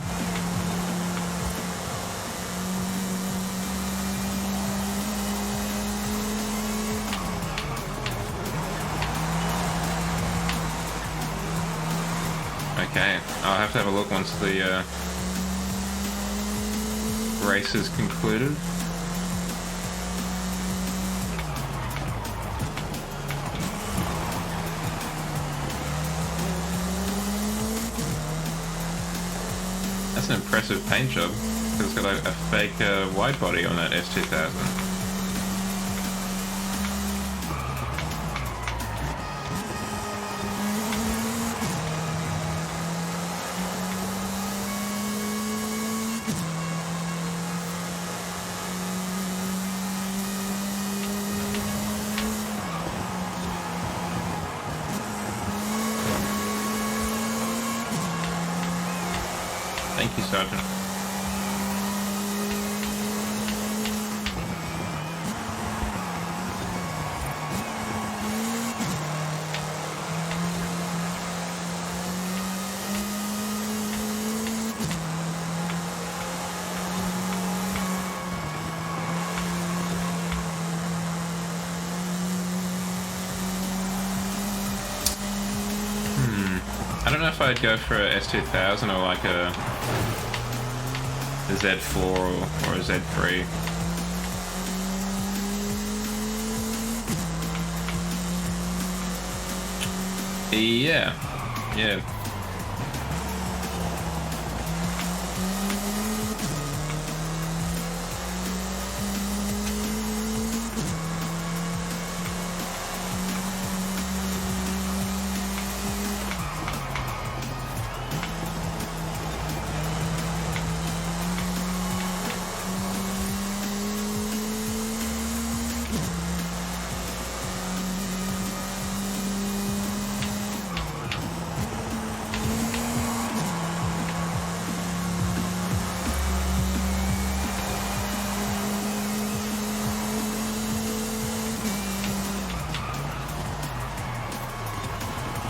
Okay, I'll have to have a look once the race is concluded. That's an impressive paint job. It's got a fake wide body on that S2000. Thank you, Sergeant. I don't know if I'd go for a S2000 or like a Z4 or a Z3. Yeah.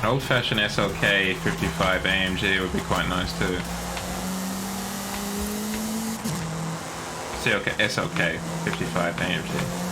An old-fashioned SLK 55 AMG would be quite nice too. SLK 55 AMG.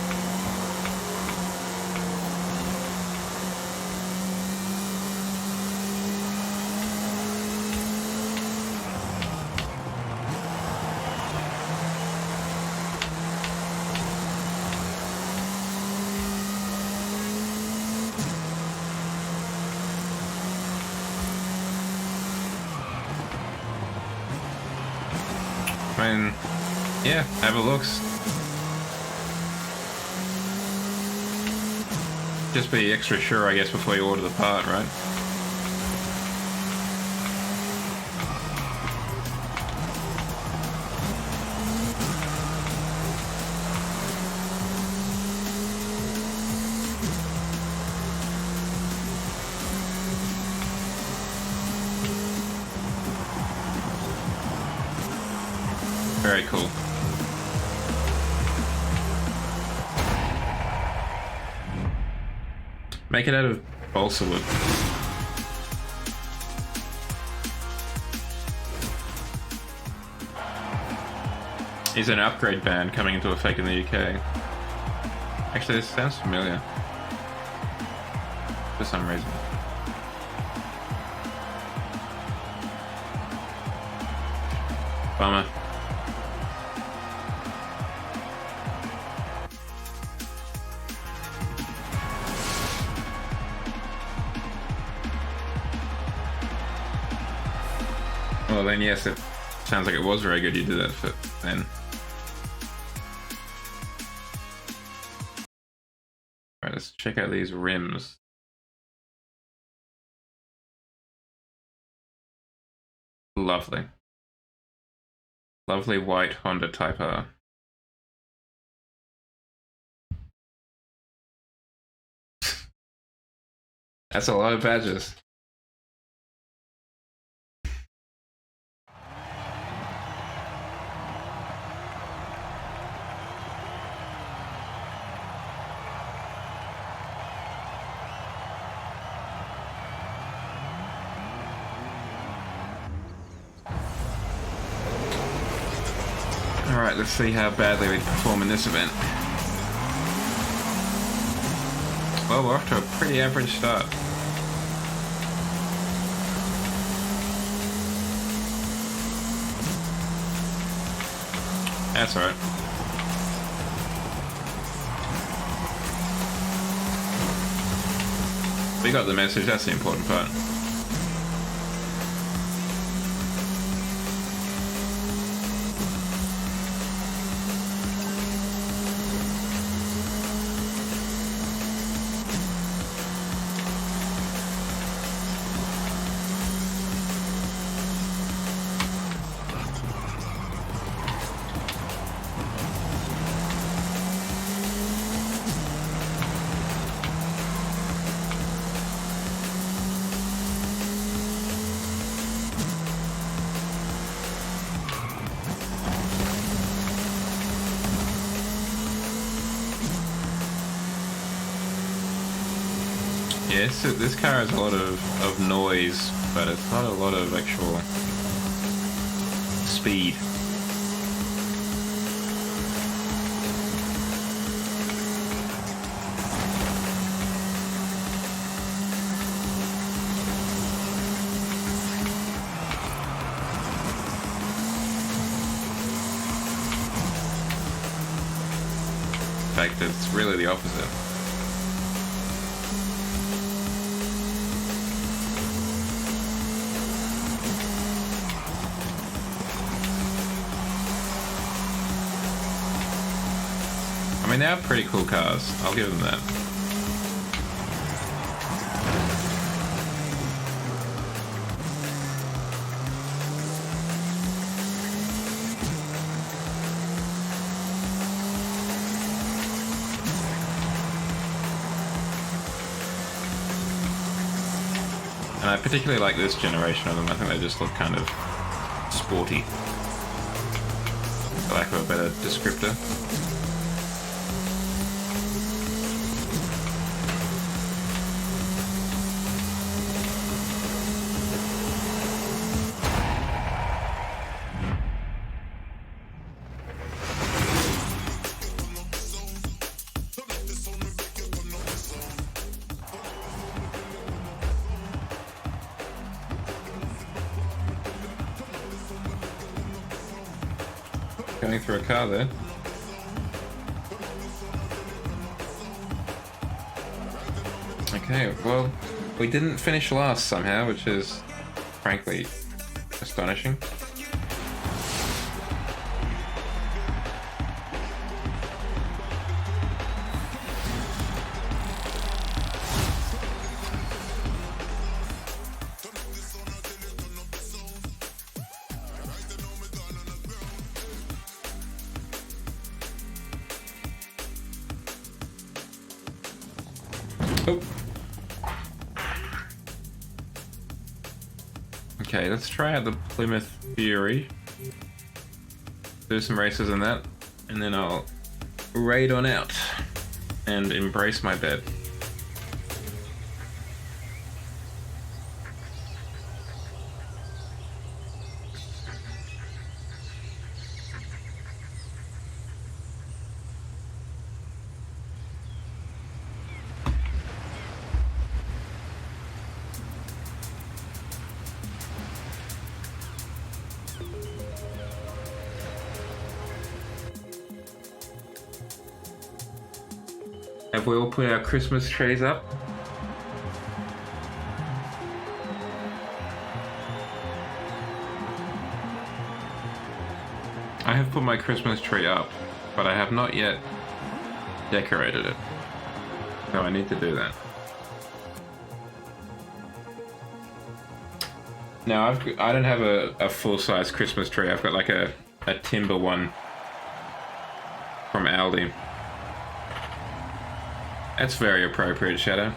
I mean, yeah, have a look. Just be extra sure, I guess, before you order the part, right? Very cool. Make it out of balsa wood. Is an upgrade ban coming into effect in the UK? Actually, this sounds familiar. For some reason. Bummer. Well then, yes, it sounds like it was very good you did that for then. Alright, let's check out these rims. Lovely. Lovely white Honda Type R. That's a lot of badges. Alright, let's see how badly we perform in this event. Well, we're off to a pretty average start. That's alright. We got the message, that's the important part. Yes, this car has a lot of noise, but it's not a lot of actual speed. liked. It's really the opposite. I mean, they are pretty cool cars. I'll give them that. And I particularly like this generation of them. I think they just look kind of sporty, for lack of a better descriptor. Going through a car there. Okay, well, we didn't finish last somehow, which is frankly astonishing. Oh. Okay, let's try out the Plymouth Fury. Do some races in that, and then I'll raid on out and embrace my bed. Have we all put our Christmas trees up? I have put my Christmas tree up, but I have not yet decorated it. So I need to do that. Now I don't have a full-size Christmas tree. I've got like a timber one from Aldi. That's very appropriate, Shadow.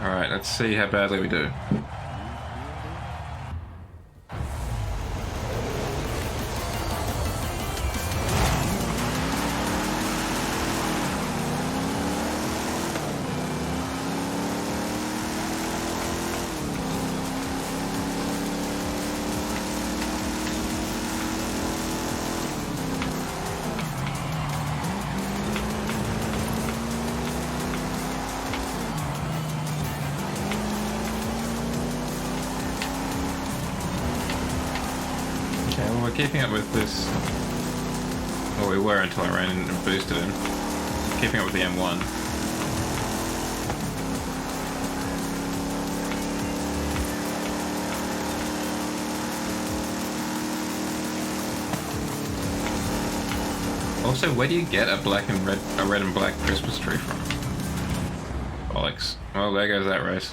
Alright, let's see how badly we do. We're keeping up with this. Well, we were until I ran and boosted him. Keeping up with the M1. Also, where do you get a red and black Christmas tree from? Bollocks. Well, there goes that race.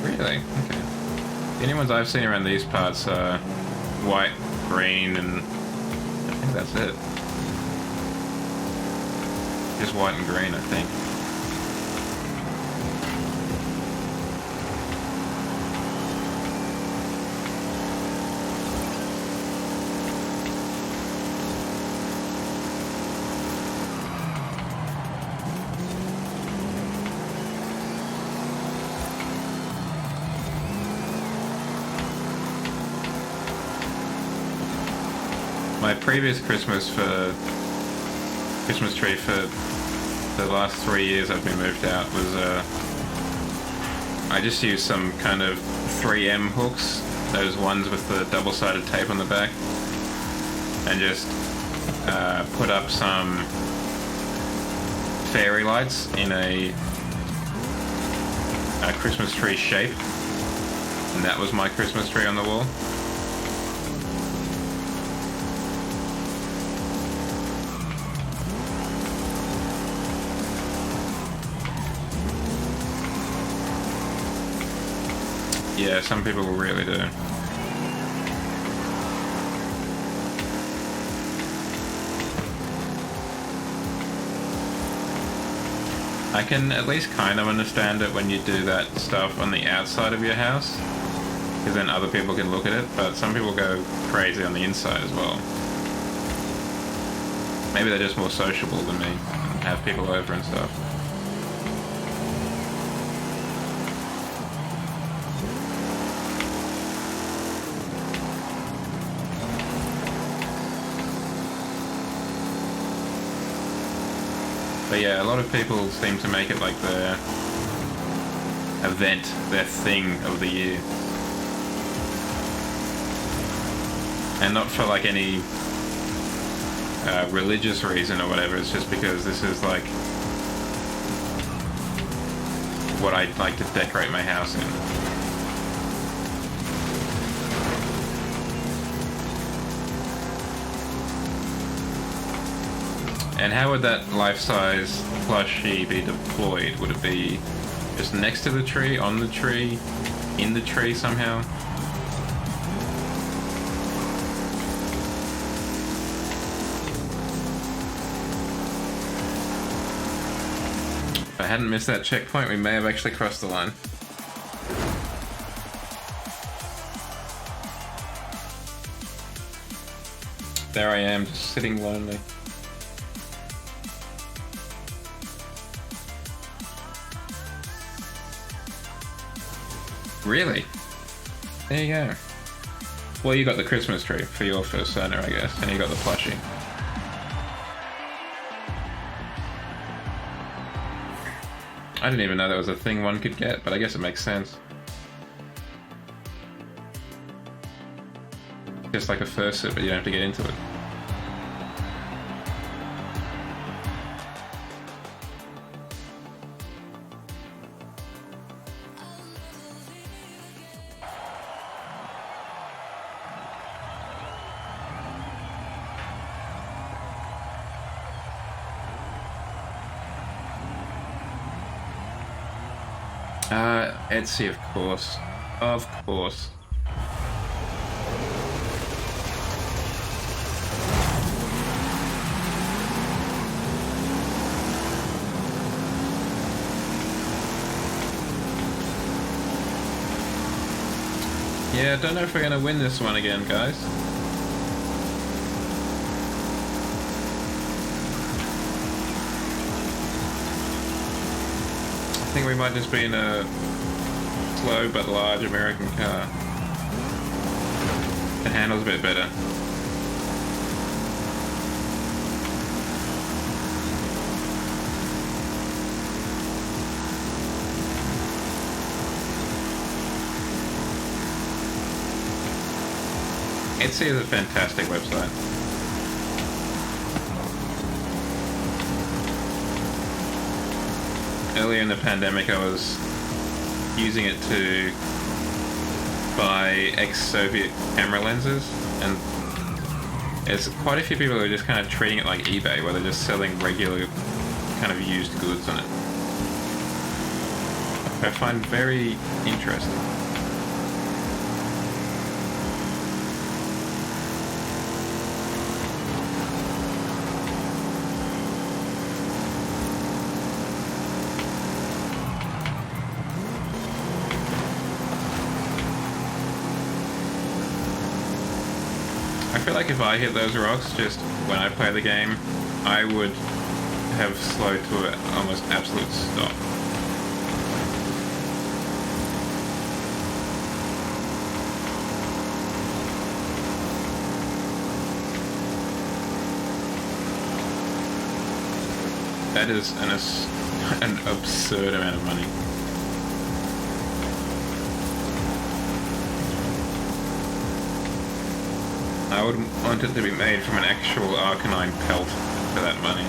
Really? Okay. The only ones I've seen around these parts are white, green, and I think that's it. Just white and green, I think. My previous Christmas tree for the last 3 years I've been moved out was I just used some kind of 3M hooks, those ones with the double-sided tape on the back, and just put up some fairy lights in a Christmas tree shape, and that was my Christmas tree on the wall. Yeah, some people really do. I can at least kind of understand it when you do that stuff on the outside of your house, because then other people can look at it, but some people go crazy on the inside as well. Maybe they're just more sociable than me, and have people over and stuff. But yeah, a lot of people seem to make it like their event, their thing of the year. And not for like any religious reason or whatever, it's just because this is like what I'd like to decorate my house in. And how would that life-size plushie be deployed? Would it be just next to the tree, on the tree, in the tree somehow? If I hadn't missed that checkpoint, we may have actually crossed the line. There I am, just sitting lonely. Really? There you go. Well, you got the Christmas tree for your first center, I guess, and you got the plushie. I didn't even know that was a thing one could get, but I guess it makes sense. Just like a fursuit, but you don't have to get into it. Etsy, of course. Of course. Yeah, I don't know if we're gonna win this one again, guys. I think we might just be in a slow but large American car. It handles a bit better. Etsy is a fantastic website. Earlier in the pandemic, I was using it to buy ex-Soviet camera lenses, and there's quite a few people who are just kind of treating it like eBay, where they're just selling regular kind of used goods on it. I find very interesting. I feel like if I hit those rocks just when I play the game, I would have slowed to an almost absolute stop. That is an absurd amount of money. I would want it to be made from an actual Arcanine pelt for that money.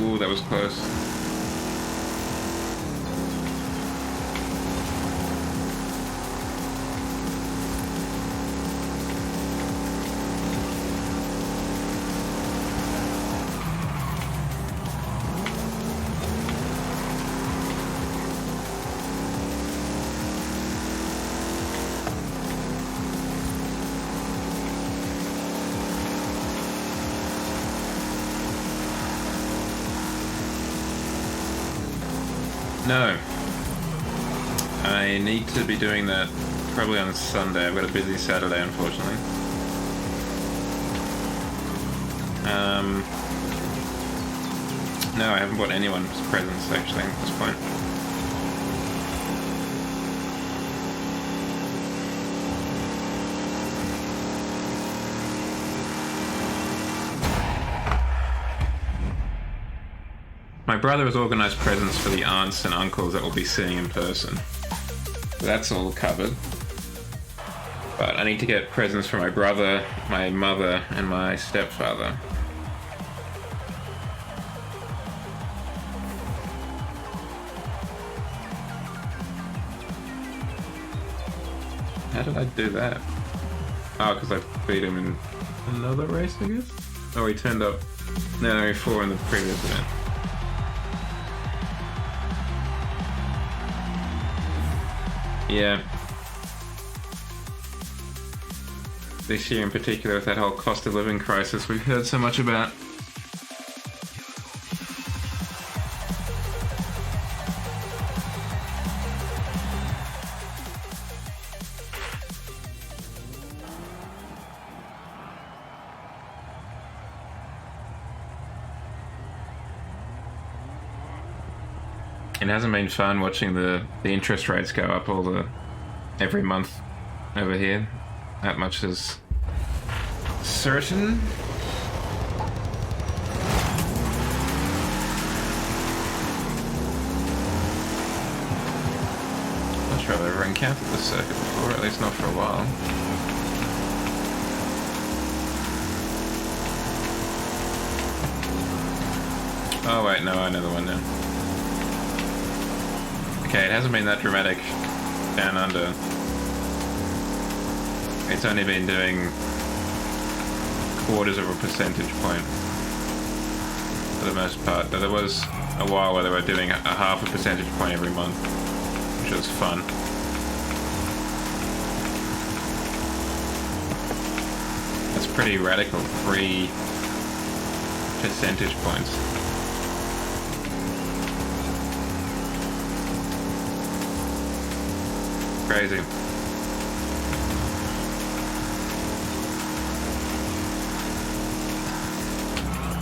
Ooh, that was close. No. I need to be doing that probably on Sunday. I've got a busy Saturday, unfortunately. No, I haven't bought anyone's presents actually at this point. My brother has organised presents for the aunts and uncles that we'll be seeing in person. So that's all covered. But I need to get presents for my brother, my mother, and my stepfather. How did I do that? Oh, because I beat him in another race, I guess? Oh, he turned up. No, 4 in the previous event. Yeah. This year in particular, with that whole cost of living crisis we've heard so much about. It hasn't been fun watching the interest rates go up every month over here. That much is certain. Not sure I've ever encountered this circuit before, at least not for a while. Oh wait, no, I know the one now. Okay, it hasn't been that dramatic down under. It's only been doing quarters of a percentage point for the most part. Though there was a while where they were doing a half a percentage point every month, which was fun. That's pretty radical, 3 percentage points. Crazy.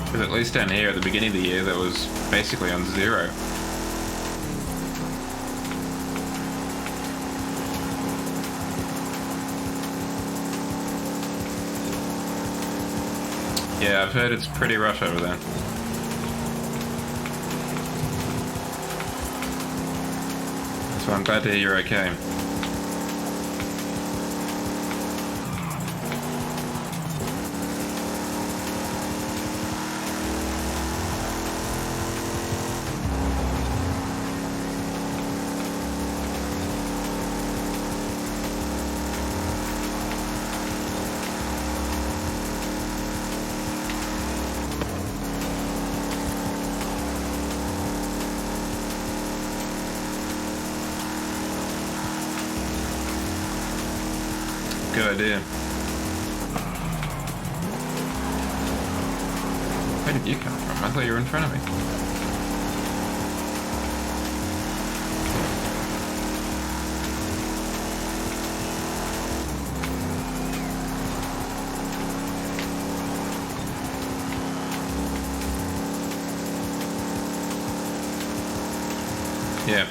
Because at least down here at the beginning of the year, that was basically on 0. Yeah, I've heard it's pretty rough over there. So I'm glad to hear you're okay. Good idea. Where did you come from? I thought you were in front of me. Yeah.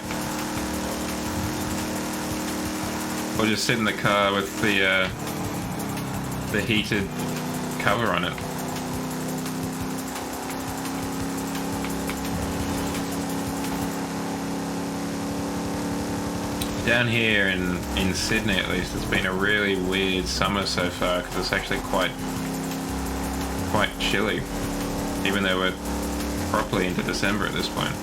Or just sit in the car with the heated cover on it. Down here in Sydney, at least, it's been a really weird summer so far because it's actually quite chilly, even though we're properly into December at this point.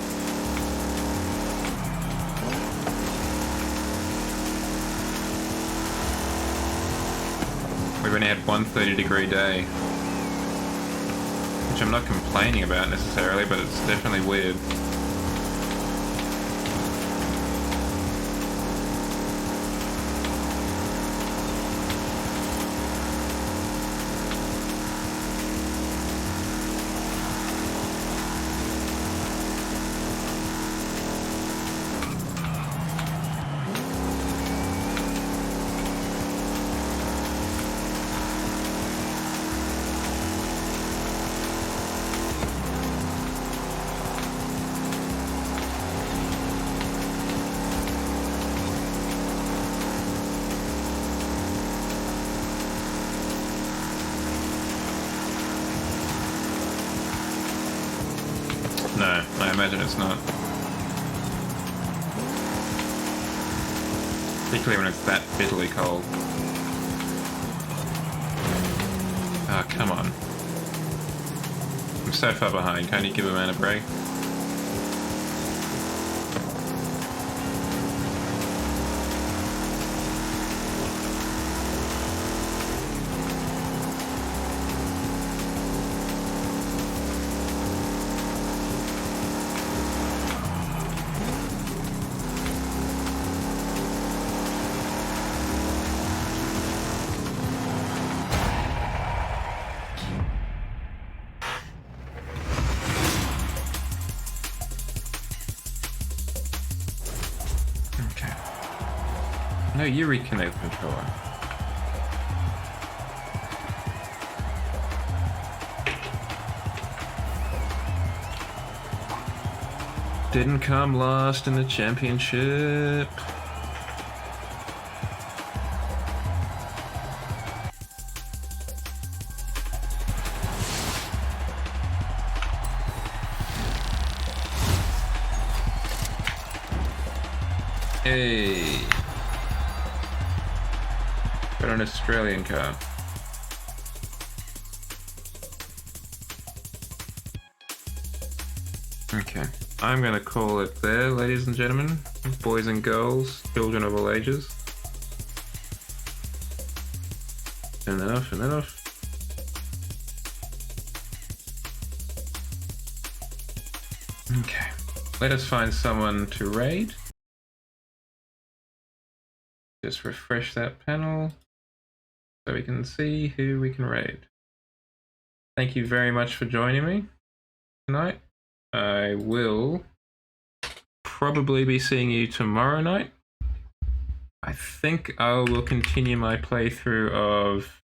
We've only had one 30-degree day, which I'm not complaining about necessarily, but it's definitely weird. No, I imagine it's not. Particularly when it's that bitterly cold. Ah, oh, come on. I'm so far behind, can't you give a man a break? No, you reconnect the controller. Didn't come last in the championship. Hey. Got an Australian car. Okay, I'm gonna call it there, ladies and gentlemen, boys and girls, children of all ages. Turn that off, turn that off. Okay, let us find someone to raid. Just refresh that panel so we can see who we can raid. Thank you very much for joining me tonight. I will probably be seeing you tomorrow night. I think I will continue my playthrough of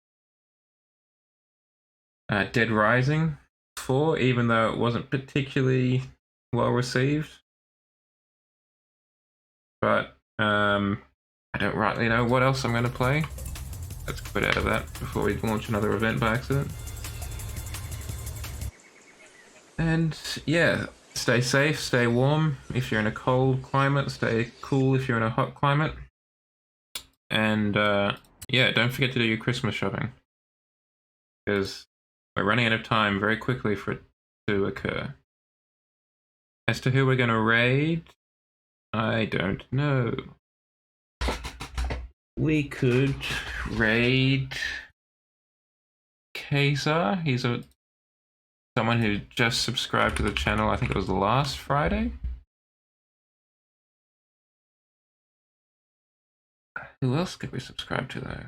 Dead Rising 4, even though it wasn't particularly well received. But I don't rightly know what else I'm going to play. Let's quit out of that before we launch another event by accident. And yeah, stay safe, stay warm if you're in a cold climate, stay cool if you're in a hot climate. And yeah, don't forget to do your Christmas shopping, because we're running out of time very quickly for it to occur. As to who we're going to raid, I don't know. We could raid Kazar. He's someone who just subscribed to the channel. I think it was last Friday. Who else could we subscribe to though?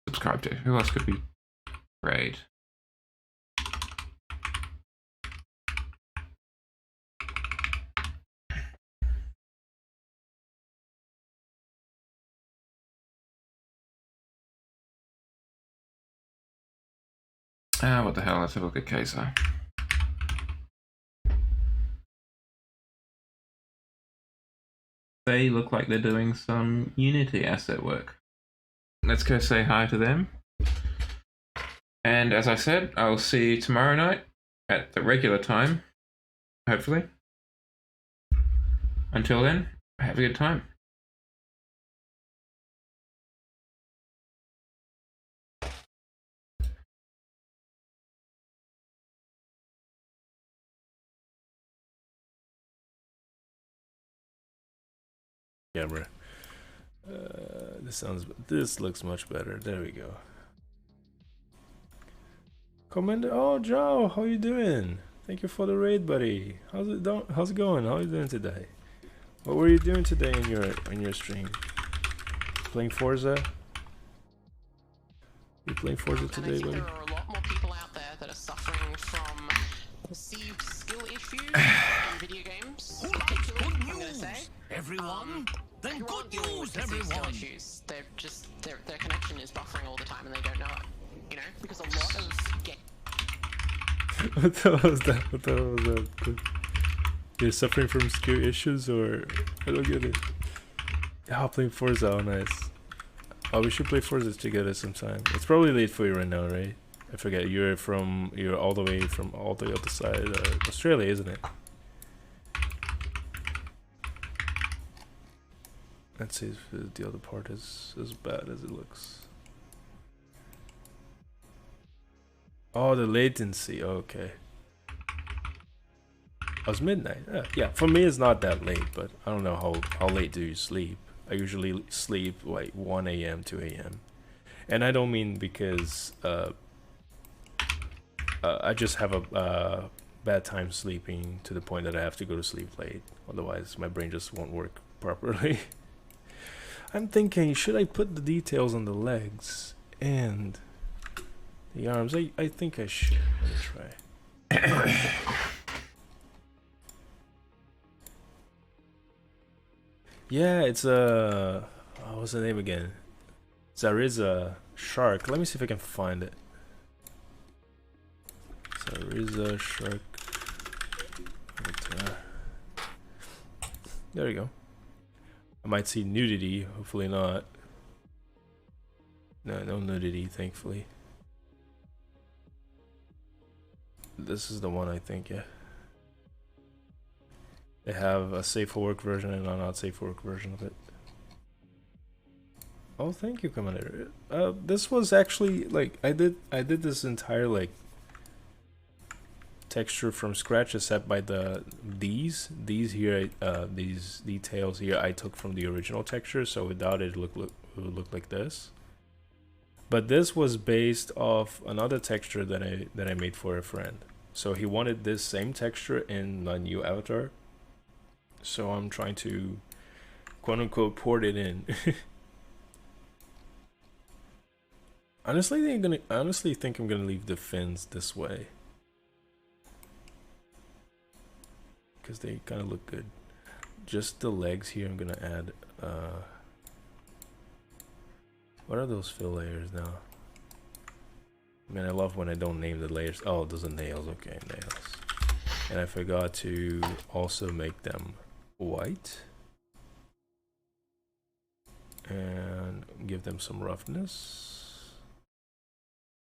Subscribe to. Who else could we raid? Ah, what the hell, let's have a look at Kaiser. They look like they're doing some Unity asset work. Let's go say hi to them. And as I said, I'll see you tomorrow night at the regular time, hopefully. Until then, have a good time. Camera. This looks much better. There we go. Commander, oh Joe, how you doing? Thank you for the raid, buddy. How's it going? How are you doing today? What were you doing today in your stream? Playing Forza? You playing Forza today, and I think buddy? there are a lot more people out there that are suffering from perceived skill issues in video games. Particularly, I'm gonna say. Everyone? Then Everyone good dealing news, with perceived skill everyone! issues. They're just their connection is buffering all the time and they don't know it. You know, because a lot of What the hell was that? What the hell was that? You're suffering from skill issues, or I don't get it. Yeah, playing Forza, oh nice. Oh, we should play Forza together sometime. It's probably late for you right now, right? I forget. You're all the way from all the other side, Australia, isn't it? Let's see if the other part is as bad as it looks. Oh, the latency. Okay. Oh, it's midnight. Yeah, for me it's not that late, but I don't know how late do you sleep. I usually sleep like 1 a.m., 2 a.m. And I don't mean because I just have a bad time sleeping to the point that I have to go to sleep late. Otherwise, my brain just won't work properly. I'm thinking, should I put the details on the legs and the arms? I think I should. Let me try. Yeah, it's what's the name again? Zariza Shark. Let me see if I can find it. Zariza Shark. There you go. I might see nudity, hopefully not. No nudity, thankfully. This is the one, I think, yeah. They have a safe for work version and a not safe for work version of it. Oh, thank you, Commander. This was actually like I did this entire like texture from scratch, except by these here, these details here I took from the original texture. So without it, it would look like this. But this was based off another texture that I made for a friend. So he wanted this same texture in a new avatar. So I'm trying to quote unquote port it in. Honestly, think I'm gonna leave the fins this way because they kind of look good. Just the legs here, I'm gonna add. What are those fill layers now? Man, I love when I don't name the layers. Oh, those are nails. Okay, nails. And I forgot to also make them white and give them some roughness.